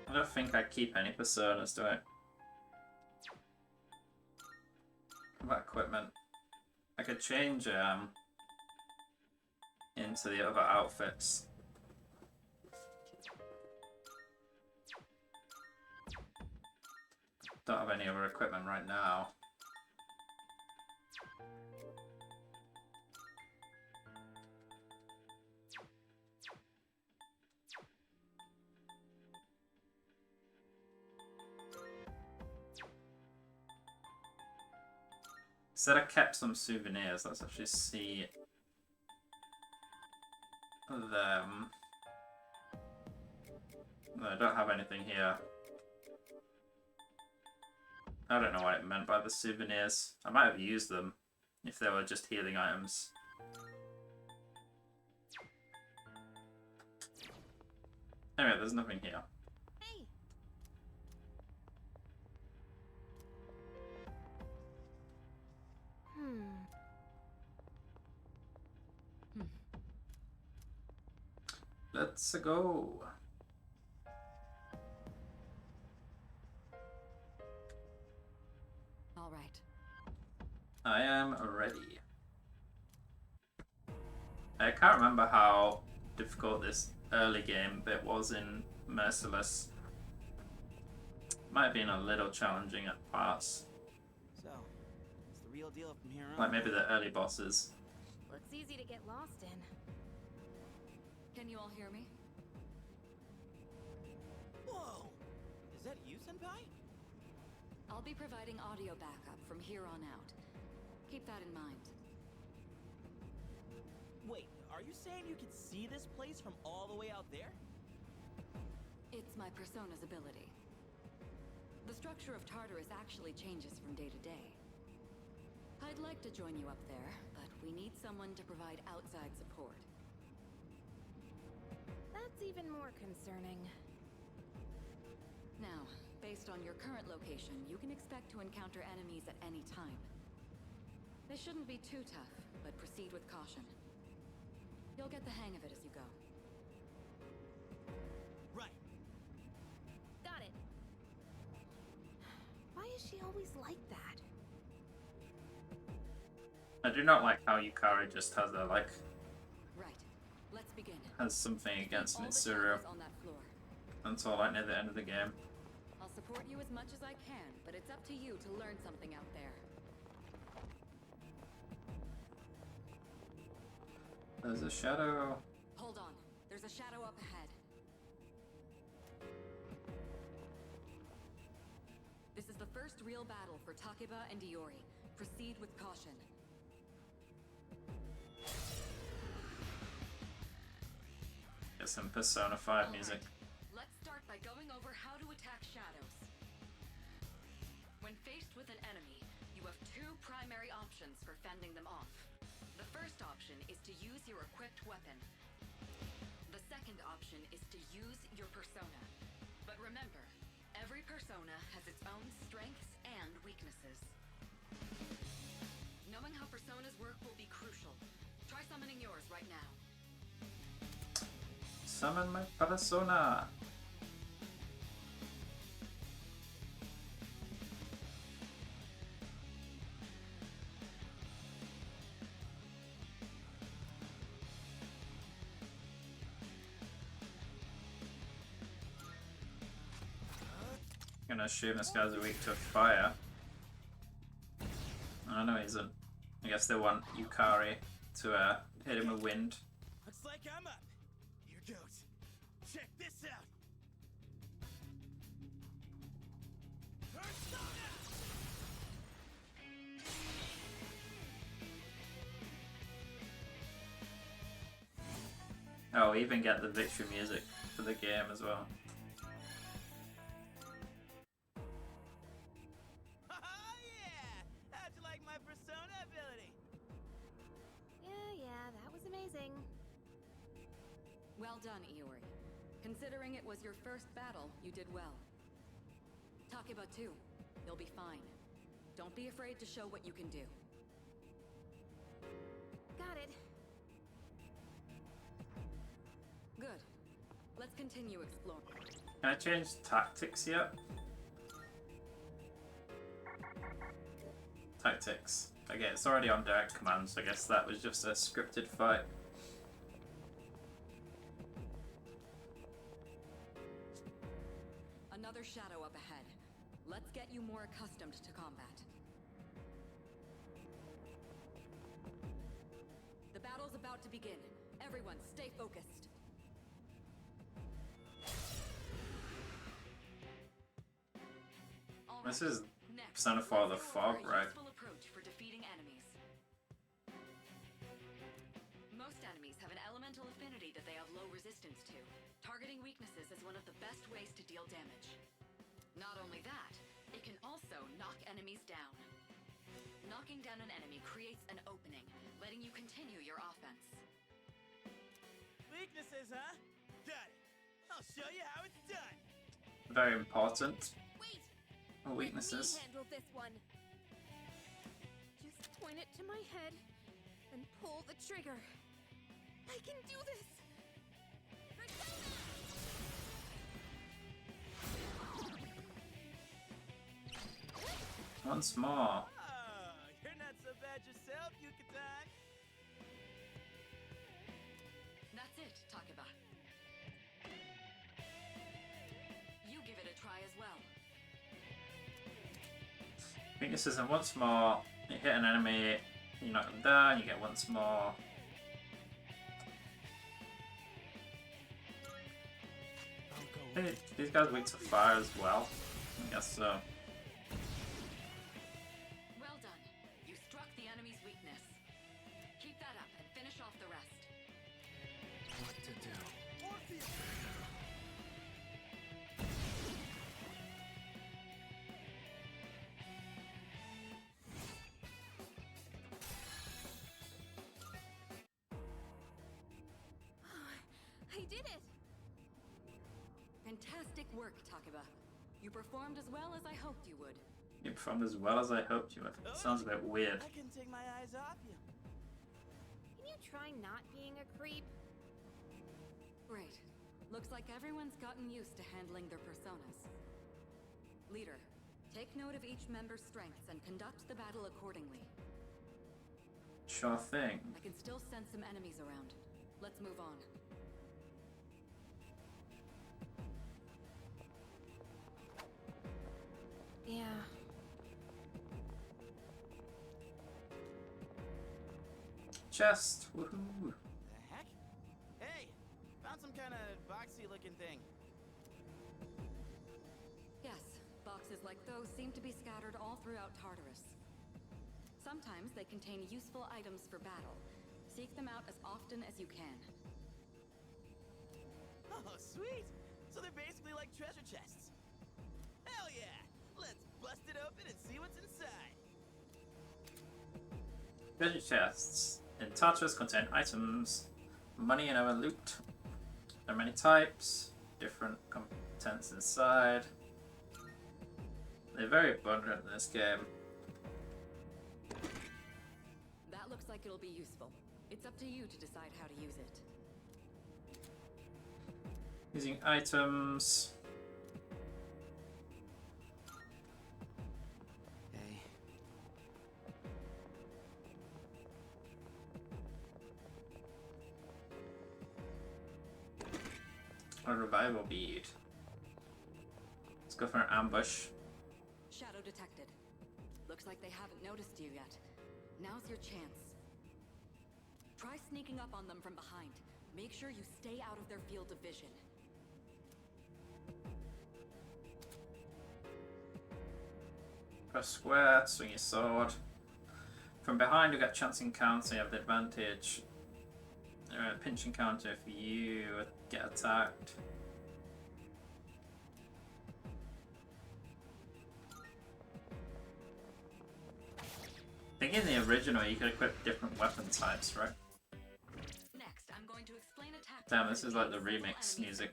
I don't think I keep any personas, do I? What about equipment? I could change into the other outfits. Don't have any other equipment right now. Said I kept some souvenirs. Let's actually see them. No, I don't have anything here. I don't know what it meant by the souvenirs. I might have used them if they were just healing items. Anyway, there's nothing here. Hey. Let's go. All right. I am ready. I can't remember how difficult this early game bit was in Merciless. Might have been a little challenging at parts. So, it's the real deal from here on. Like maybe the early bosses. Looks easy to get lost in. Can you all hear me? Whoa! Is that you, Senpai? I'll be providing audio backup from here on out. Keep that in mind. Wait, are you saying you can see this place from all the way out there? It's my persona's ability. The structure of Tartarus actually changes from day to day. I'd like to join you up there, but we need someone to provide outside support. That's even more concerning. Now, based on your current location, you can expect to encounter enemies at any time. They shouldn't be too tough, but proceed with caution. You'll get the hang of it as you go. Right. Got it. Why is she always like that? I do not like how Yukari just has a like Right. Let's begin. has something against All the Mitsuru cameras on that floor. until like near the end of the game. I'll support you as much as I can, but it's up to you to learn something out there. There's a shadow. Hold on. There's a shadow up ahead. This is the first real battle for Takeba and Iori. Proceed with caution. Get some Persona 5 music. Let's start by going over how to attack shadows. When faced with an enemy, you have two primary options for fending them off. The first option is to use your equipped weapon. The second option is to use your persona. But remember, every persona has its own strengths and weaknesses. Knowing how personas work will be crucial. Try summoning yours right now. Summon my persona. I'm gonna assume this guy's weak to fire. I know he isn't. I guess they want Yukari to hit him with wind. Looks like I'm up. Here goes. Check this out. Persona! Oh, we even get the victory music for the game as well. How'd you like my persona ability? Yeah, that was amazing. Well done, Iori. Considering it was your first battle, you did well. Takeba too. You'll be fine. Don't be afraid to show what you can do. Got it. Good. Let's continue exploring. Can I change tactics yet? Tactics. Okay, it's already on direct command, so I guess that was just a scripted fight. Another shadow up ahead. Let's get you more accustomed to combat. The battle's about to begin. Everyone, stay focused. All This right. is Next, Persona 4 the let's go Fog, over a right? useful approach for defeating enemies. Most enemies have an elemental affinity that they have low resistance to. Targeting weaknesses is one of the best ways to deal damage. Not only that, it can also knock enemies down. Knocking down an enemy creates an opening, letting you continue your offense. Weaknesses, huh? Got it. I'll show you how it's done. Very important. Wait! Weaknesses. Let me handle this one. Just point it to my head and pull the trigger. I can do this! Once more. Ah, you're not so bad yourself, Yucatan. That's it, Takeba. You give it a try as well. Weaknesses, and once more, you hit an enemy, you knock them down, you get once more. I think these guys weak to fire as well. I guess so. Well done. You struck the enemy's weakness. Keep that up and finish off the rest. What to do? I did it! Fantastic work, Takeba. You performed as well as I hoped you would. You performed as well as I hoped you would. Sounds a bit weird. I can take my eyes off you. Can you try not being a creep? Great. Looks like everyone's gotten used to handling their personas. Leader, take note of each member's strengths and conduct the battle accordingly. Sure thing. I can still sense some enemies around. Let's move on. Yeah. Chest! Woohoo! The heck? Hey! Found some kind of boxy looking thing. Yes, boxes like those seem to be scattered all throughout Tartarus. Sometimes they contain useful items for battle. Seek them out as often as you can. Oh, sweet! So they're basically like treasure chests. Hell yeah! Let's bust it open and see what's inside. Treasure chests in Tartarus contain items, money, and other loot. There are many types, different contents inside. They're very abundant in this game. That looks like it'll be useful. It's up to you to decide how to use it. Using items. Hey. A revival bead. Let's go for an ambush. Shadow detected. Looks like they haven't noticed you yet. Now's your chance. Try sneaking up on them from behind. Make sure you stay out of their field of vision. Press square, swing your sword. From behind you get chance encounter, you have the advantage. Pinch encounter if you get attacked. I think in the original you could equip different weapon types, right? Next, I'm going to explain attack. Damn, this is like the remix music.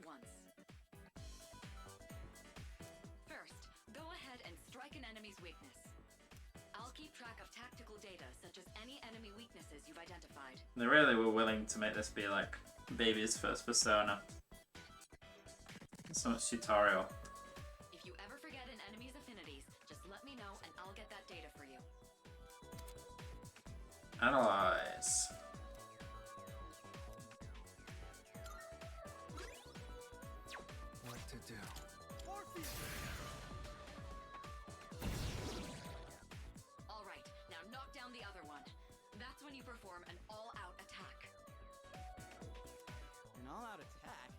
First, go ahead and strike an enemy's weakness. I'll keep track of tactical data, such as any enemy weaknesses you've identified. They really were willing to make this be like baby's first persona. So much tutorial. If you ever forget an enemy's affinities, just let me know and I'll get that data for you. Analyze. What to do? Alright, now knock down the other one. That's when you perform an all-out attack. An all-out attack?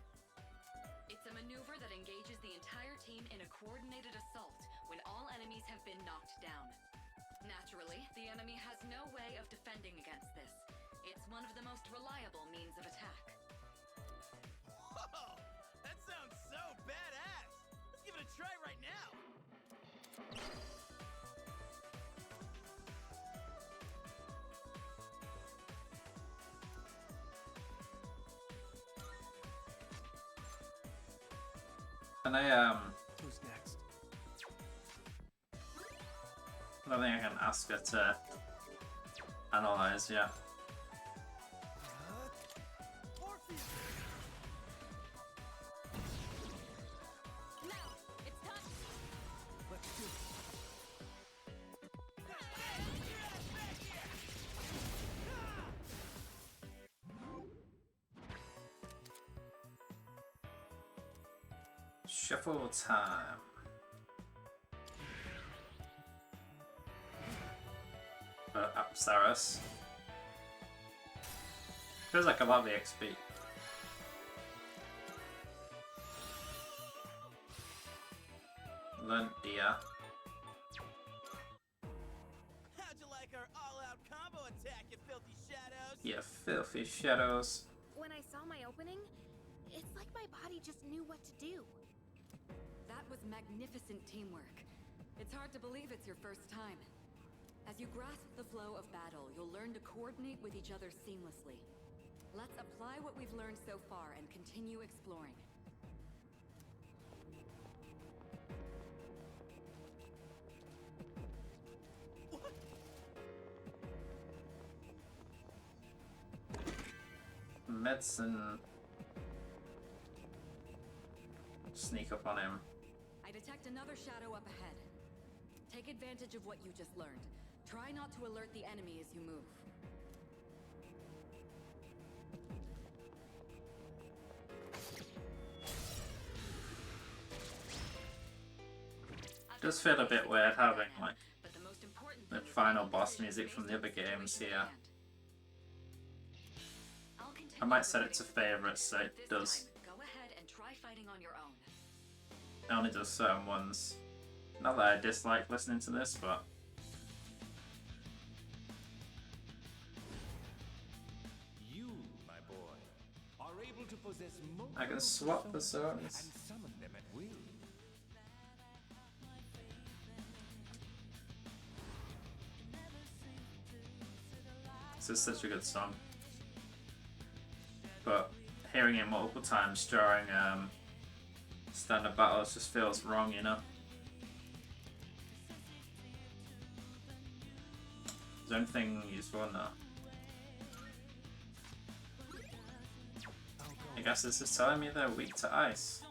It's a maneuver that engages the entire team in a coordinated assault when all enemies have been knocked down. Naturally, the enemy has no way of defending against this. It's one of the most reliable means of attack. Whoa! That sounds so badass! Let's give it a try right now! Can I Who's next? I don't think I can ask her to analyze yet. Shuffle time. For Apsaras. Feels like a lot of the XP. Learned Dia. How'd you like our all-out combo attack, you filthy shadows? Yeah, filthy shadows. When I saw my opening, it's like my body just knew what to do. That was magnificent teamwork. It's hard to believe it's your first time. As you grasp the flow of battle, you'll learn to coordinate with each other seamlessly. Let's apply what we've learned so far and continue exploring. Medicine. Sneak up on him. I detect another shadow up ahead. Take advantage of what you just learned. Try not to alert the enemy as you move. It does feel a bit weird having like the final boss music from the other games here. I might set it to favorites so it does. Go ahead and try fighting on your own. It only does certain ones. Not that I dislike listening to this, but You, my boy, are able to possess I can swap personas. and summon them at will. This is such a good song. But hearing it multiple times during standard battles just feels wrong, you know? Is there anything useful in that? I guess this is telling me they're weak to ice.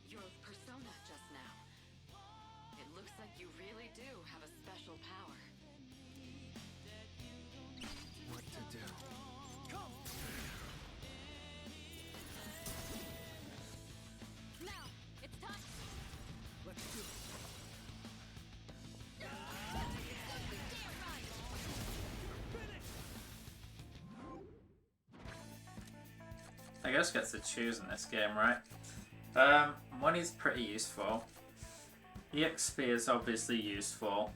Your persona just now. It looks like you really do have a special power. What to do? Now, it's time. Let's do it. I guess gets to choose in this game, right? Money's pretty useful. EXP is obviously useful.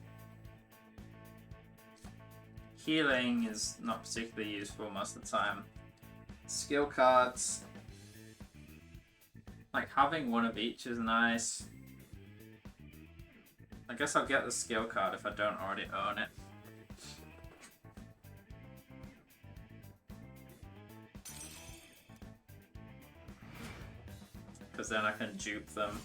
Healing is not particularly useful most of the time. Skill cards, like having one of each is nice. I guess I'll get the skill card if I don't already own it. Because then I can dupe them.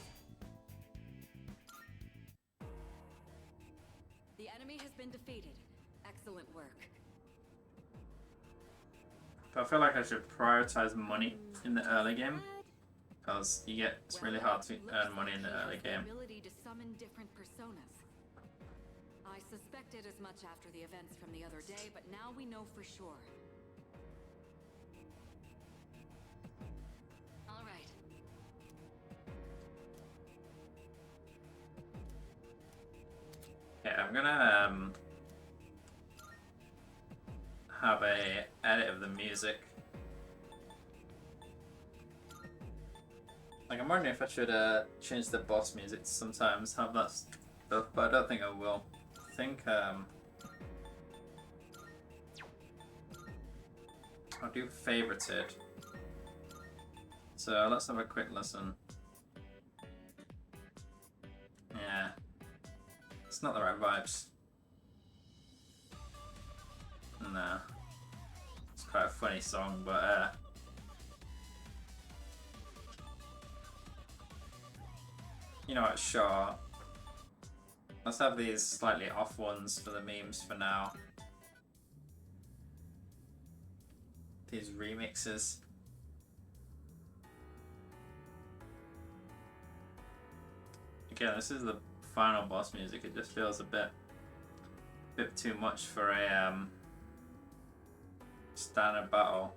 The enemy has been defeated. Excellent work. But I feel like I should prioritize money in the early game. Because it's really hard to earn money in the early game. Ability to summon different personas. I suspected as much after the events from the other day, but now we know for sure. All right. Yeah, I'm gonna have a edit of the music. Like, I'm wondering if I should change the boss music to sometimes have that stuff, but I don't think I will. I think I'll do favorited. So let's have a quick listen. Yeah. It's not the right vibes. Nah. It's quite a funny song, but you know what, sure. Let's have these slightly off ones for the memes for now. These remixes. Again, this is the final boss music. It just feels a bit Bit too much for a standard battle.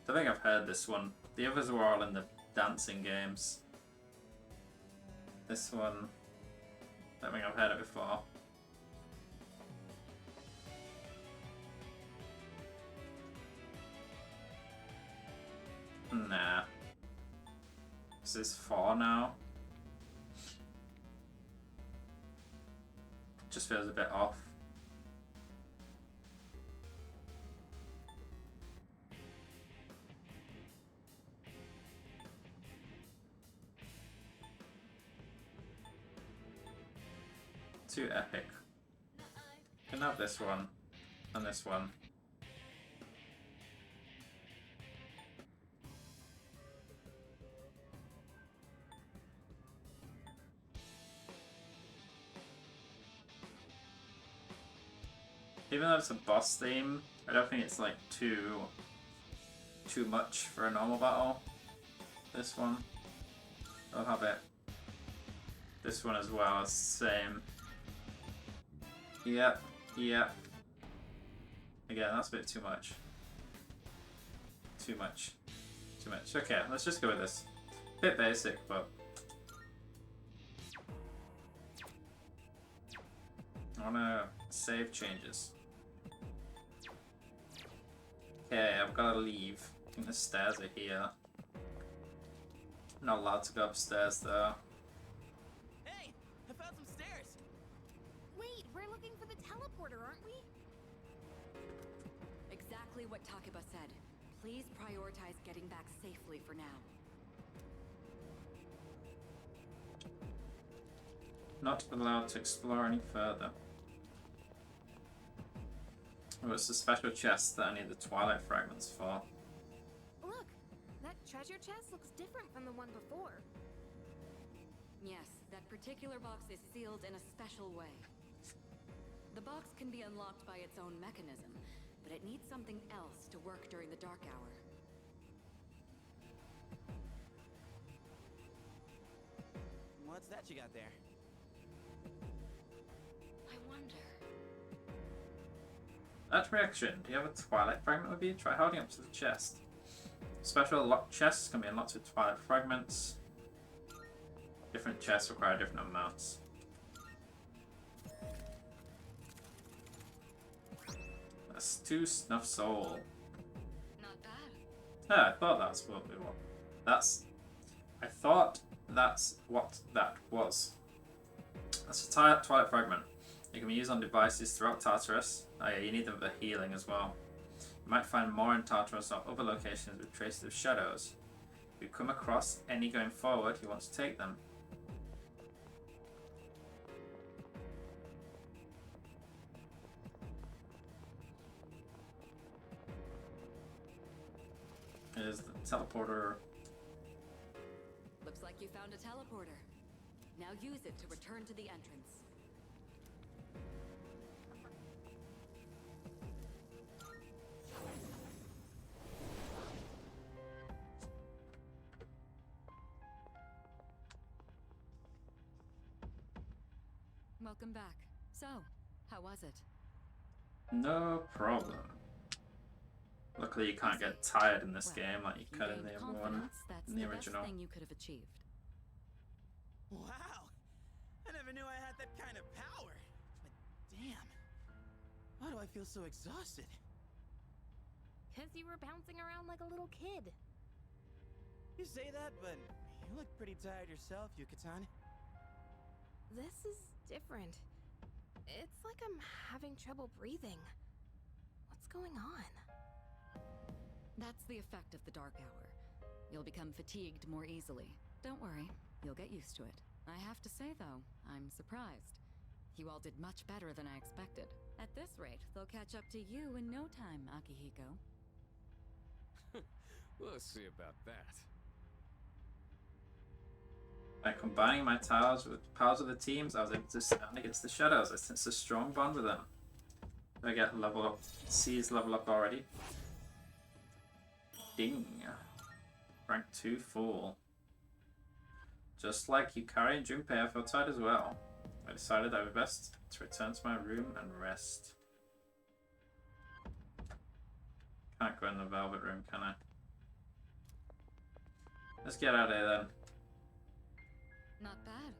I think I've heard this one. The others were all in the dancing games. This one, I don't think I've heard it before. Nah. This is 4 now. Just feels a bit off. Too epic. Can have this one and this one. Even though it's a boss theme, I don't think it's like too much for a normal battle. This one, I'll have it. This one as well, is the same. Yep, yep. Again, that's a bit too much. Too much. Too much. Okay, let's just go with this. Bit basic, but I wanna save changes. Okay, I've gotta leave. I think the stairs are here. Not allowed to go upstairs though. Hey, I found some stairs. Wait, we're looking for the teleporter, aren't we? Exactly what Takeba said. Please prioritize getting back safely for now. Not allowed to explore any further. Oh, it's the special chest that I need the Twilight Fragments for. Look, that treasure chest looks different from the one before. Yes, that particular box is sealed in a special way. The box can be unlocked by its own mechanism, but it needs something else to work during the dark hour. What's that you got there? I wonder. That reaction, do you have a Twilight Fragment with you? Try holding up to the chest. Special locked chests can be unlocked with Twilight Fragments. Different chests require different amounts. That's 2 Snuff Soul. Not bad. Yeah, I thought that's what we want. I thought that's what that was. That's a Twilight Fragment. It can be used on devices throughout Tartarus. Oh yeah, you need them for healing as well. You might find more in Tartarus or other locations with traces of shadows. If you come across any going forward, you want to take them. Here's the teleporter. Looks like you found a teleporter. Now use it to return to the entrance. Welcome back. So, how was it? No problem. Luckily, you can't get tired in this game like you could in the other one, That's in the the original. best thing you could have achieved. Wow! I never knew I had that kind of power. But damn, why do I feel so exhausted? 'Cause you were bouncing around like a little kid. You say that, but you look pretty tired yourself, Yucatan. This is different. It's like I'm having trouble breathing. What's going on? That's the effect of the dark hour. You'll become fatigued more easily. Don't worry, you'll get used to it. I have to say though, I'm surprised. You all did much better than I expected. At this rate, they'll catch up to you in no time, Akihiko. We'll see about that. By combining my powers with the powers of the teams, I was able to stand against the shadows. I sensed a strong bond with them. I get level up. C's level up already. Ding. Rank 2 full. Just like Yukari and Junpei, I feel tired as well. I decided I would best to return to my room and rest. Can't go in the velvet room, can I? Let's get out of here then. Not bad.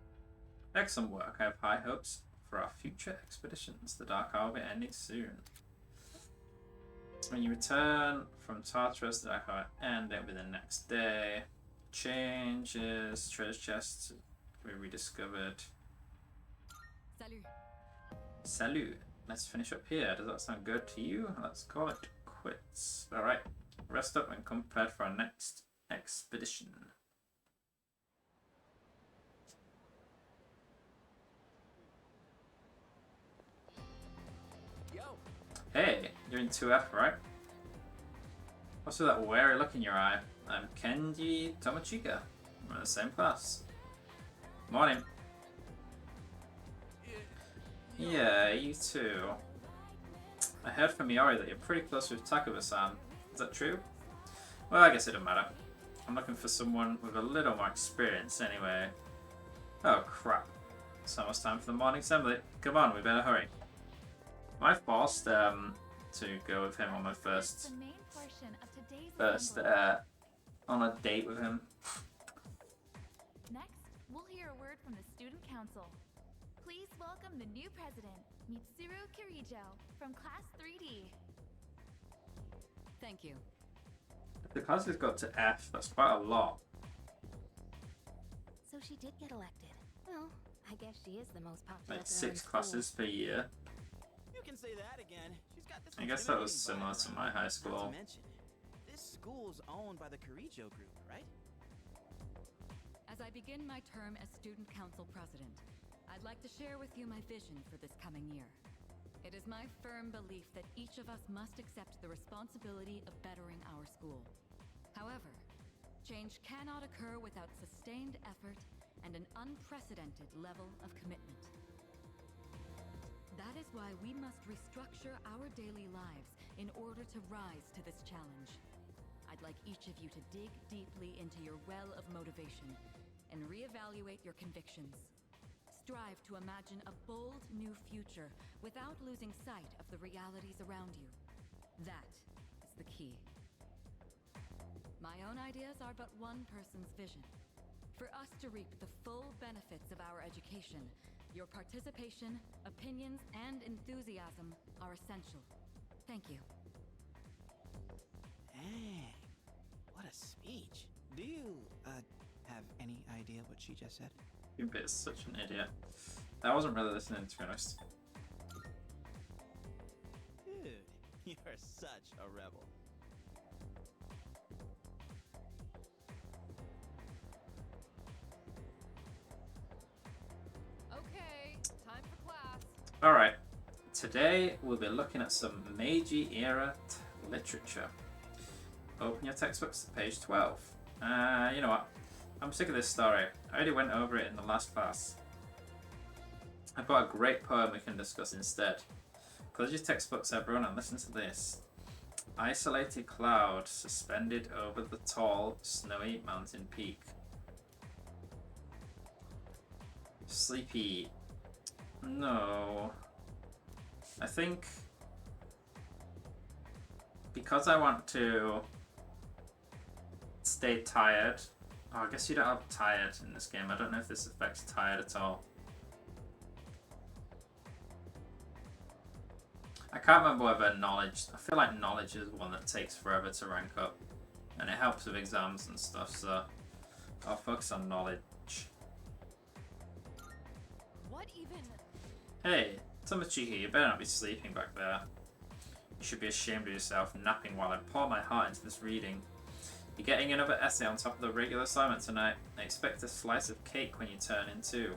Excellent work. I have high hopes for our future expeditions. The Dark Hour will be ending soon. When you return from Tartarus, the Dark Hour will end. It'll be the next day. Changes. Treasure chests will be rediscovered. Salut. Salut. Let's finish up here. Does that sound good to you? Let's call it quits. Alright. Rest up and come prepared for our next expedition. Yo. Hey, you're in 2F, right? What's with that wary look in your eye? I'm Kenji Tomochika. We're in the same class. Morning. Yeah, you too. I heard from Miori that you're pretty close with Takuba-san. Is that true? Well, I guess it don't matter. I'm looking for someone with a little more experience anyway. Oh crap. It's almost time for the morning assembly. Come on, we better hurry. Am I forced to go with him on my first on a date with him? Next, we'll hear a word from the Student Council. Please welcome the new president, Mitsuru Kirijo, from Class 3D. Thank you. If the class has got to F, that's quite a lot. So she did get elected. Well, I guess she is the most popular. Like 6 classes per year. You can say that again. She's got this I guess that was intimidating similar to vibe my around her. high school. Not to mention, this school's owned by the Kirijo group, right? As I begin my term as Student Council President, I'd like to share with you my vision for this coming year. It is my firm belief that each of us must accept the responsibility of bettering our school. However, change cannot occur without sustained effort and an unprecedented level of commitment. That is why we must restructure our daily lives in order to rise to this challenge. I'd like each of you to dig deeply into your well of motivation and reevaluate your convictions. Strive to imagine a bold new future without losing sight of the realities around you. That is the key. My own ideas are but one person's vision. For us to reap the full benefits of our education, your participation, opinions, and enthusiasm are essential. Thank you. Dang, what a speech. Do you, have any idea what she just said? You is such an idiot. I wasn't really listening, to be honest. Dude, you're such a rebel. Okay, time for class. Alright, today we'll be looking at some Meiji era literature. Open your textbooks to page 12. You know what? I'm sick of this story. I already went over it in the last class. I've got a great poem we can discuss instead. Close your textbooks, everyone, and listen to this. Isolated cloud suspended over the tall, snowy mountain peak. Sleepy. No. I think because I want to stay tired. Oh, I guess you don't have tired in this game. I don't know if this affects tired at all. I can't remember whether knowledge... I feel like knowledge is one that takes forever to rank up. And it helps with exams and stuff, so I'll focus on knowledge. What even? Hey, Tomochika, you better not be sleeping back there. You should be ashamed of yourself napping while I pour my heart into this reading. You're getting another essay on top of the regular assignment tonight. I expect a slice of cake when you turn in too.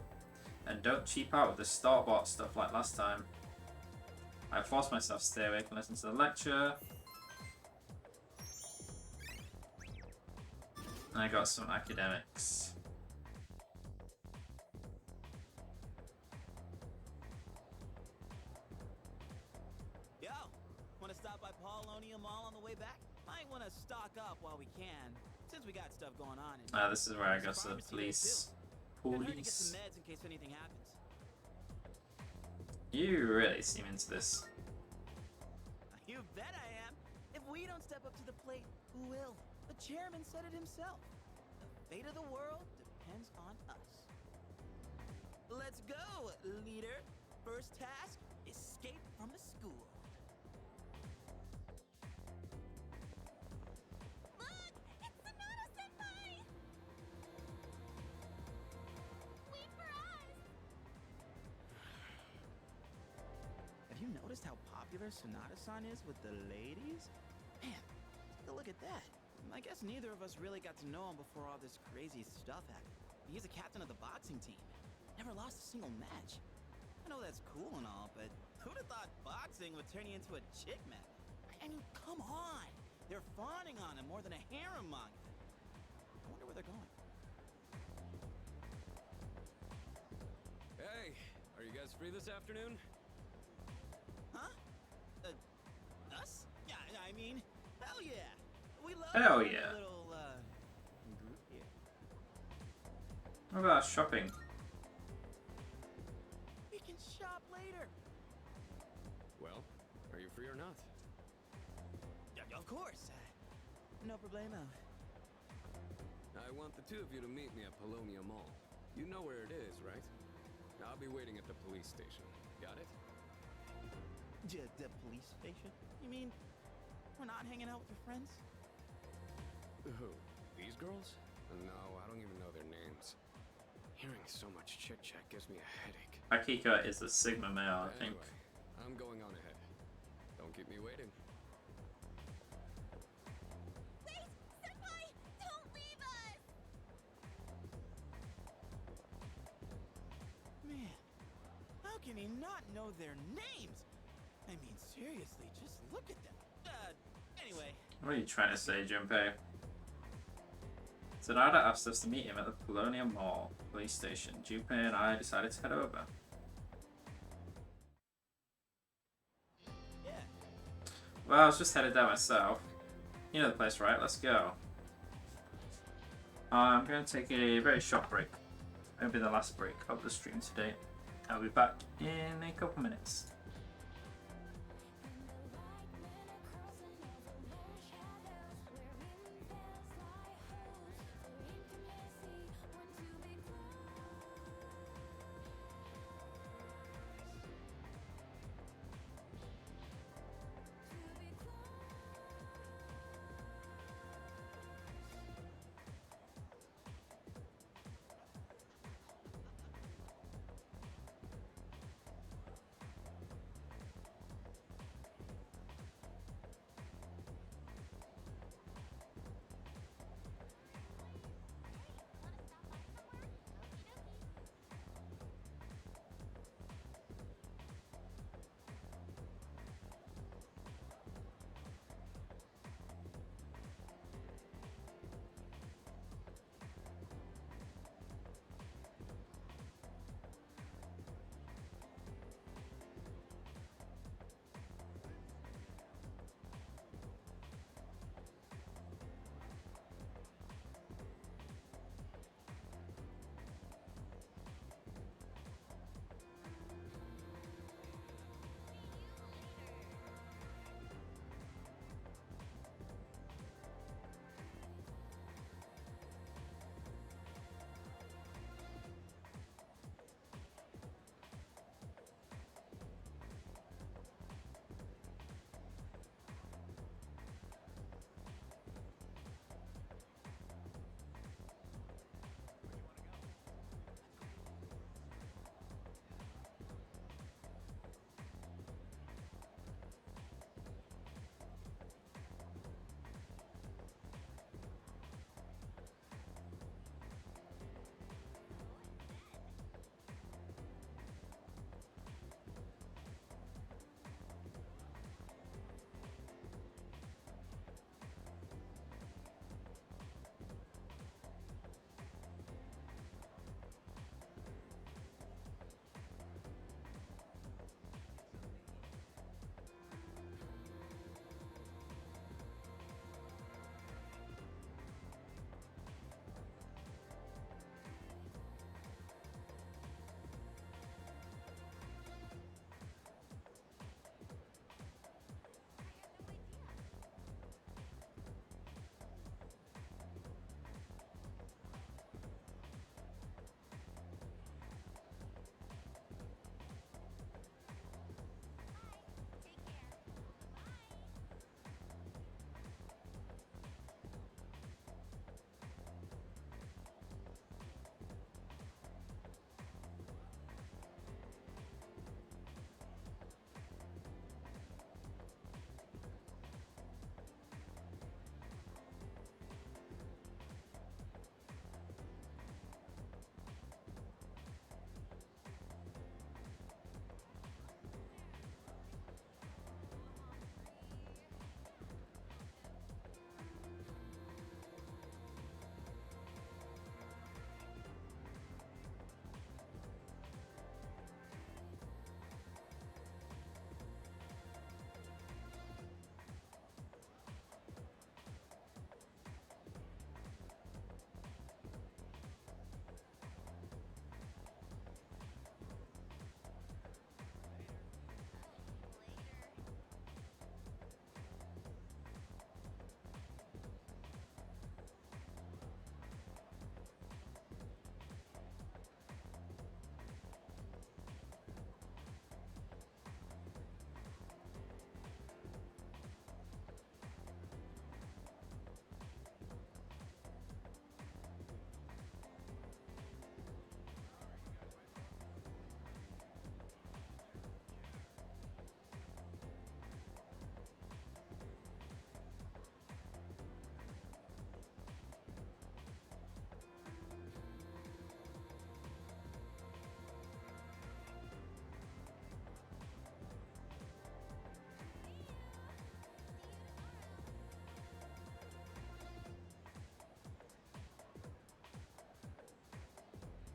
And don't cheap out with the store-bought stuff like last time. I forced myself to stay awake and listen to the lecture. And I got some academics. can, since we got stuff going on. This is where I go to the police. Couldn't hurt to get some meds in case anything happens. You really seem into this. You bet I am. If we don't step up to the plate, who will? The chairman said it himself. The fate of the world depends on us. Let's go, leader. First task, escape from the school. Look! It's Sonata-senpai! Wait for us! Have you noticed how popular Sonata-san is with the ladies? Man, take a look at that. I guess neither of us really got to know him before all this crazy stuff happened. He's the captain of the boxing team. Never lost a single match. I know that's cool and all, but who'd have thought boxing would turn you into a chick magnet? I mean, come on! They're fawning on him more than a harem manga. I wonder where they're going. Hey, are you guys free this afternoon? Huh? Us? Yeah, I mean, hell yeah! We love Hell having yeah. a little, group here. What about shopping? We can shop later. Well, are you free or not? Yeah, of course. No problemo. I want the two of you to meet me at Polonia Mall. You know where it is, right? I'll be waiting at the police station. Got it? The police station? You mean we're not hanging out with your friends? Who? These girls? No, I don't even know their names. Hearing so much chit-chat gives me a headache. Akiko is a Sigma male, I think. Anyway, I'm going on ahead. Don't keep me waiting. Wait! Senpai! Don't leave us! Man, how can he not know their names? I mean, seriously, just look at them. Anyway. What are you trying to say, Junpei? Sonata asked us to meet him at the Polonia Mall police station. Junpei and I decided to head over. Yeah. Well, I was just headed there myself. You know the place, right? Let's go. I'm going to take a very short break. It'll be the last break of the stream today. I'll be back in a couple minutes.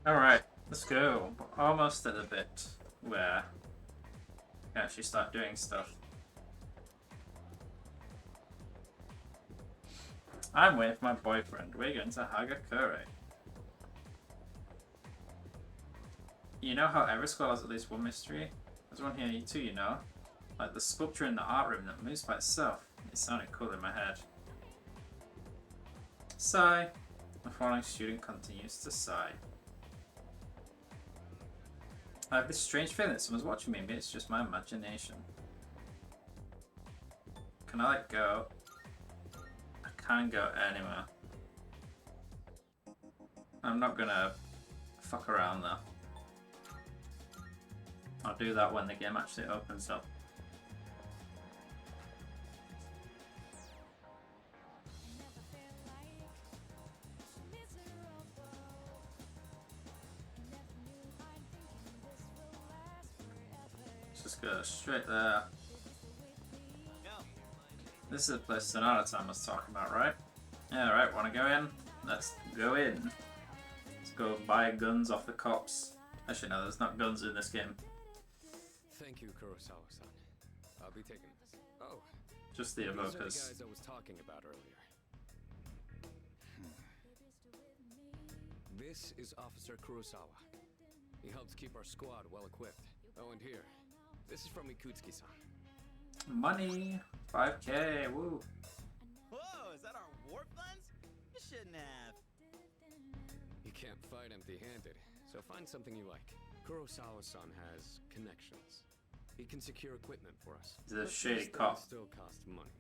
Alright, let's go. We're almost at the bit where we can actually start doing stuff. I'm waiting for my boyfriend. We're going to Hagakure. You know how every school has at least one mystery? There's one here too, you know? Like the sculpture in the art room that moves by itself. It sounded cool in my head. Sigh. The falling student continues to sigh. I have this strange feeling that someone's watching me. Maybe it's just my imagination. Can I let go? I can't go anywhere. I'm not gonna fuck around though. I'll do that when the game actually opens up. Let's just go straight there. This is the place Sonata Time was talking about, right? Yeah, right, wanna go in? Let's go in. Let's go buy guns off the cops. Actually, no, there's not guns in this game. Thank you, Kurosawa-san. I'll be taking this. Oh. Just the these are the evokers. guys I was talking about earlier. This is Officer Kurosawa. He helps keep our squad well equipped. Oh, and here. This is from Ikutsuki-san. Money! 5K, woo! Whoa, is that our war funds? You shouldn't have. You can't fight empty-handed, so find something you like. Kurosawa-san has connections. He can secure equipment for us. He's a But shady these things cop. still cost money.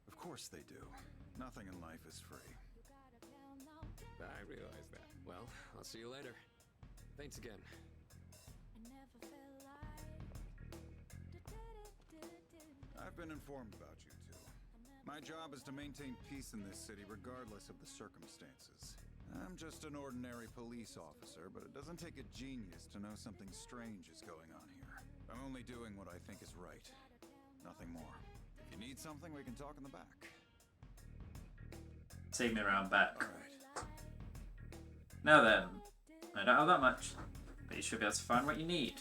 Of course they do. Nothing in life is free. I realize that. Well, I'll see you later. Thanks again. I've been informed about you two. My job is to maintain peace in this city regardless of the circumstances. I'm just an ordinary police officer, but it doesn't take a genius to know something strange is going on here. I'm only doing what I think is right. Nothing more. If you need something, we can talk in the back. Take me around back. Alright. Now then, I don't have that much, but you should be able to find what you need.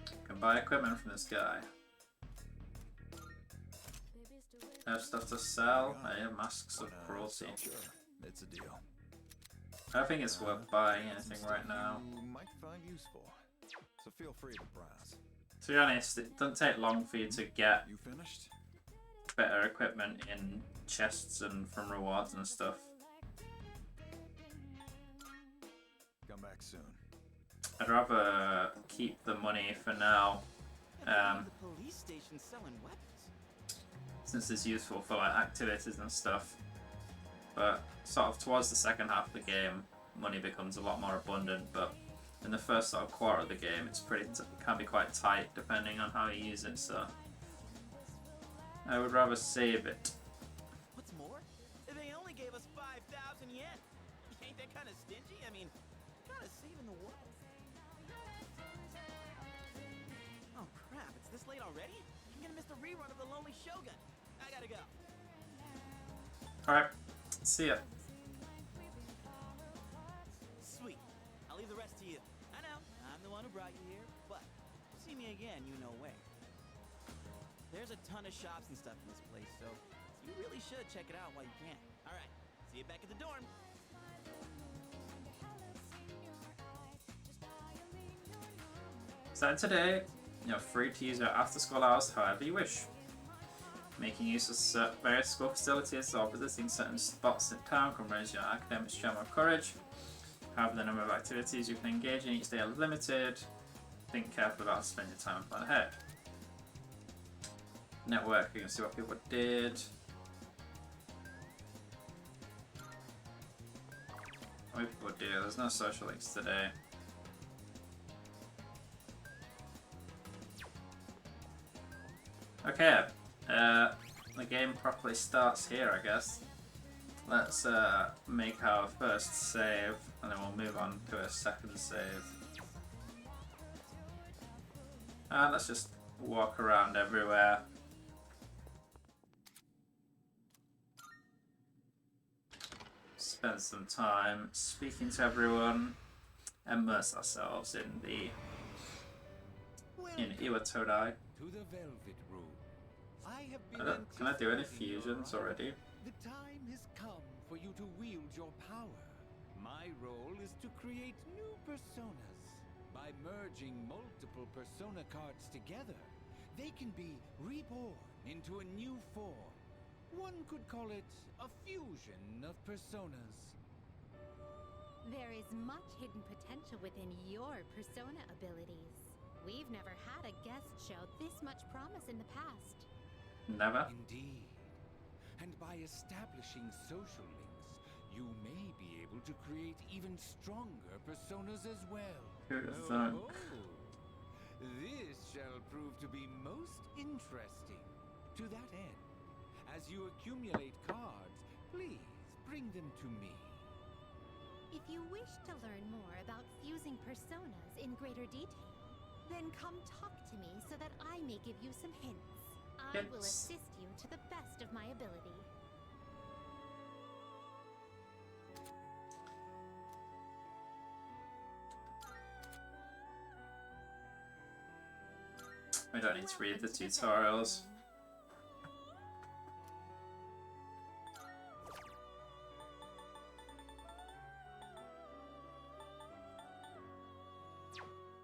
You can buy equipment from this guy. I have stuff to sell. I have masks of cruelty. Sure. It's a deal. I don't think it's worth buying anything right now. You might find useful. So feel free to browse. To be honest, it doesn't take long for you to get You finished? better equipment in chests and from rewards and stuff. Come back soon. I'd rather keep the money for now, The police station selling weapons. since it's useful for like activities and stuff. But sort of towards the second half of the game, money becomes a lot more abundant. But in the first sort of quarter of the game, it's pretty it can be quite tight depending on how you use it. So I would rather save it. What's more, they only gave us 5,000 yen. Ain't that kind of stingy? I mean, kind of saving the world. Oh crap! It's this late already. I'm gonna miss the rerun of The Lonely Shogun. I gotta go. All right, see ya. Sweet. I'll leave the rest to you. I know, I'm the one who brought you here, but see me again, you know where. There's a ton of shops and stuff in this place, so you really should check it out while you can. All right, see you back at the dorm. Starting today, you're free to use your after-school hours however you wish. Making use of various school facilities or visiting certain spots in town can raise your academic strength or courage. However, the number of activities you can engage in each day are limited. Think carefully about spending your time and plan ahead. Network, you can see what people did. What people do, there's no social links today. Okay, the game properly starts here, I guess. Let's make our first save, and then we'll move on to a second save. And let's just walk around everywhere. spend some time speaking to everyone, immerse ourselves in Iwatodai. To the Velvet Room. I have been Can I do any anticipating your fusions arrival. already? The time has come for you to wield your power. My role is to create new personas. By merging multiple persona cards together, they can be reborn into a new form. One could call it a fusion of personas. There is much hidden potential within your persona abilities. We've never had a guest show this much promise in the past. Never. Indeed. And by establishing social links, you may be able to create even stronger personas as well. Who'd have thunk? This shall prove to be most interesting. To that end, as you accumulate cards, please bring them to me. If you wish to learn more about fusing personas in greater detail, then come talk to me so that I may give you some hints. I will assist you to the best of my ability. We don't need to read the tutorials.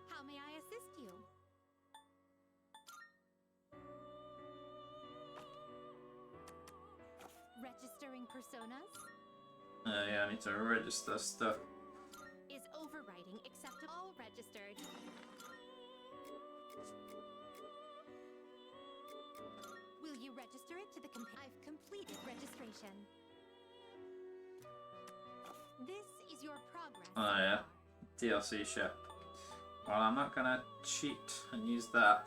How may I assist you? Registering personas? Yeah, I need to register stuff. Is overwriting acceptable? All registered. Will you register it to the I've completed registration. This is your progress. Oh yeah, DLC ship. Well, I'm not gonna cheat and use that.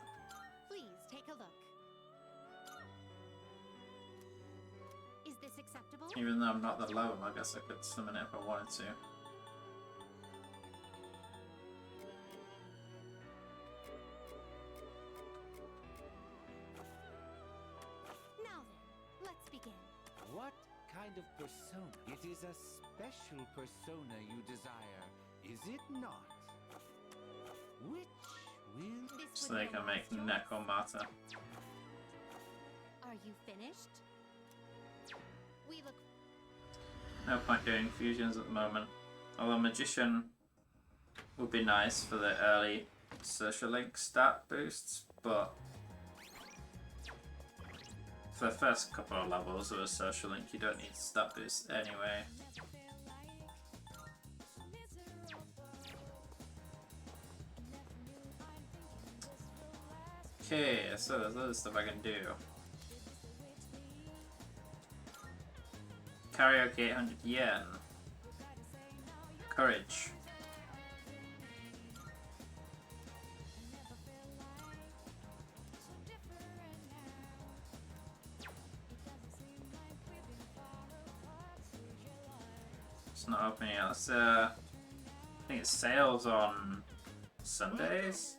Please take a look. Is this acceptable? Even though I'm not that low, I guess I could summon it if I wanted to. Now then, let's begin. What kind of persona? It is a special persona you desire, is it not? Which will... So they can make Necromata. Are you finished? We look... No point doing fusions at the moment. Although Magician would be nice for the early social link stat boosts, but for the first couple of levels of a social link you don't need stat boosts anyway. Okay, so there's other stuff I can do. Karaoke 800 yen. Courage. It's not opening yet. Let's, I think it sales on Sundays.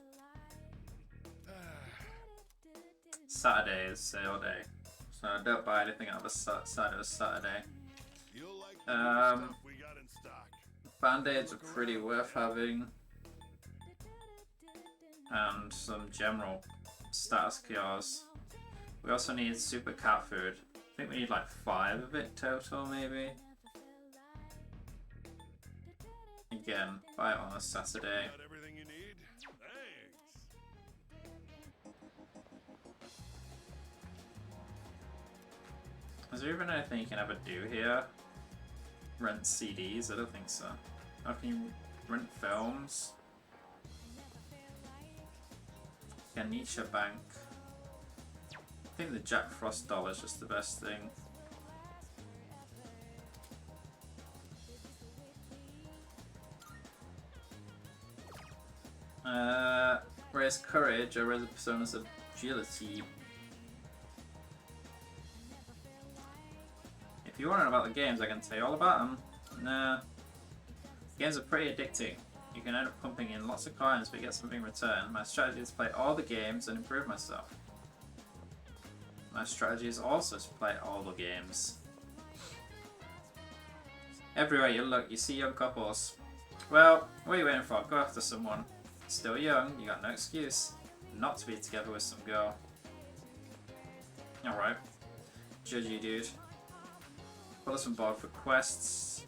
Saturday is sale day, so don't buy anything on the side of a Saturday. Band-aids are pretty worth having, and some general status cures. We also need super cat food. I think we need like 5 of it total, maybe. Again, buy it on a Saturday. Is there even anything you can ever do here? Rent CDs? I don't think so. How can you rent films? Ganesha Bank. I think the Jack Frost doll is just the best thing. Raise courage or raise a persona's agility. If you're wondering about the games, I can tell you all about them. Nah. Games are pretty addicting. You can end up pumping in lots of coins but get something in return. My strategy is to play all the games and improve myself. My strategy is also to play all the games. Everywhere you look, you see young couples. Well, what are you waiting for? Go after someone. Still young, you got no excuse not to be together with some girl. Alright. Judgy dude. Put us on board for quests.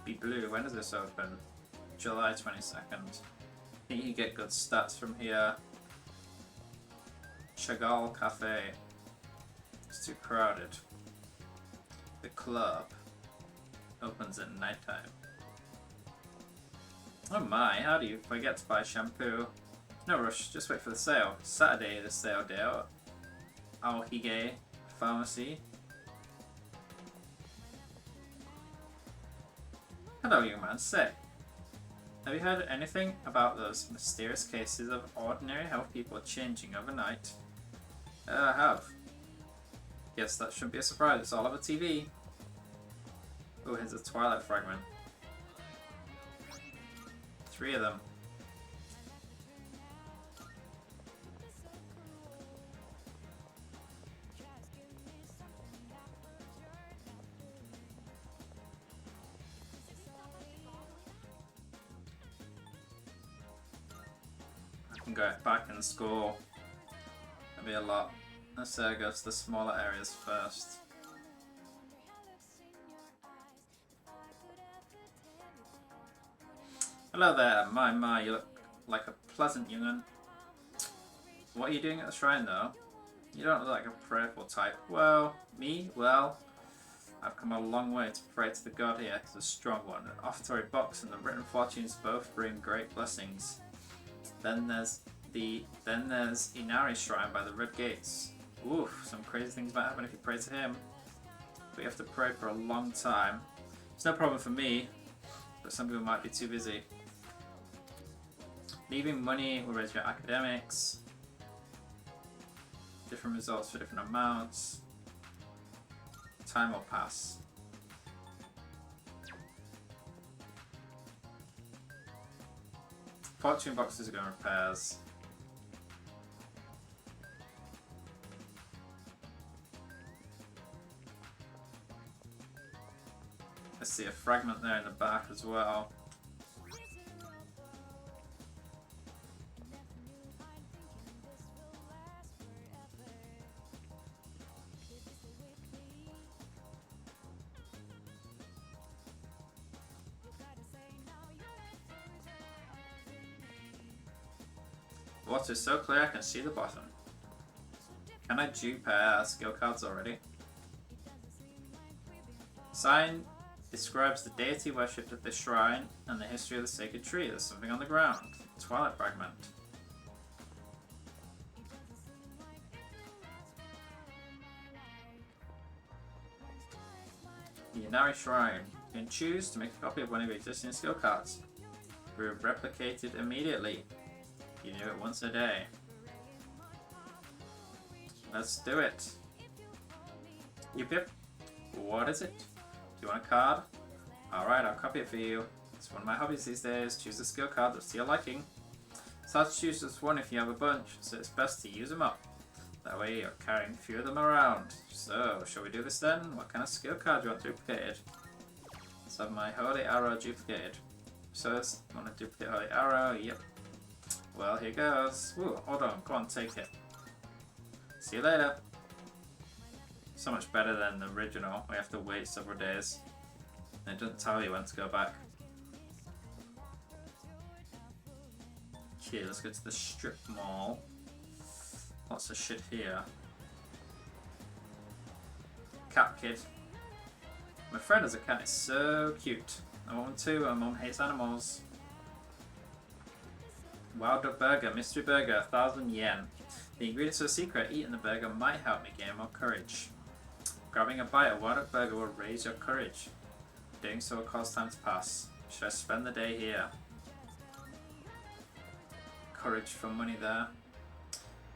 Be Blue, when does this open? July 22nd. I think you get good stats from here. Chagall Cafe. It's too crowded. The club opens at nighttime. Oh my, how do you forget to buy shampoo? No rush, just wait for the sale. Saturday, the sale day out. Aohige Pharmacy. Hello, young man. Say, have you heard anything about those mysterious cases of ordinary health people changing overnight? I have. Guess that shouldn't be a surprise. It's all over TV. Oh, here's a Twilight fragment. 3 of them. I can go back in school. That'll be a lot. Let's say I go to the smaller areas first. Hello there, my, you look like a pleasant young'un. What are you doing at the shrine though? You don't look like a prayerful type. Well, me? Well, I've come a long way to pray to the god here. He's a strong one. An offertory box and the written fortunes both bring great blessings. Then there's Inari Shrine by the Red Gates. Oof, some crazy things might happen if you pray to him. But you have to pray for a long time. It's no problem for me, but some people might be too busy. Leaving money will raise your academics. Different results for different amounts. Time will pass. Fortune boxes go in repairs. I see a fragment there in the back as well. The water is so clear I can see the bottom. Can I dupe skill cards already? Sign describes the deity worshipped at this shrine and the history of the sacred tree. There's something on the ground. Twilight fragment. The Inari Shrine. You can choose to make a copy of one of your existing skill cards. Be replicated immediately. You do it once a day. Let's do it. Yip. What is it? Do you want a card? Alright, I'll copy it for you. It's one of my hobbies these days. Choose a skill card that's to your liking. It's hard to choose just one if you have a bunch, so it's best to use them up. That way you're carrying a few of them around. So, shall we do this then? What kind of skill card do you want duplicated? Let's have my Holy Arrow duplicated. So, I want to duplicate Holy Arrow. Yep. Well, here goes. Ooh, hold on. Go on, take it. See you later. So much better than the original. We have to wait several days. And it doesn't tell you when to go back. Okay, let's go to the strip mall. Lots of shit here. Cat kid. My friend has a cat, it's so cute. I want one too, my mom hates animals. Wild Duck Burger, mystery burger, 1,000 yen. The ingredients are secret. Eating the burger might help me gain more courage. Grabbing a bite of Wild Duck Burger will raise your courage. Doing so will cause time to pass. Should I spend the day here? Courage for money there.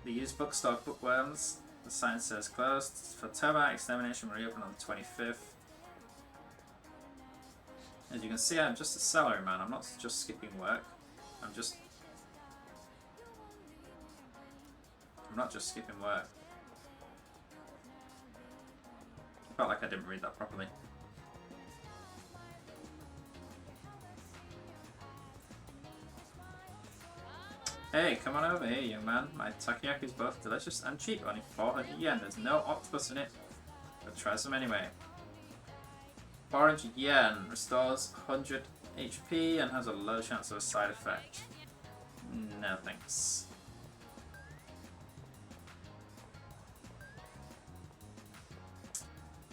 The used bookstore bookworms. The sign says closed. For termite extermination will reopen on the 25th. As you can see, I'm just a salary man. I'm not just skipping work. I'm not just skipping work. felt like I didn't read that properly. Hey, come on over here, young man. My takoyaki is both delicious and cheap, only 400 yen. There's no octopus in it, but try some anyway. 400 yen restores 100 HP and has a low chance of a side effect. No thanks.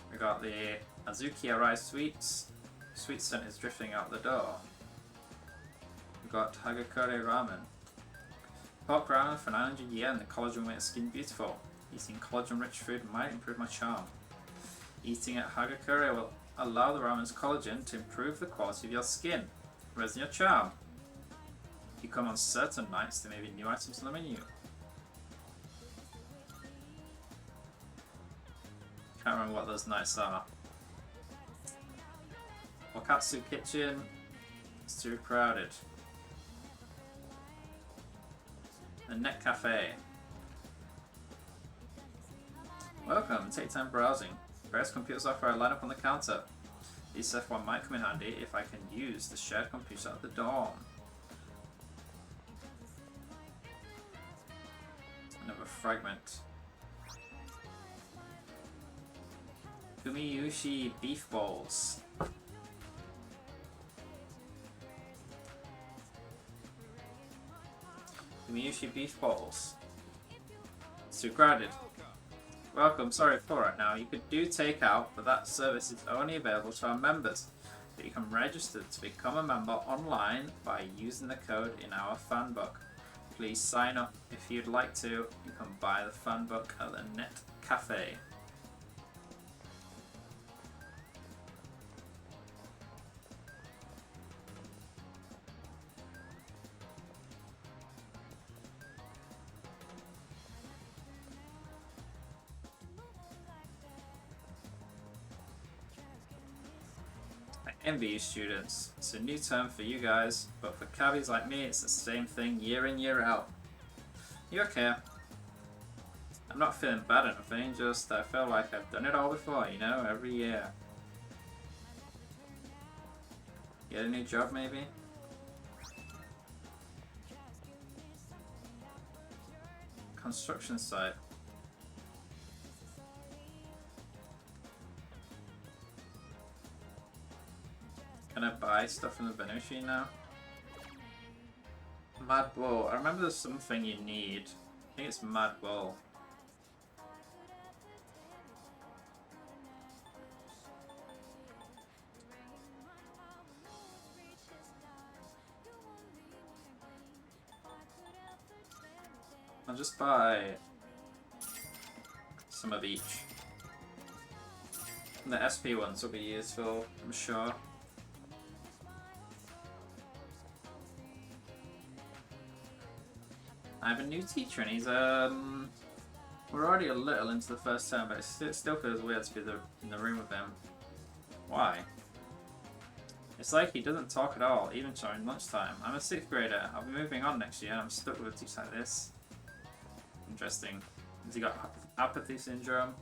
We got the Azuki Arai Sweets. Sweet scent is drifting out the door. We got Hagakure Ramen. Pork ramen for 900 yen. The collagen makes skin beautiful. Eating collagen-rich food might improve my charm. Eating at Hagakure will allow the ramen's collagen to improve the quality of your skin, raising your charm. If you come on certain nights, there may be new items on the menu. Can't remember what those nights are. Wakatsu Kitchen. It's too crowded. The Net Cafe. Welcome, take time browsing. Various computer software are lined up on the counter. These software might come in handy if I can use the shared computer at the dorm. Another fragment. Umiyushi beef balls. Umiyushi beef balls. It's too crowded. Welcome, sorry for right now. You could do takeout, but that service is only available to our members. But you can register to become a member online by using the code in our fan book. Please sign up if you'd like to. You can buy the fan book at the Net Cafe. I envy you students. It's a new term for you guys, but for cabbies like me, it's the same thing year in, year out. You okay? I'm not feeling bad or anything, just I feel like I've done it all before, you know, every year. Get a new job, maybe? Construction site. Can I buy stuff from the vending machine now? Mad Bull. I remember there's something you need. I think it's Mad Bull. I'll just buy some of each. And the SP ones will be useful, I'm sure. I have a new teacher and he's we're already a little into the first term, but it still feels weird to be in the room with him. Why? It's like he doesn't talk at all, even during lunchtime. I'm a 6th grader. I'll be moving on next year and I'm stuck with a teacher like this. Interesting. Has he got apathy syndrome?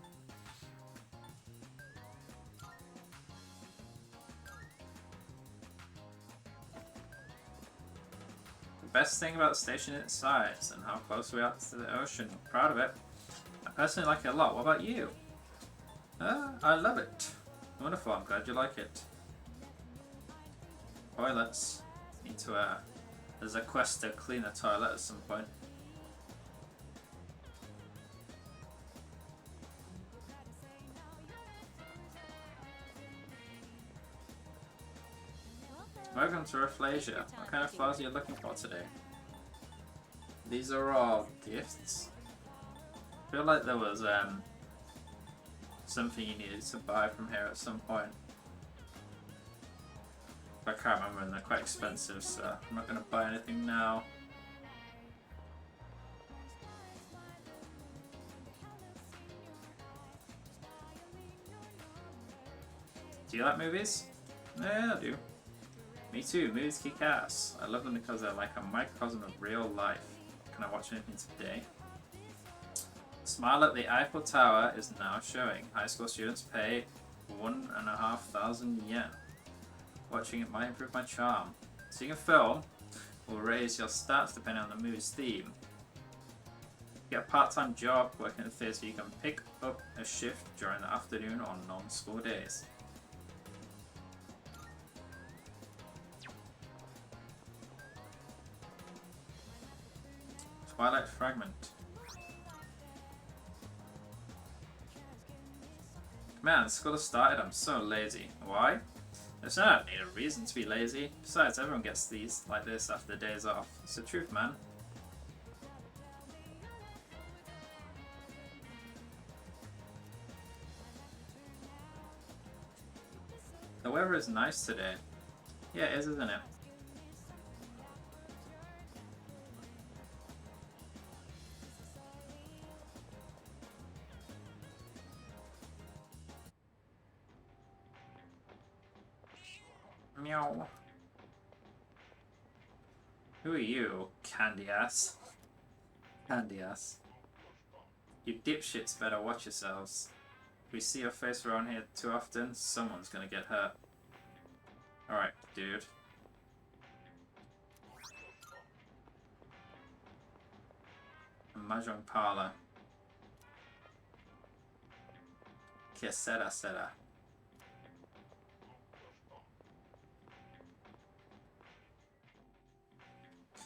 The best thing about the station is its size and how close we are to the ocean. I'm proud of it. I personally like it a lot. What about you? I love it. Wonderful, I'm glad you like it. Toilets. Need to, there's a quest to clean a toilet at some point. Welcome to Rafflesia. What kind of flowers are you looking for today? These are all gifts. I feel like there was something you needed to buy from here at some point. I can't remember and they're quite expensive, so I'm not going to buy anything now. Do you like movies? Yeah, I do. Me too, movies kick ass. I love them because they're like a microcosm of real life. Can I watch anything today? Smile at the Eiffel Tower is now showing. High school students pay 1,500 yen. Watching it might improve my charm. Seeing a film will raise your stats depending on the movie's theme. Get a part-time job working in the theatre. You can pick up a shift during the afternoon on non-school days. Twilight Fragment. Man, school has started. I'm so lazy. Why? There's not need a reason to be lazy. Besides, everyone gets these like this after days off. It's the truth, man. The weather is nice today. Yeah, it is, isn't it? Meow. Who are you, candy ass? Candy ass. You dipshits better watch yourselves. If we see your face around here too often, someone's gonna get hurt. Alright, dude. A mahjong parlor. Que sera sera.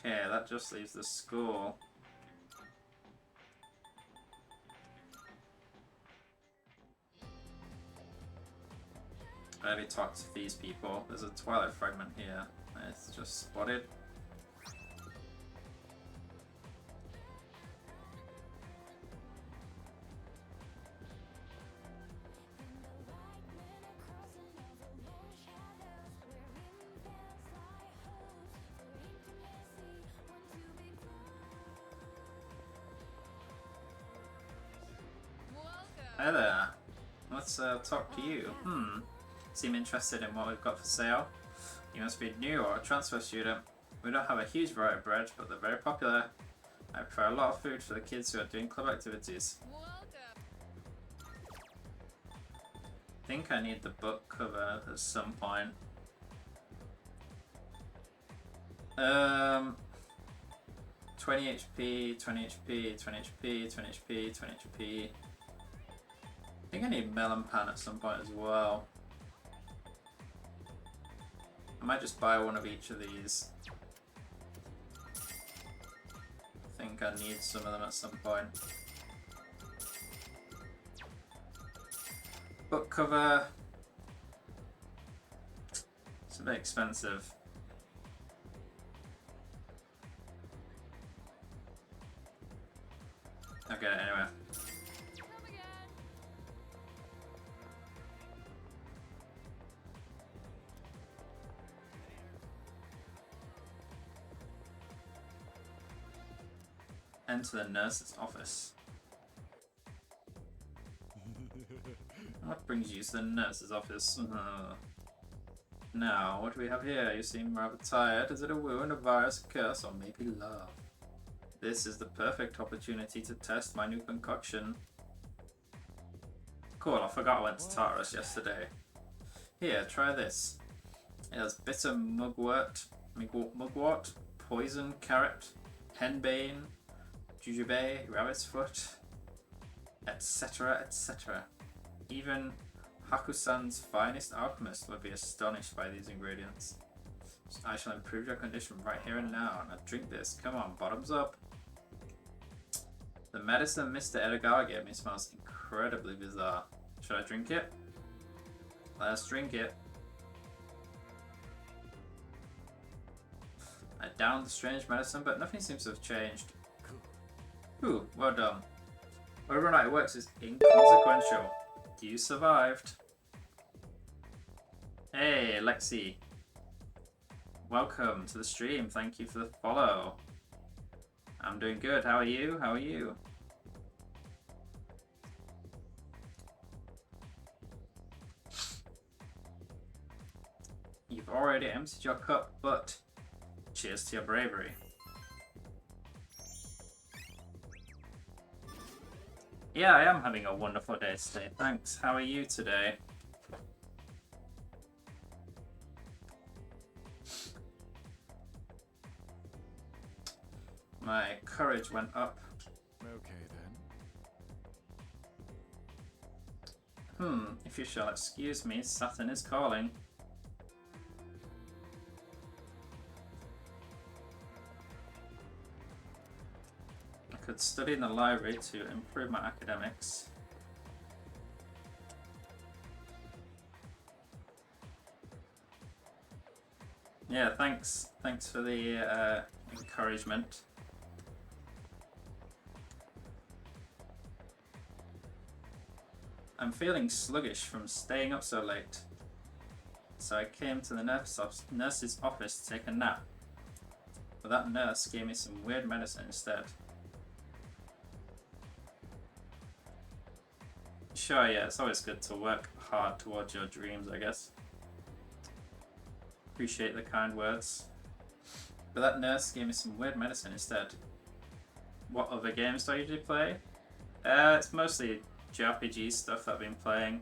Okay, that just leaves the school. Maybe talk to these people. There's a Twilight Fragment here. It's just spotted. Hi there. Let's talk to you. Seem interested in what we've got for sale? You must be new or a transfer student. We don't have a huge variety of bread, but they're very popular. I prepare a lot of food for the kids who are doing club activities. I think I need the book cover at some point. 20 HP, 20 HP, 20 HP, 20 HP, 20 HP. I think I need melon pan at some point as well. I might just buy one of each of these. I think I need some of them at some point. Book cover. It's a bit expensive. I'll get it anyway. Enter the nurse's office. What brings you to the nurse's office? Now, what do we have here? You seem rather tired. Is it a wound, a virus, a curse, or maybe love? This is the perfect opportunity to test my new concoction. Cool, I forgot I went to Tartarus yesterday. Here, try this. It has bitter mugwort, poison carrot, henbane, jujube, rabbit's foot, etc., etc. Even Hakusan's finest alchemist would be astonished by these ingredients. I shall improve your condition right here and now. Now drink this. Come on, bottoms up. The medicine Mr. Edogawa gave me smells incredibly bizarre. Should I drink it? Let's drink it. I downed the strange medicine, but nothing seems to have changed. Ooh, well done. Whether or not it works is inconsequential. You survived. Hey, Lexi. Welcome to the stream. Thank you for the follow. I'm doing good. How are you? How are you? You've already emptied your cup, but cheers to your bravery. Yeah, I am having a wonderful day today. Thanks. How are you today? My courage went up. Okay then. If you shall excuse me, Saturn is calling. I could study in the library to improve my academics. Yeah, thanks. Thanks for the encouragement. I'm feeling sluggish from staying up so late, so I came to the nurse's office to take a nap, but that nurse gave me some weird medicine instead. Sure, yeah, it's always good to work hard towards your dreams, I guess. Appreciate the kind words. But that nurse gave me some weird medicine instead. What other games do I usually play? It's mostly JRPG stuff that I've been playing.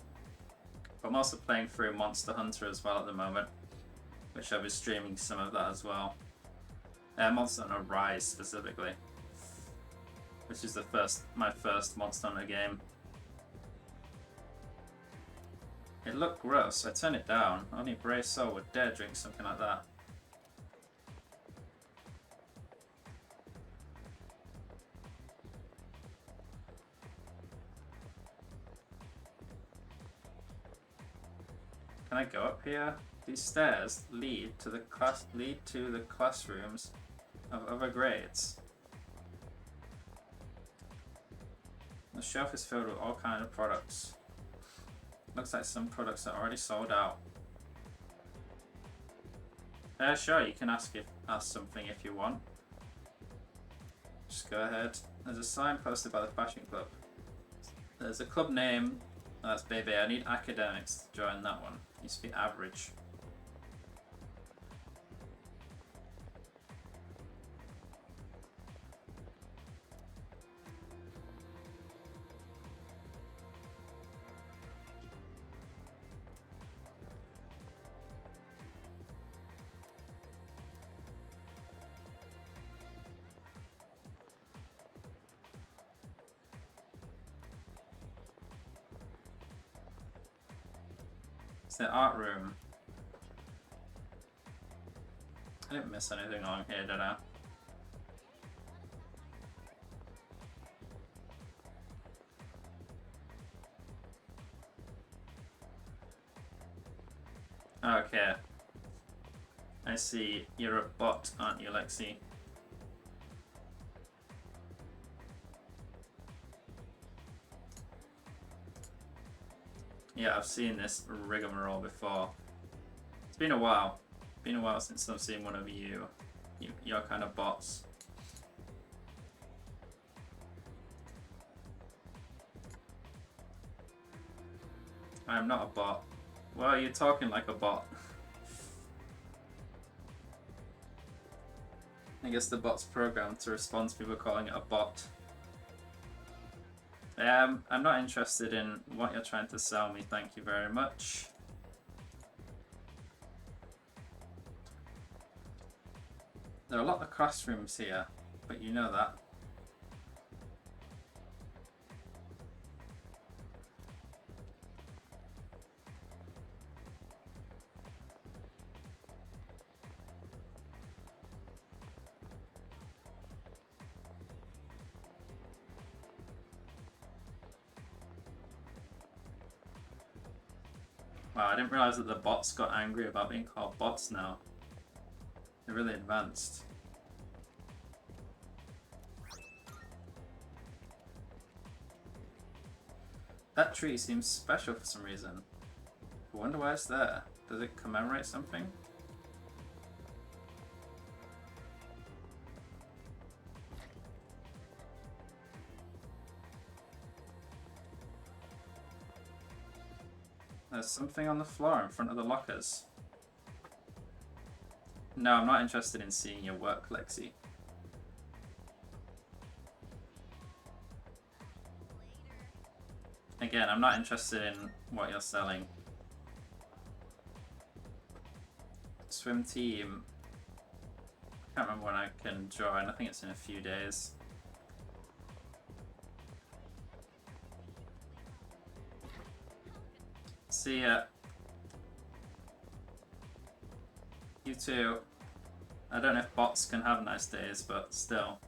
But I'm also playing through Monster Hunter as well at the moment, which I'll be streaming some of that as well. Monster Hunter Rise specifically, which is my first Monster Hunter game. It looked gross, I turned it down. Only a brave soul would dare drink something like that. Can I go up here? These stairs lead to the classrooms of other grades. The shelf is filled with all kinds of products. Looks like some products are already sold out. Sure, you can ask something if you want. Just go ahead. There's a sign posted by the fashion club. There's a club name. Oh, that's baby. I need academics to join that one. Needs to be average. It's the art room. I didn't miss anything on here, did I? Okay. I see. You're a bot, aren't you, Lexi? Yeah, I've seen this rigmarole before. It's been a while. It's been a while since I've seen one of your kind of bots. I am not a bot. Well, you're talking like a bot. I guess the bot's programmed to respond to people calling it a bot. I'm not interested in what you're trying to sell me, thank you very much. There are a lot of classrooms here, but you know that. Wow, I didn't realize that the bots got angry about being called bots now. They're really advanced. That tree seems special for some reason. I wonder why it's there. Does it commemorate something? There's something on the floor in front of the lockers. No, I'm not interested in seeing your work, Lexi. Again, I'm not interested in what you're selling. Swim team. I can't remember when I can join. I think it's in a few days. See ya. You too. I don't know if bots can have nice days, but still.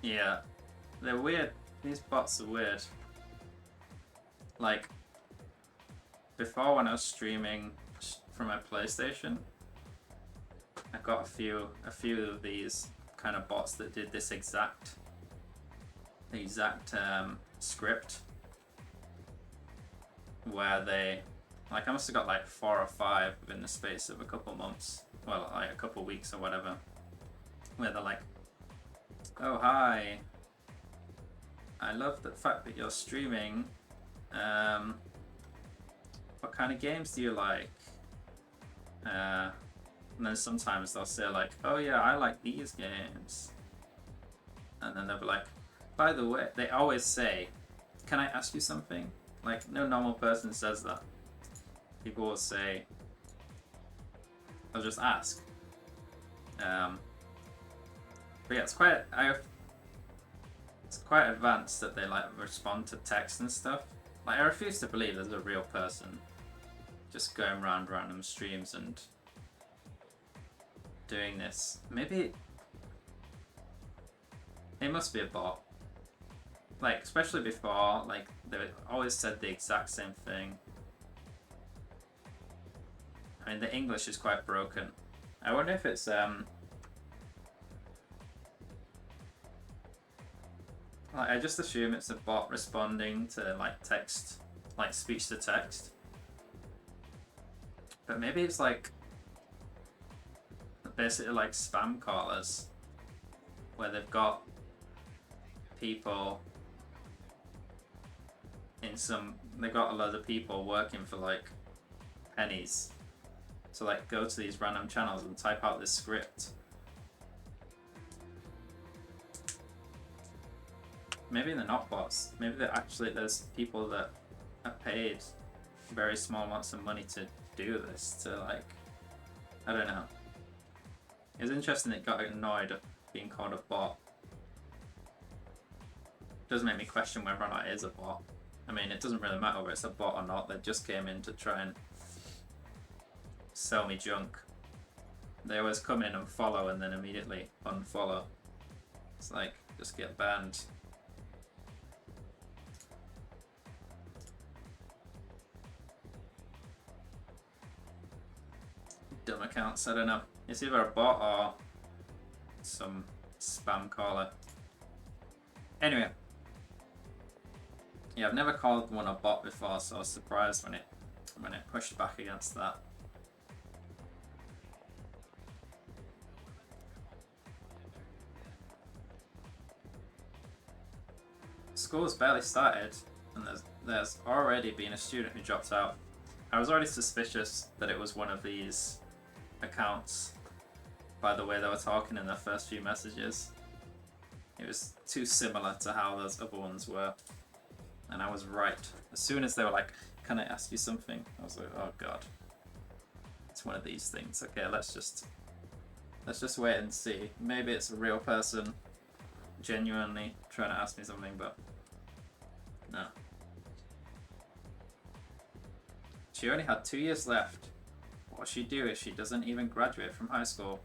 Yeah, they're weird. These bots are weird. Like, before when I was streaming from my PlayStation, I got a few of these kind of bots that did this exact script, where they, like, I must have got like 4 or 5 within the space of a couple months, well, like a couple weeks or whatever, where they're like, oh hi, I love the fact that you're streaming. What kind of games do you like? And then sometimes they'll say like, oh yeah, I like these games. And then they'll be like, by the way, they always say, can I ask you something? Like, no normal person says that. People will say, I'll just ask. But yeah, it's quite advanced that they like respond to text and stuff. Like, I refuse to believe there's a real person just going around random streams and doing this. Maybe it must be a bot. Like, especially before, like, they always said the exact same thing. I mean, the English is quite broken. I wonder if it's like, I just assume it's a bot responding to like text, like speech to text. But maybe it's like basically like spam callers, where they've got people in they've got a load of people working for like pennies. So like go to these random channels and type out this script. Maybe they're not bots. Maybe there's people that are paid very small amounts of money to do this, to like, I don't know. It was interesting that it got annoyed at being called a bot. It does make me question whether or not it is a bot. I mean, it doesn't really matter whether it's a bot or not. They just came in to try and sell me junk. They always come in and follow and then immediately unfollow. It's like, just get banned. Dumb accounts, I don't know. It's either a bot or some spam caller. Anyway. Yeah, I've never called one a bot before, so I was surprised when it pushed back against that. School's barely started, and there's already been a student who dropped out. I was already suspicious that it was one of these accounts by the way they were talking in their first few messages. It was too similar to how those other ones were. And I was right. As soon as they were like, can I ask you something? I was like, oh god. It's one of these things. Okay, let's just wait and see. Maybe it's a real person genuinely trying to ask me something, but no. She only had 2 years left. What she do if she doesn't even graduate from high school?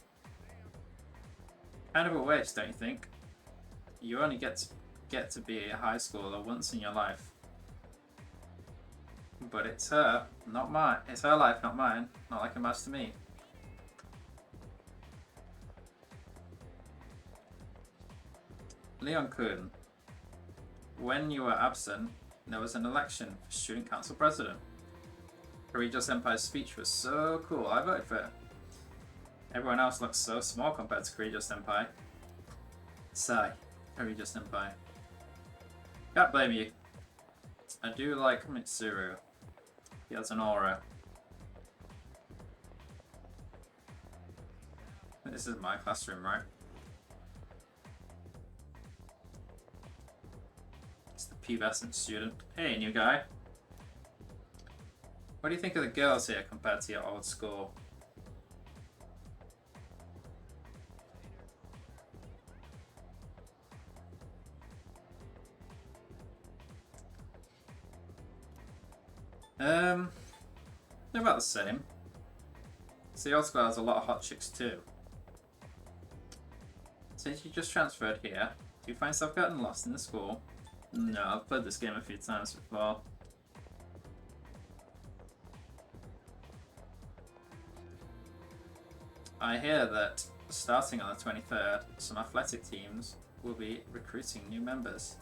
Kind of a waste, don't you think? You only get to be a high schooler once in your life. But it's her, not mine. It's her life, not mine. Not like it matters to me. Leon Kun, when you were absent, there was an election for student council president. Kirijo Senpai's speech was so cool. I voted for it. Everyone else looks so small compared to Kirijo Senpai. Sigh. Harry just didn't buy. Can't blame you. I do like Mitsuru. He has an aura. This is my classroom, right? It's the P5X student. Hey, new guy. What do you think of the girls here compared to your old school? They're about the same. So the old school has a lot of hot chicks too. Since you just transferred here, do you find yourself getting lost in the school? No, I've played this game a few times before. I hear that starting on the 23rd, some athletic teams will be recruiting new members.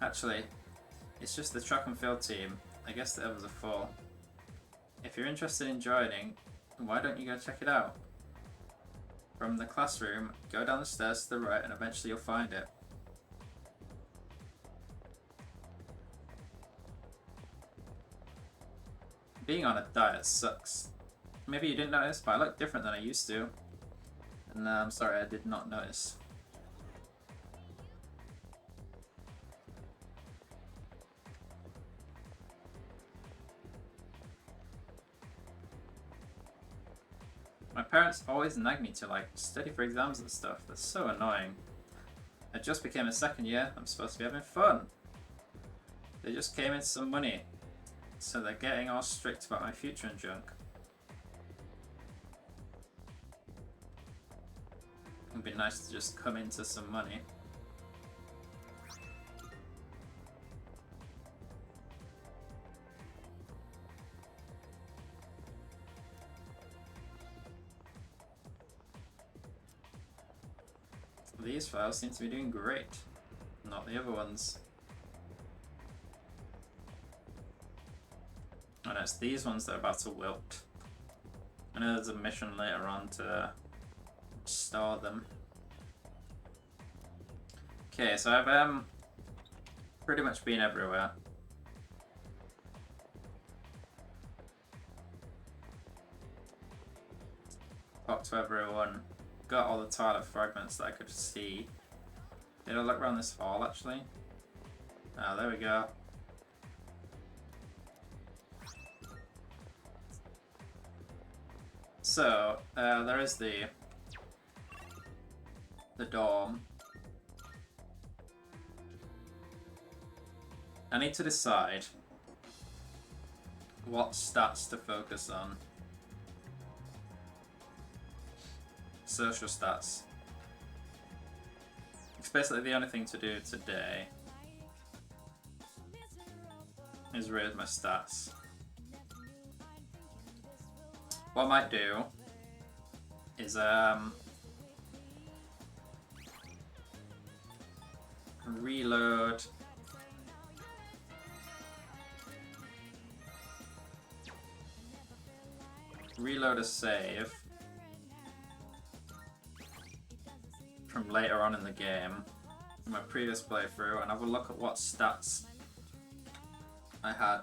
Actually, it's just the track and field team. I guess the others are full. If you're interested in joining, why don't you go check it out? From the classroom, go down the stairs to the right and eventually you'll find it. Being on a diet sucks. Maybe you didn't notice, but I look different than I used to. And I'm sorry, I did not notice. My parents always nag me to like study for exams and stuff. That's so annoying. I just became a second year. I'm supposed to be having fun. They just came in some money. So they're getting all strict about my future and junk. It'd be nice to just come into some money. These files seem to be doing great, not the other ones. And it's these ones that are about to wilt. I know there's a mission later on to store them. Okay, so I've pretty much been everywhere. Talked to everyone. Got all the toilet fragments that I could see. Did I look around this hall actually? Ah, there we go. So, there is the dorm. I need to decide what stats to focus on. Social stats. It's basically the only thing to do today is raise my stats. What I might do is reload a save from later on in the game, from my previous playthrough, and have a look at what stats I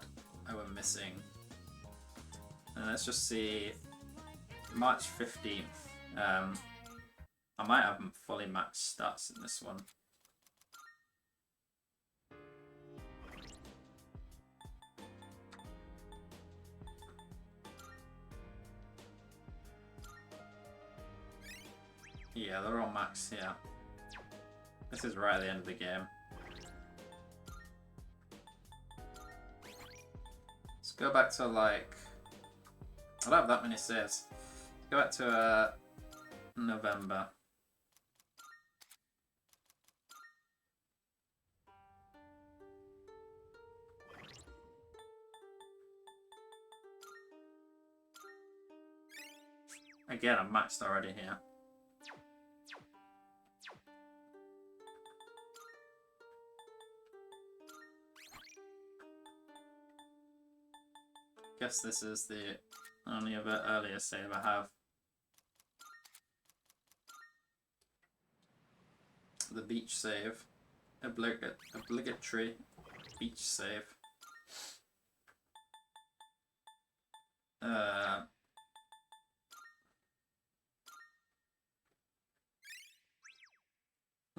were missing. And let's just see, March 15th. I might have fully maxed stats in this one. Yeah, they're all maxed here. This is right at the end of the game. Let's go back to like... I don't have that many saves. Let's go back to November. Again, I'm maxed already here. Guess this is the only other earlier save I have. for the beach save. Obligatory beach save.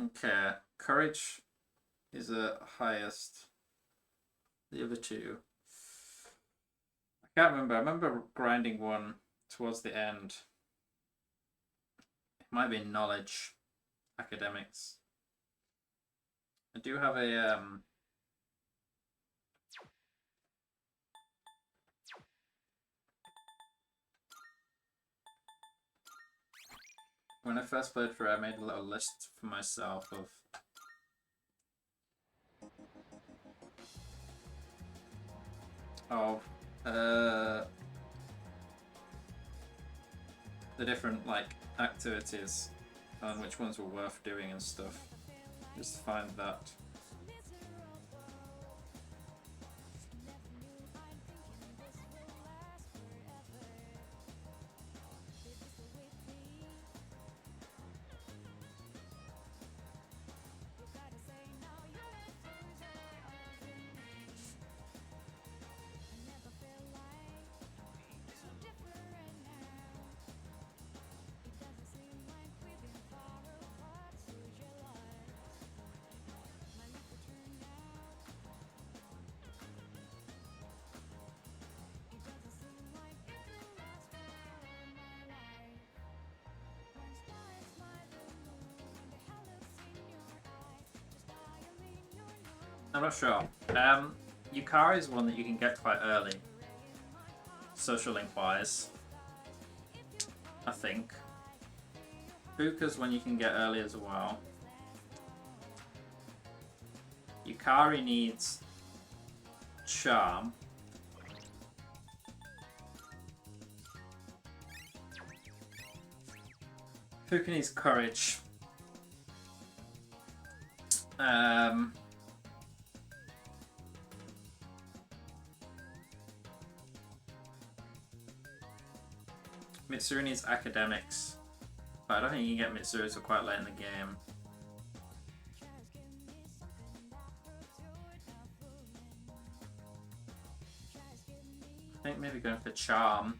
Okay, courage is the highest. The other two. I can't remember. I remember grinding one towards the end. It might be knowledge, academics. I do have a when I first played through, I made a little list for myself of the different like activities and which ones were worth doing and stuff. Just to find that. I'm not sure. Yukari is one that you can get quite early, social link wise. I think. Fuka's one you can get early as well. Yukari needs charm. Fuka needs courage. Mitsuru needs academics, but I don't think you can get Mitsuru till quite late in the game. I think maybe going for charm.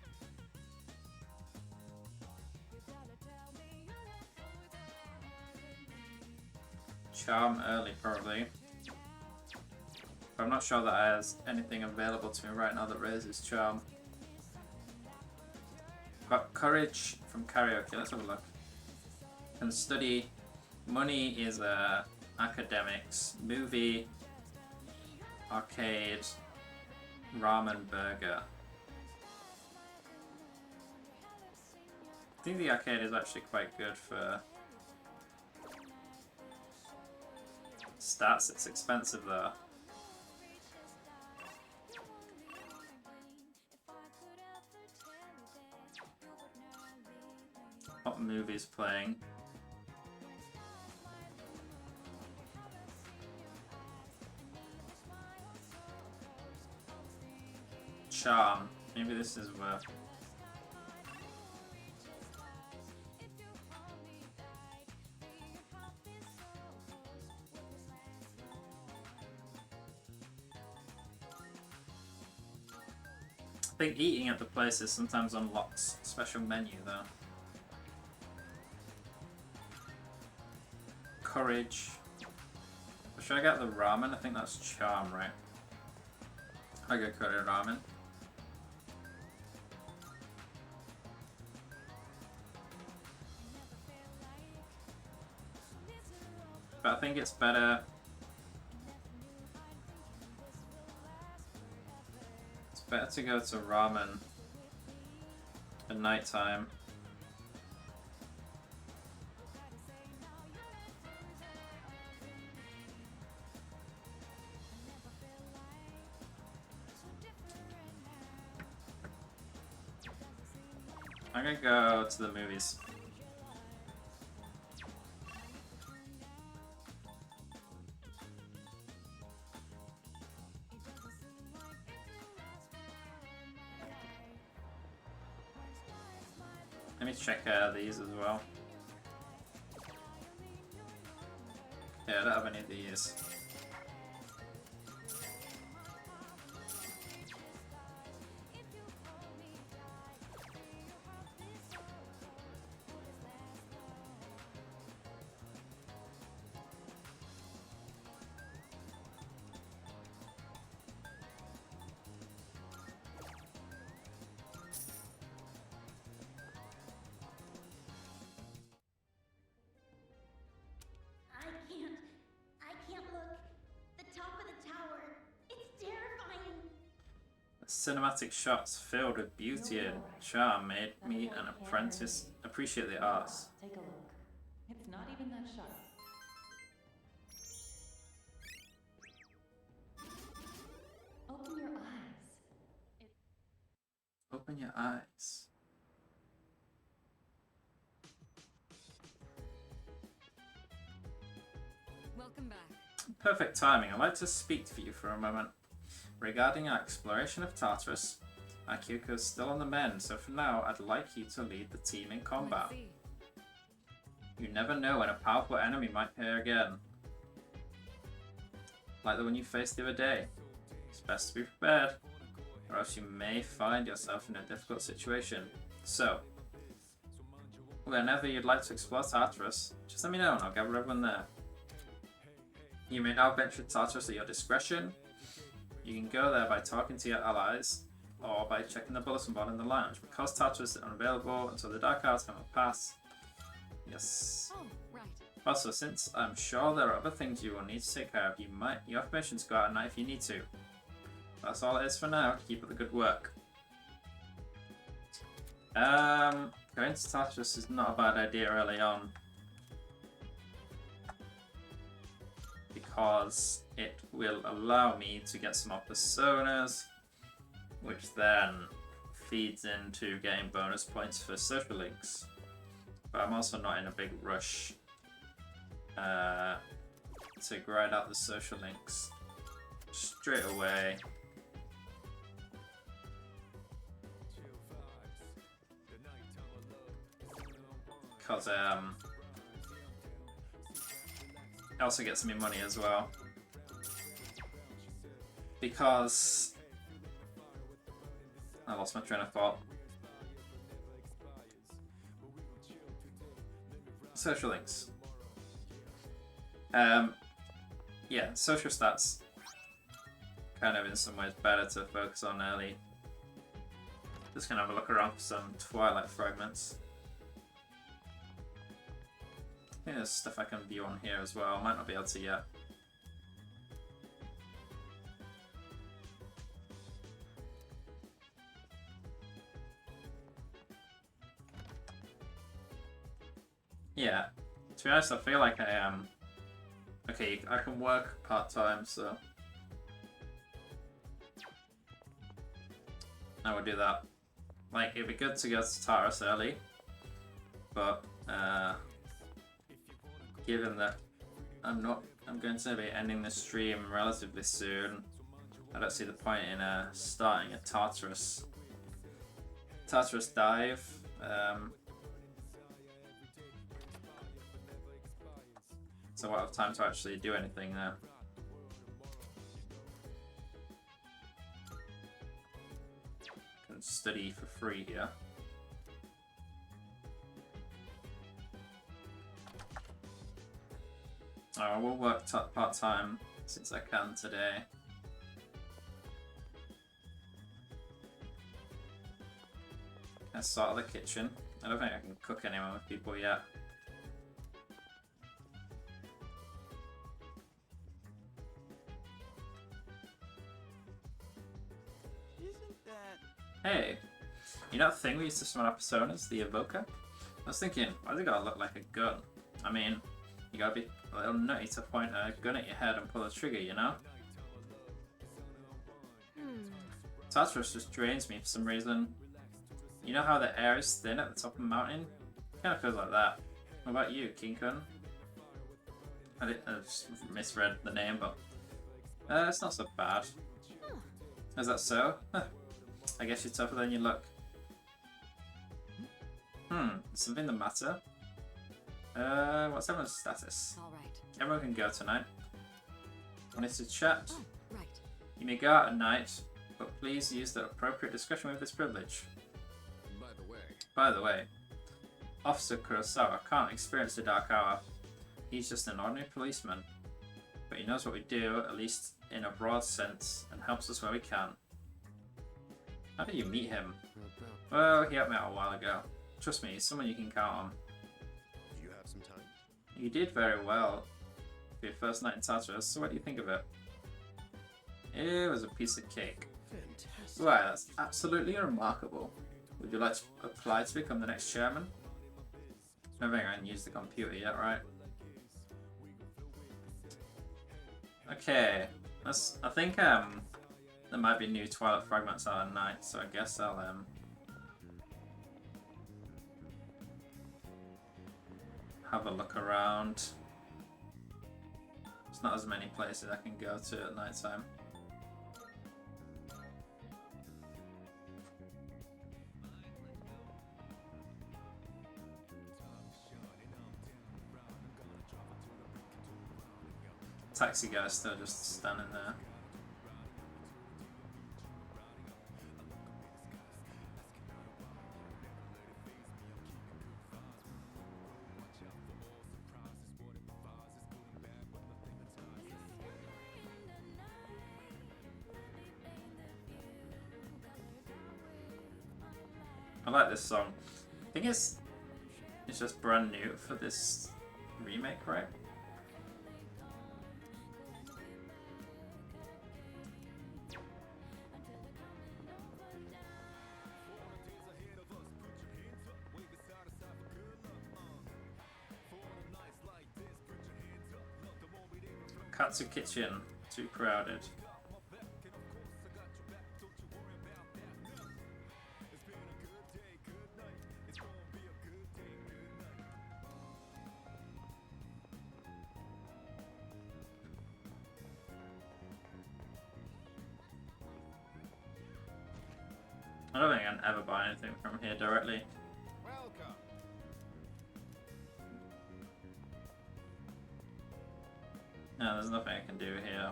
Charm early, probably. But I'm not sure that has anything available to me right now that raises charm. Got courage from karaoke. Let's have a look. Can study. Money is academics. Movie. Arcade. Ramen burger. I think the arcade is actually quite good for stats. It's expensive though. What movie's playing? Charm. Maybe this is worth. I think eating at the places sometimes unlocks a special menu though. Courage. Should I get the ramen? I think that's charm, right? I go courage ramen. But I think it's better. It's better to go to ramen at night time. I'm gonna go to the movies. Let me check these as well. many of these. I can't look. The top of the tower. It's terrifying. Cinematic shots filled with beauty and charm made me an apprentice appreciate the arts. Take a look. It's not even that sharp. Open your eyes. Open your eyes. Welcome back. Perfect timing. I'd like to speak to you for a moment. Regarding our exploration of Tartarus, Akiko's still on the mend, so for now I'd like you to lead the team in combat. Let's see. You never know when a powerful enemy might appear again. Like the one you faced the other day. It's best to be prepared, or else you may find yourself in a difficult situation. So, whenever you'd like to explore Tartarus, just let me know and I'll gather everyone there. You may now venture Tartarus at your discretion. You can go there by talking to your allies, or by checking the bulletin board in the lounge. Because Tartarus is unavailable until the Dark Hours come and pass. Yes. Oh, right. Also, since I'm sure there are other things you will need to take care of, you have permission to go out at night if you need to. That's all it is for now. Keep up the good work. Going to Tartarus is not a bad idea early on. Because it will allow me to get some more personas, which then feeds into getting bonus points for social links. But I'm also not in a big rush to grind out the social links straight away. Because it also gets me money as well. Because I lost my train of thought. Social links. Yeah, social stats kind of in some ways better to focus on early. Just gonna have a look around for some Twilight fragments. I think there's stuff I can view on here as well. I might not be able to yet. Yeah, to be honest, I feel like I am. Okay, I can work part-time, so I would do that. Like, it'd be good to go to Tartarus early, but given that I'm going to be ending the stream relatively soon, I don't see the point in starting a Tartarus dive. So I won't have time to actually do anything there. Can study for free here. Oh, I will work part-time since I can today. Can I start at the kitchen? I don't think I can cook anyone with people yet. Hey, you know that thing we used to summon our personas, the evoker? I was thinking, why does it gotta look like a gun? I mean, you gotta be a little nutty to point a gun at your head and pull the trigger, you know? Tartarus just drains me for some reason. You know how the air is thin at the top of the mountain? Kinda feels like that. What about you, King Kun? I just misread the name, but it's not so bad. Is that so? I guess you're tougher than you look. Something the matter? What's everyone's status? All right. Everyone can go tonight. Wanted to chat? Oh, right. You may go out at night, but please use the appropriate discretion with this privilege. By the way, Officer Kurosawa can't experience the dark hour. He's just an ordinary policeman. But he knows what we do, at least in a broad sense, and helps us where we can. How did you meet him? Well, he helped me out a while ago. Trust me, he's someone you can count on. Do you have some time? You did very well for your first night in Tartarus, so what do you think of it? It was a piece of cake. Fantastic. Why, that's absolutely remarkable. Would you like to apply to become the next chairman? I don't think I can use the computer yet, right? Okay, I think there might be new Twilight fragments out at night, so I guess I'll have a look around. There's not as many places I can go to at night time. Taxi guy's still just standing there. I like this song. I think it's just brand new for this remake, right? Katsu Kitchen, too crowded. I don't think I can ever buy anything from here directly. Welcome. No, there's nothing I can do here.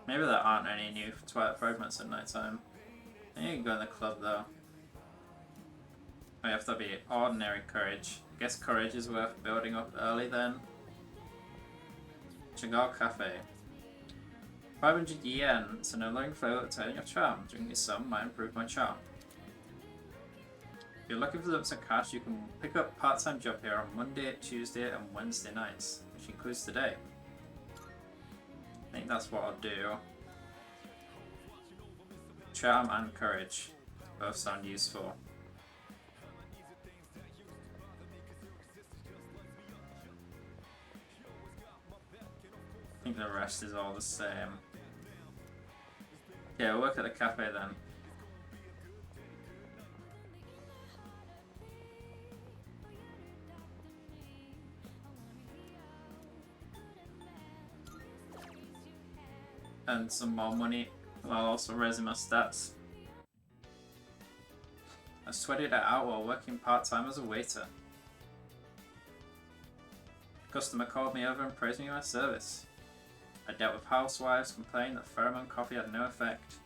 Maybe there aren't any new Twilight fragments at night time. I think you can go in the club though. I have to be ordinary courage. I guess courage is worth building up early then. Chigal Cafe. 500 yen, so no longer fail at turning your charm. Drinking some might improve my charm. If you're looking for some cash, you can pick up a part-time job here on Monday, Tuesday and Wednesday nights, which includes today. I think that's what I'll do. Charm and courage both sound useful. I think the rest is all the same. Yeah, we'll work at the cafe then. And some more money while also raising my stats. I sweated it out while working part-time as a waiter. A customer called me over and praised me for my service. I dealt with housewives complaining that pheromone coffee had no effect.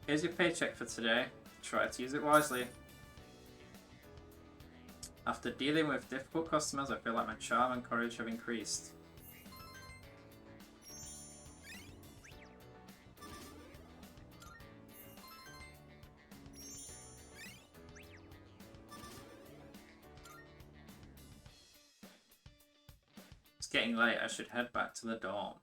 Here's your paycheck for today. Try to use it wisely. After dealing with difficult customers, I feel like my charm and courage have increased. It's getting late, I should head back to the dorm.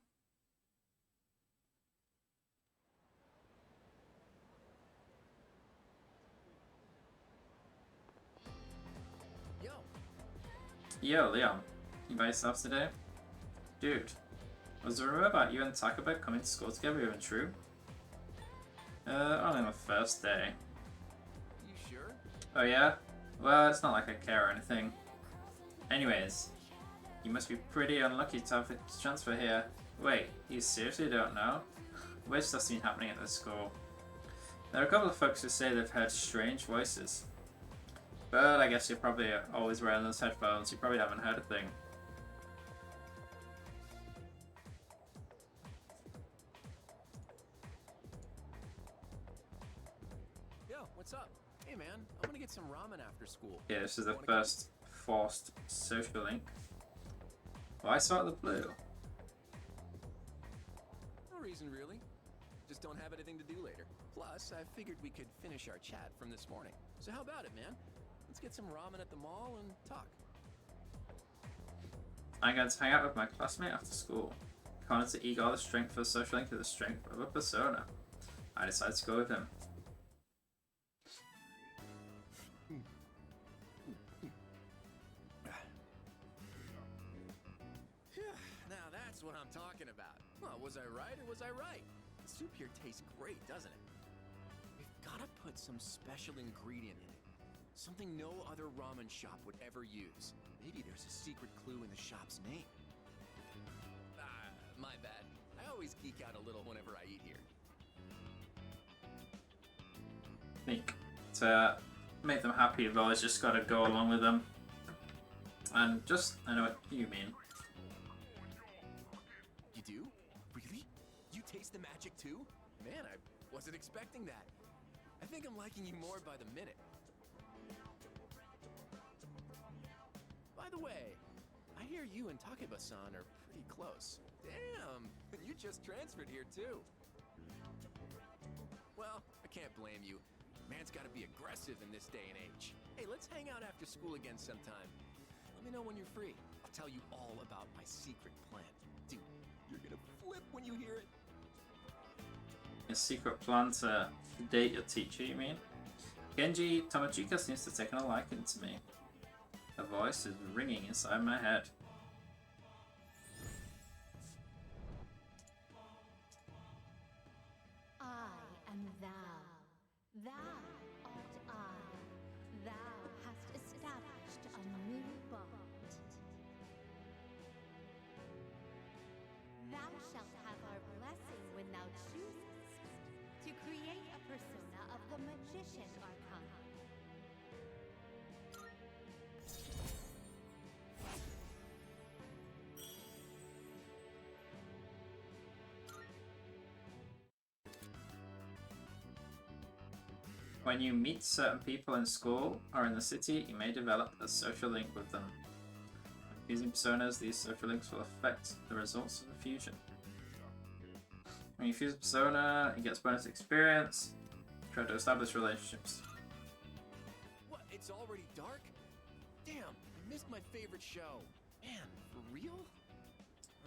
Yo, Leon, you by yourself today? Dude, was the rumor about you and Takaba coming to school together even true? Only on the first day. You sure? Oh yeah? Well, it's not like I care or anything. Anyways, you must be pretty unlucky to have the transfer here. Wait, you seriously don't know? Weird stuff's been happening at the school. There are a couple of folks who say they've heard strange voices. But I guess you're probably always wearing those headphones. You probably haven't heard a thing. Yo, what's up? Hey man, I want to get some ramen after school. Yeah, this is the first forced social link. Why start the blue? No reason really. Just don't have anything to do later. Plus, I figured we could finish our chat from this morning. So how about it, man? Let's get some ramen at the mall and talk. I'm going to hang out with my classmate after school. Connor to ego the strength of a social link to the strength of a persona. I decided to go with him. Now that's what I'm talking about. Well, was I right or was I right? The soup here tastes great, doesn't it? We've got to put some special ingredient in it. Something no other ramen shop would ever use. Maybe there's a secret clue in the shop's name. My bad. I always geek out a little whenever I eat here. I think to make them happy, you've always just got to go along with them. And just, I know what you mean. You do? Really? You taste the magic too? Man, I wasn't expecting that. I think I'm liking you more by the minute. By the way, I hear you and Takeba-san are pretty close. Damn, you just transferred here too. Well, I can't blame you. Man's gotta be aggressive in this day and age. Hey, let's hang out after school again sometime. Let me know when you're free. I'll tell you all about my secret plan. Dude, you're gonna flip when you hear it. A secret plan to date your teacher, you mean? Genji Tomochika seems to take a liking to me. Her voice is ringing inside my head. I am thou. Thou art I. Thou hast established a new bond. Thou shalt have our blessing when thou choosest to create a persona of the magician archon. When you meet certain people in school or in the city, you may develop a social link with them. When using personas, these social links will affect the results of the fusion. When you fuse a persona, it gets bonus experience. Try to establish relationships. What, it's already dark? Damn, I missed my favorite show. Man, for real?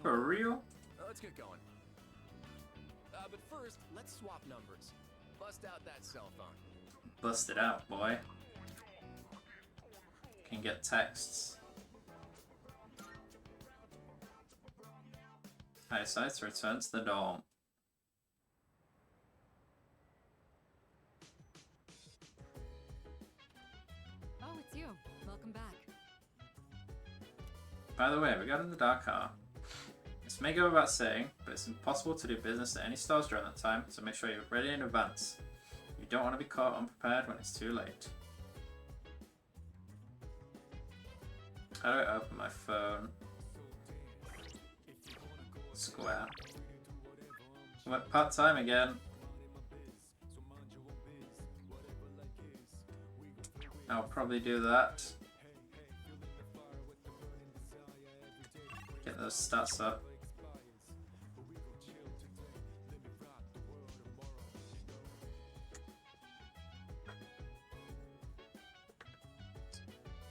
For real? Let's get going. But first, let's swap numbers. Bust out that cell phone. Bust it out, boy. Can get texts. I decide to return to the dorm. Oh, it's you. Welcome back. By the way, regarding the dark car, this may go without saying, but it's impossible to do business at any stores during that time, so make sure you're ready in advance. You don't want to be caught unprepared when it's too late. How do I open my phone? Square. I went part-time again. I'll probably do that. Get those stats up.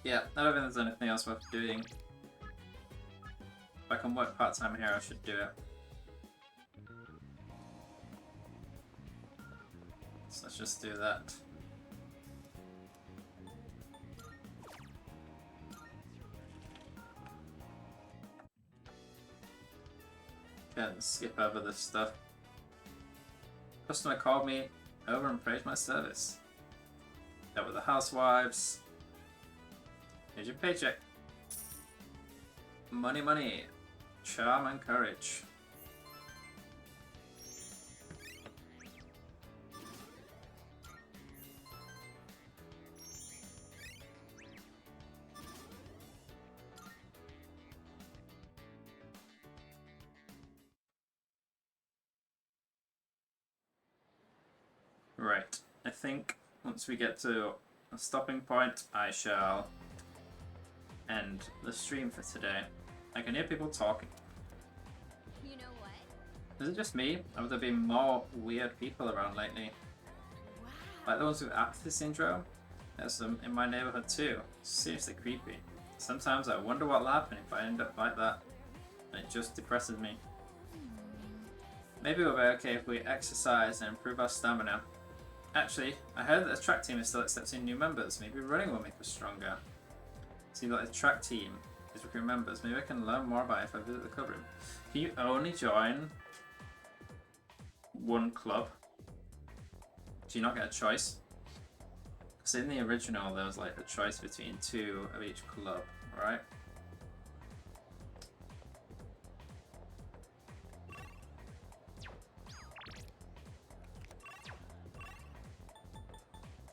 Yeah, I don't think there's anything else worth doing. If I can work part-time here, I should do it. So let's just do that. And skip over this stuff. Customer called me over and praised my service. Dealt with the housewives. Here's your paycheck. Money, money. Charm and courage. Right. I think once we get to a stopping point, I shall end the stream for today. I can hear people talking. You know what? Is it just me, or have there been more weird people around lately? Like the ones with apathy syndrome? There's some in my neighborhood too. Seriously creepy. Sometimes I wonder what'll happen if I end up like that. And it just depresses me. Maybe we'll be okay if we exercise and improve our stamina. Actually, I heard that the track team is still accepting new members. Maybe running will make us stronger. Seems like the track team is recruiting members. Maybe I can learn more about it if I visit the club room. Can you only join one club? Do you not get a choice? Because in the original there was like a choice between 2 of each club, right?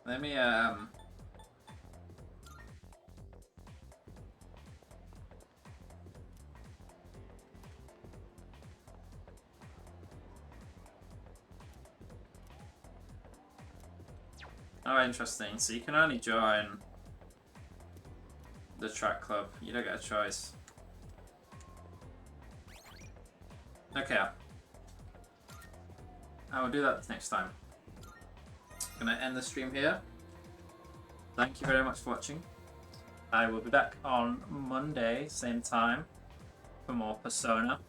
Let me oh, interesting. So you can only join the track club. You don't get a choice. Okay. I will do that next time. I'm gonna end the stream here. Thank you very much for watching. I will be back on Monday, same time, for more Persona.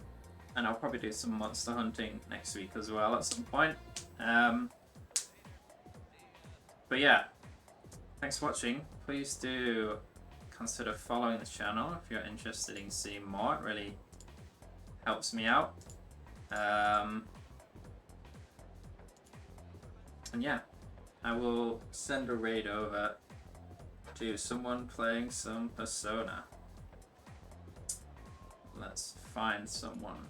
And I'll probably do some monster hunting next week as well at some point. But yeah, thanks for watching. Please do consider following the channel if you're interested in seeing more. It really helps me out. And yeah, I will send a raid over to someone playing some Persona. Let's find someone.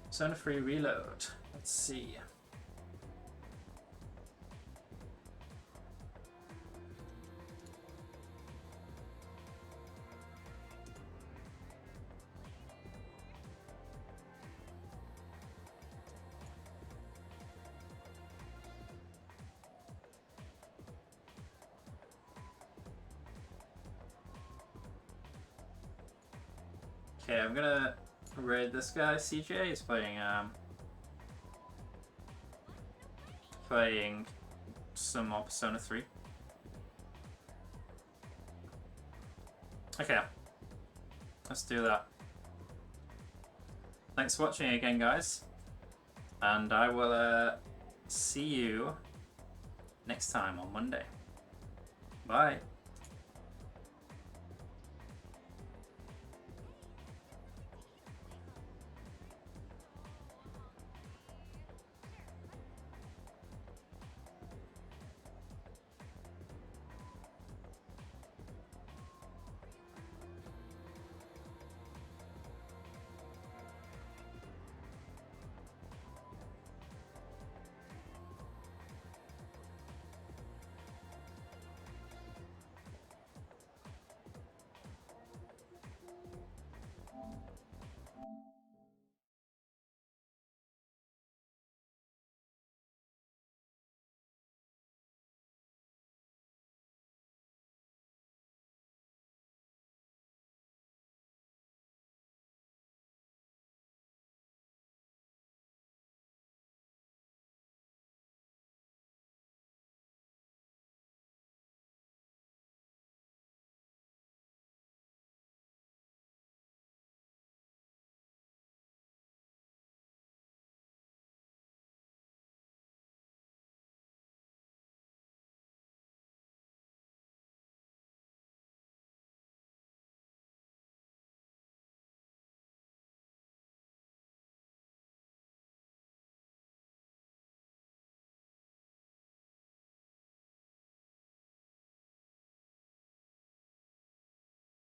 Persona 3 reload. Let's see. Okay, I'm gonna raid this guy. CJ is playing some more Persona 3. Okay, let's do that. Thanks for watching again, guys, and I will see you next time on Monday. Bye.